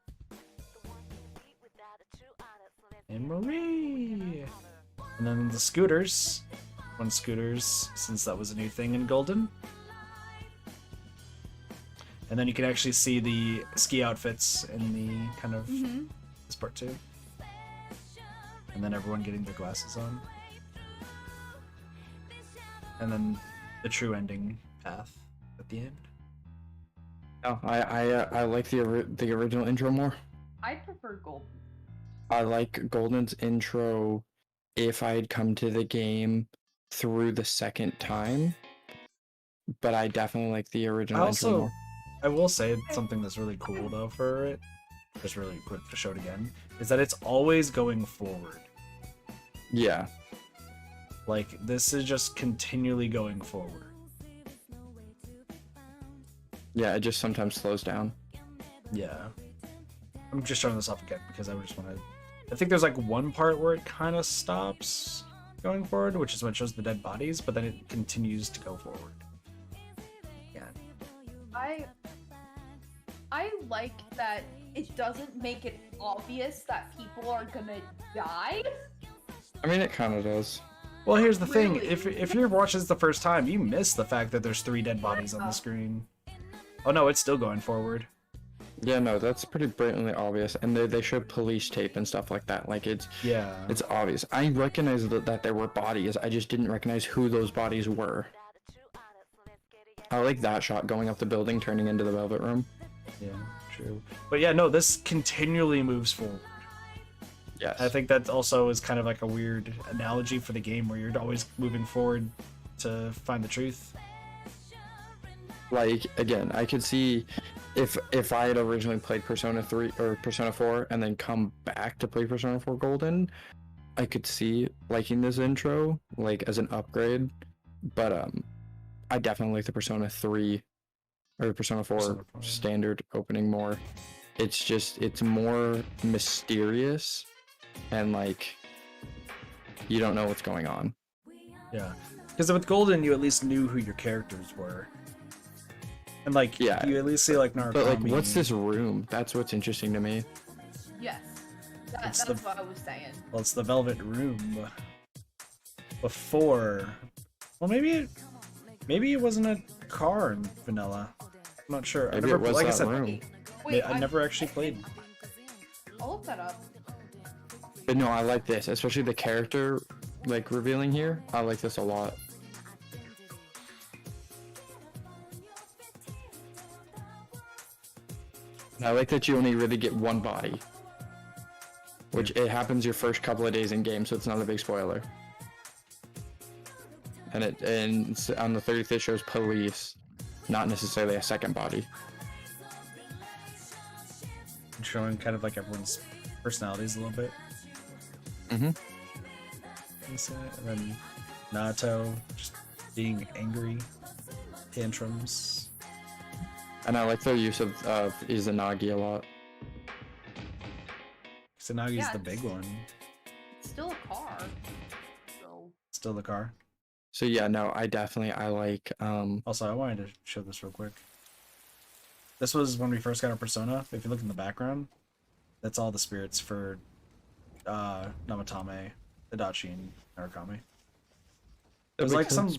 And Marie. And then the scooters. 1 scooters, since that was a new thing in Golden. And then you can actually see the ski outfits in the kind of this part too. And then everyone getting their glasses on. And then the true ending path at the end. Oh, I like the original intro more. I prefer golden. I like Golden's intro if I had come to the game through the second time, but I definitely like the original intro more. I will say something that's really cool though for it, just really quick to show it again, is that it's always going forward. Yeah. Like, this is just continually going forward. Yeah, it just sometimes slows down. Yeah. I'm just showing this off again because I just want to... I think there's like one part where it kind of stops going forward, which is when it shows the dead bodies, but then it continues to go forward. Yeah. I like that it doesn't make it obvious that people are gonna die. I mean, it kind of does. Well, here's the thing. Really? If you're watching this the first time, you miss the fact that there's 3 dead bodies on the screen. Oh no, it's still going forward. Yeah, no, that's pretty blatantly obvious, and they show police tape and stuff like that. Like it's obvious. I recognize that there were bodies. I just didn't recognize who those bodies were. I like that shot going up the building, turning into the Velvet Room. Yeah, true. But yeah, no, this continually moves forward. Yes. I think that also is kind of like a weird analogy for the game, where you're always moving forward to find the truth. Like, again, I could see if I had originally played Persona 3 or Persona 4 and then come back to play Persona 4 Golden, I could see liking this intro, like, as an upgrade. But I definitely like the Persona 3 or Persona 4 standard opening more. It's more mysterious and, like, you don't know what's going on. Yeah. Because with Golden, you at least knew who your characters were. And, like, Yeah. you at least see, like, Narukami. But, like, what's this room? That's what's interesting to me. Yes. It's That's what I was saying. Well, it's the Velvet Room. Before... Well, maybe it wasn't a car in Vanilla. I'm not sure. Maybe it was like I that said, room. Wait, I never actually played. I'll look that up. But no, I like this, especially the character, like, revealing here. I like this a lot. And I like that you only really get one body. Which it happens your first couple of days in game, so it's not a big spoiler. And on the 30th it shows police, not necessarily a second body. Showing kind of like everyone's personalities a little bit. Mm-hmm. And then Naoto just being angry, tantrums. And I like their use of Izanagi a lot. Izanagi's Yeah, the big one. It's still a car. So Still the car. So yeah, no, I like Also, I wanted to show this real quick. This was when we first got our Persona. If you look in the background, That's all the spirits for Namatame, Adachi, and Narukami. There's like some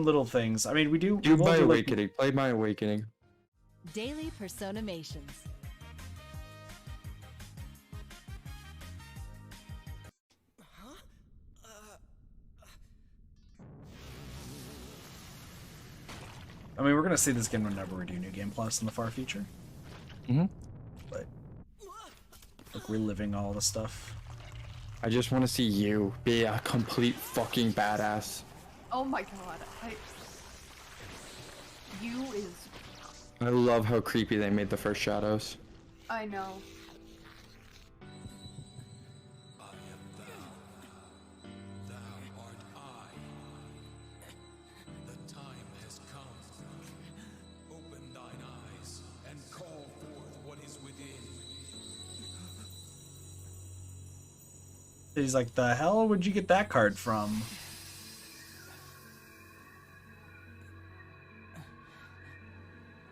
little things. I mean, we do. Do we'll My do, like, Awakening. Play My Awakening. Daily Personamations. I mean, we're gonna see this again whenever we do New Game Plus in the far future. Mm-hmm. But like reliving all the stuff. I just want to see you be a complete fucking badass. Oh my god. You is. I love how creepy they made the first shadows. I know. He's like, the hell would you get that card from?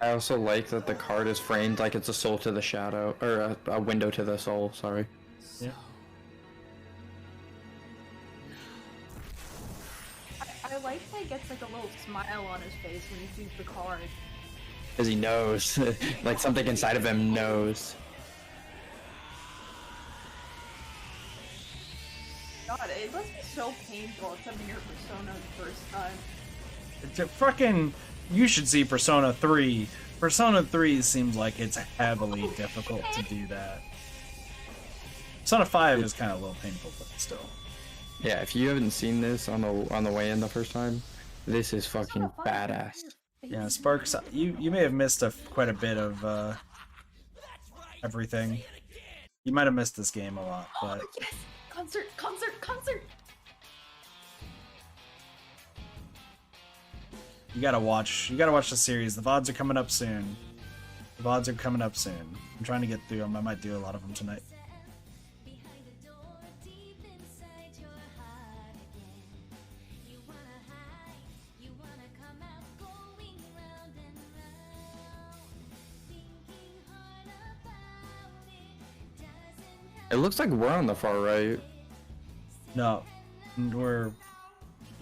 I also like that the card is framed like it's a soul to the shadow, or a window to the soul, sorry. Yeah. I like that he gets like a little smile on his face when he sees the card. Because he knows. Like something inside of him knows. God, it must be so painful accepting your persona the first time. It's fucking. You should see Persona 3. Persona 3 seems like it's heavily difficult to do that. Persona 5 is kind of a little painful, but still. Yeah, if you haven't seen this on the way in the first time, this is fucking badass. Yeah, Sparks, you may have missed quite a bit of everything. You might have missed this game a lot, but Yes! Concert! you gotta watch the series. The VODs are coming up soon. I'm trying to get through them. I might do a lot of them tonight. It looks like we're on the far right. No,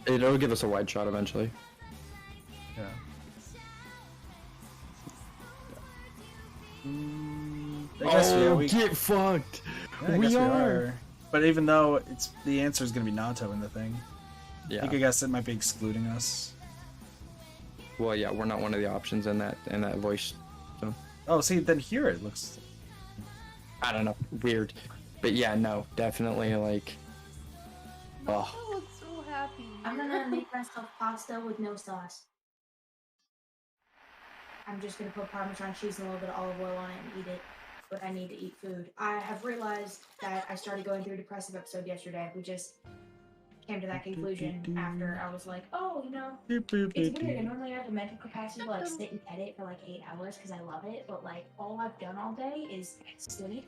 It'll give us a wide shot eventually. yeah. I guess, Get fucked! yeah, I guess we are. But even though the answer is gonna be Nato in the thing, Yeah. I guess it might be excluding us. Well, yeah, we're not one of the options in that voice. So Oh, see, then here it looks. I don't know, weird. But yeah, no, definitely like. Oh, I look so happy. I'm gonna make myself pasta with no sauce. I'm just gonna put Parmesan cheese and a little bit of olive oil on it and eat it. But I need to eat food. I have realized that I started going through a depressive episode yesterday. We just came to that conclusion after I was like, oh, you know, it's weird. I normally have the mental capacity to like sit and edit for like 8 hours because I love it. But like all I've done all day is sit,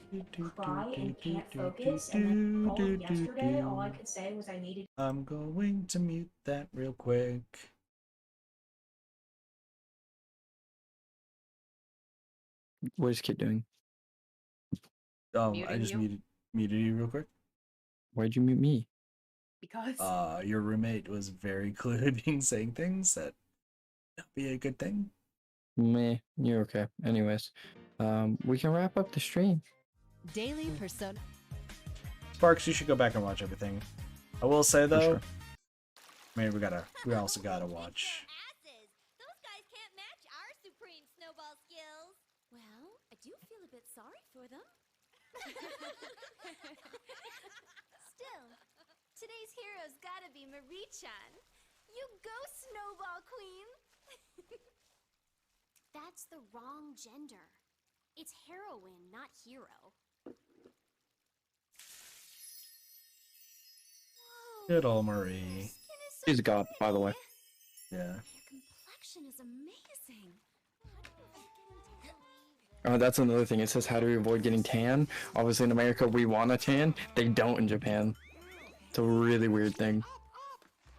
cry, and can't focus. And then all of yesterday, all I could say was I needed. I'm going to mute that real quick. what is Kid doing? Oh, I Muting just you? muted you real quick. Why'd you mute me? Because Your roommate was very clearly being saying things that would be a good thing. Meh, you're okay. Anyways, we can wrap up the stream. Daily Persona. Sparks, you should go back and watch everything. I will say though, sure. I mean, we also gotta watch. Asses. Those guys can't match our supreme snowball skills. Well, I do feel a bit sorry for them. Still, today's hero's gotta be Marie-chan. You go, Snowball Queen! That's the wrong gender. It's heroine, not hero. Whoa, Good old Marie. your skin is so She's a god, by the way. Yeah. Your complexion is amazing. Oh, that's another thing. It says how do we avoid getting tan? Obviously, in America, we want a tan. They don't in Japan. It's a really weird thing.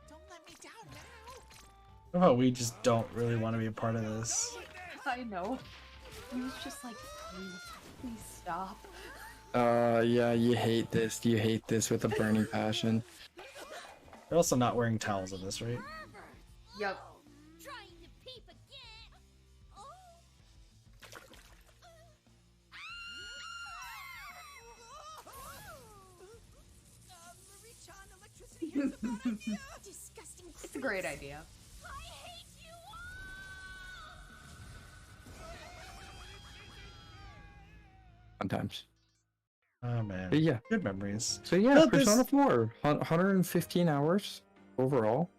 Don't let me down now. Oh, we just don't really want to be a part of this. I know. He was just like, please stop. Yeah, you hate this. You hate this with a burning passion. They're also not wearing towels in this, right? Yep. Trying to peep again. Disgusting. It's a great idea. I hate you Sometimes. Oh man. But yeah. Good memories. So yeah, But this- Persona 4, 115 hours overall.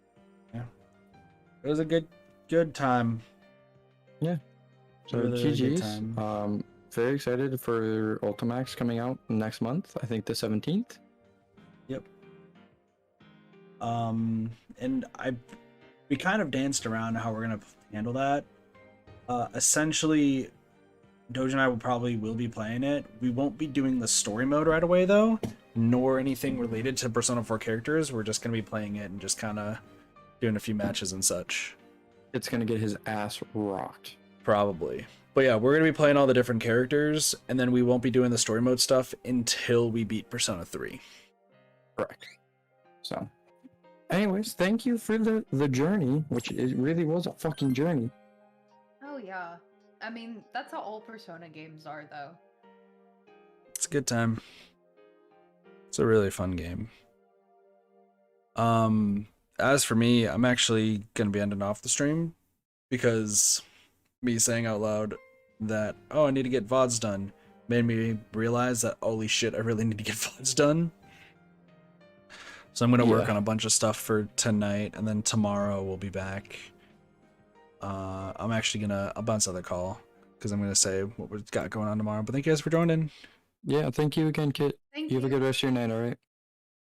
It was a good time. Yeah. So Really, really good GG's. time. Very excited for Ultimax coming out next month. I think the 17th. Yep. And we kind of danced around how we're gonna handle that. Essentially, Doge and I will be playing it. We won't be doing the story mode right away though, nor anything related to Persona 4 characters. We're just gonna be playing it and just kind of doing a few matches and such. It's gonna get his ass rocked. Probably. But yeah, we're gonna be playing all the different characters, and then we won't be doing the story mode stuff until we beat Persona 3. Correct. So, anyways, thank you for the journey, which it really was a fucking journey. Oh yeah. I mean, that's how all Persona games are, though. It's a good time. It's a really fun game. As for me, I'm actually gonna be ending off the stream because me saying out loud that, oh, I need to get VODs done made me realize that, holy shit, I really need to get VODs done. So I'm gonna work on a bunch of stuff for tonight, and then tomorrow we'll be back. I'm actually gonna bounce out the call because I'm gonna say what we've got going on tomorrow. But thank you guys for joining. Yeah, thank you again, Kit. Thank You have a good rest of your night, alright?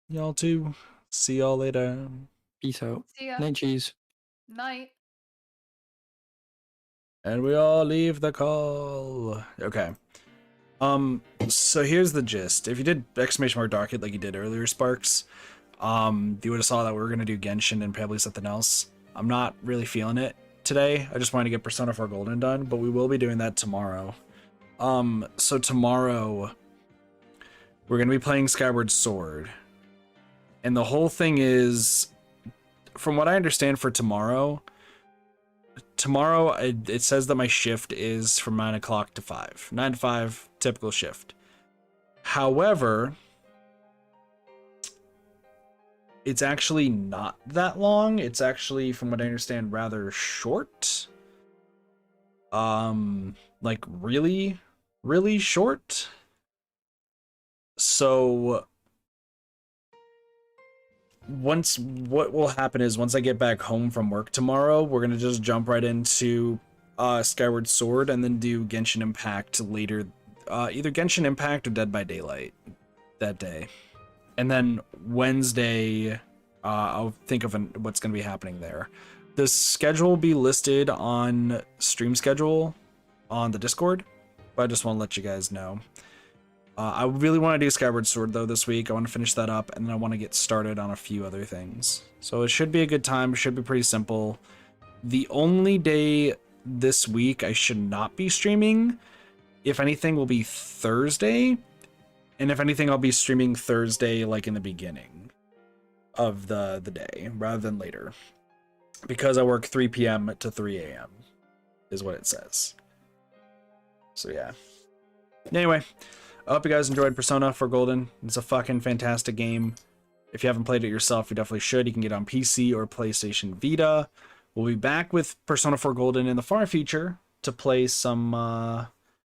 Y'all too. See y'all later. Peace out. See ya. Night, cheese. Night. And we all leave the call. Okay. So here's the gist. If you did !Darkit like you did earlier, Sparks, you would have saw that we were gonna do Genshin and probably something else. I'm not really feeling it today. I just wanted to get Persona 4 Golden done, but we will be doing that tomorrow. So tomorrow we're gonna be playing Skyward Sword. And the whole thing is, from what I understand for tomorrow, it says that my shift is from 9 o'clock to 5. 9 to 5, typical shift. However, it's actually not that long. It's actually, from what I understand, rather short. Like really, really short. So what will happen is once I get back home from work tomorrow, we're gonna just jump right into Skyward Sword and then do Genshin Impact later, either Genshin Impact or Dead by Daylight that day. And then Wednesday, I'll think of what's gonna be happening there. The schedule will be listed on stream schedule on the Discord, but I just want to let you guys know. I really want to do Skyward Sword though this week. I want to finish that up, and then I want to get started on a few other things. So it should be a good time. It should be pretty simple. The only day this week I should not be streaming, if anything, will be Thursday. And if anything, I'll be streaming Thursday like in the beginning of the day rather than later. Because I work 3 p.m. to 3 a.m. is what it says. So yeah. Anyway, I hope you guys enjoyed Persona 4 Golden. It's a fucking fantastic game. If you haven't played it yourself, you definitely should. You can get it on PC or PlayStation Vita. We'll be back with Persona 4 Golden in the far future to play some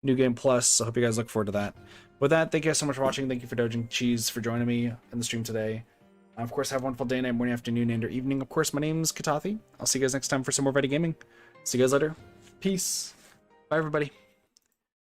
New Game Plus. So I hope you guys look forward to that. With that, thank you guys so much for watching. Thank you for Doge and Cheese for joining me in the stream today. Of course, have a wonderful day, night, morning, afternoon, and or evening. Of course, my name's Katathi. I'll see you guys next time for some more Vending Gaming. See you guys later. Peace. Bye, everybody.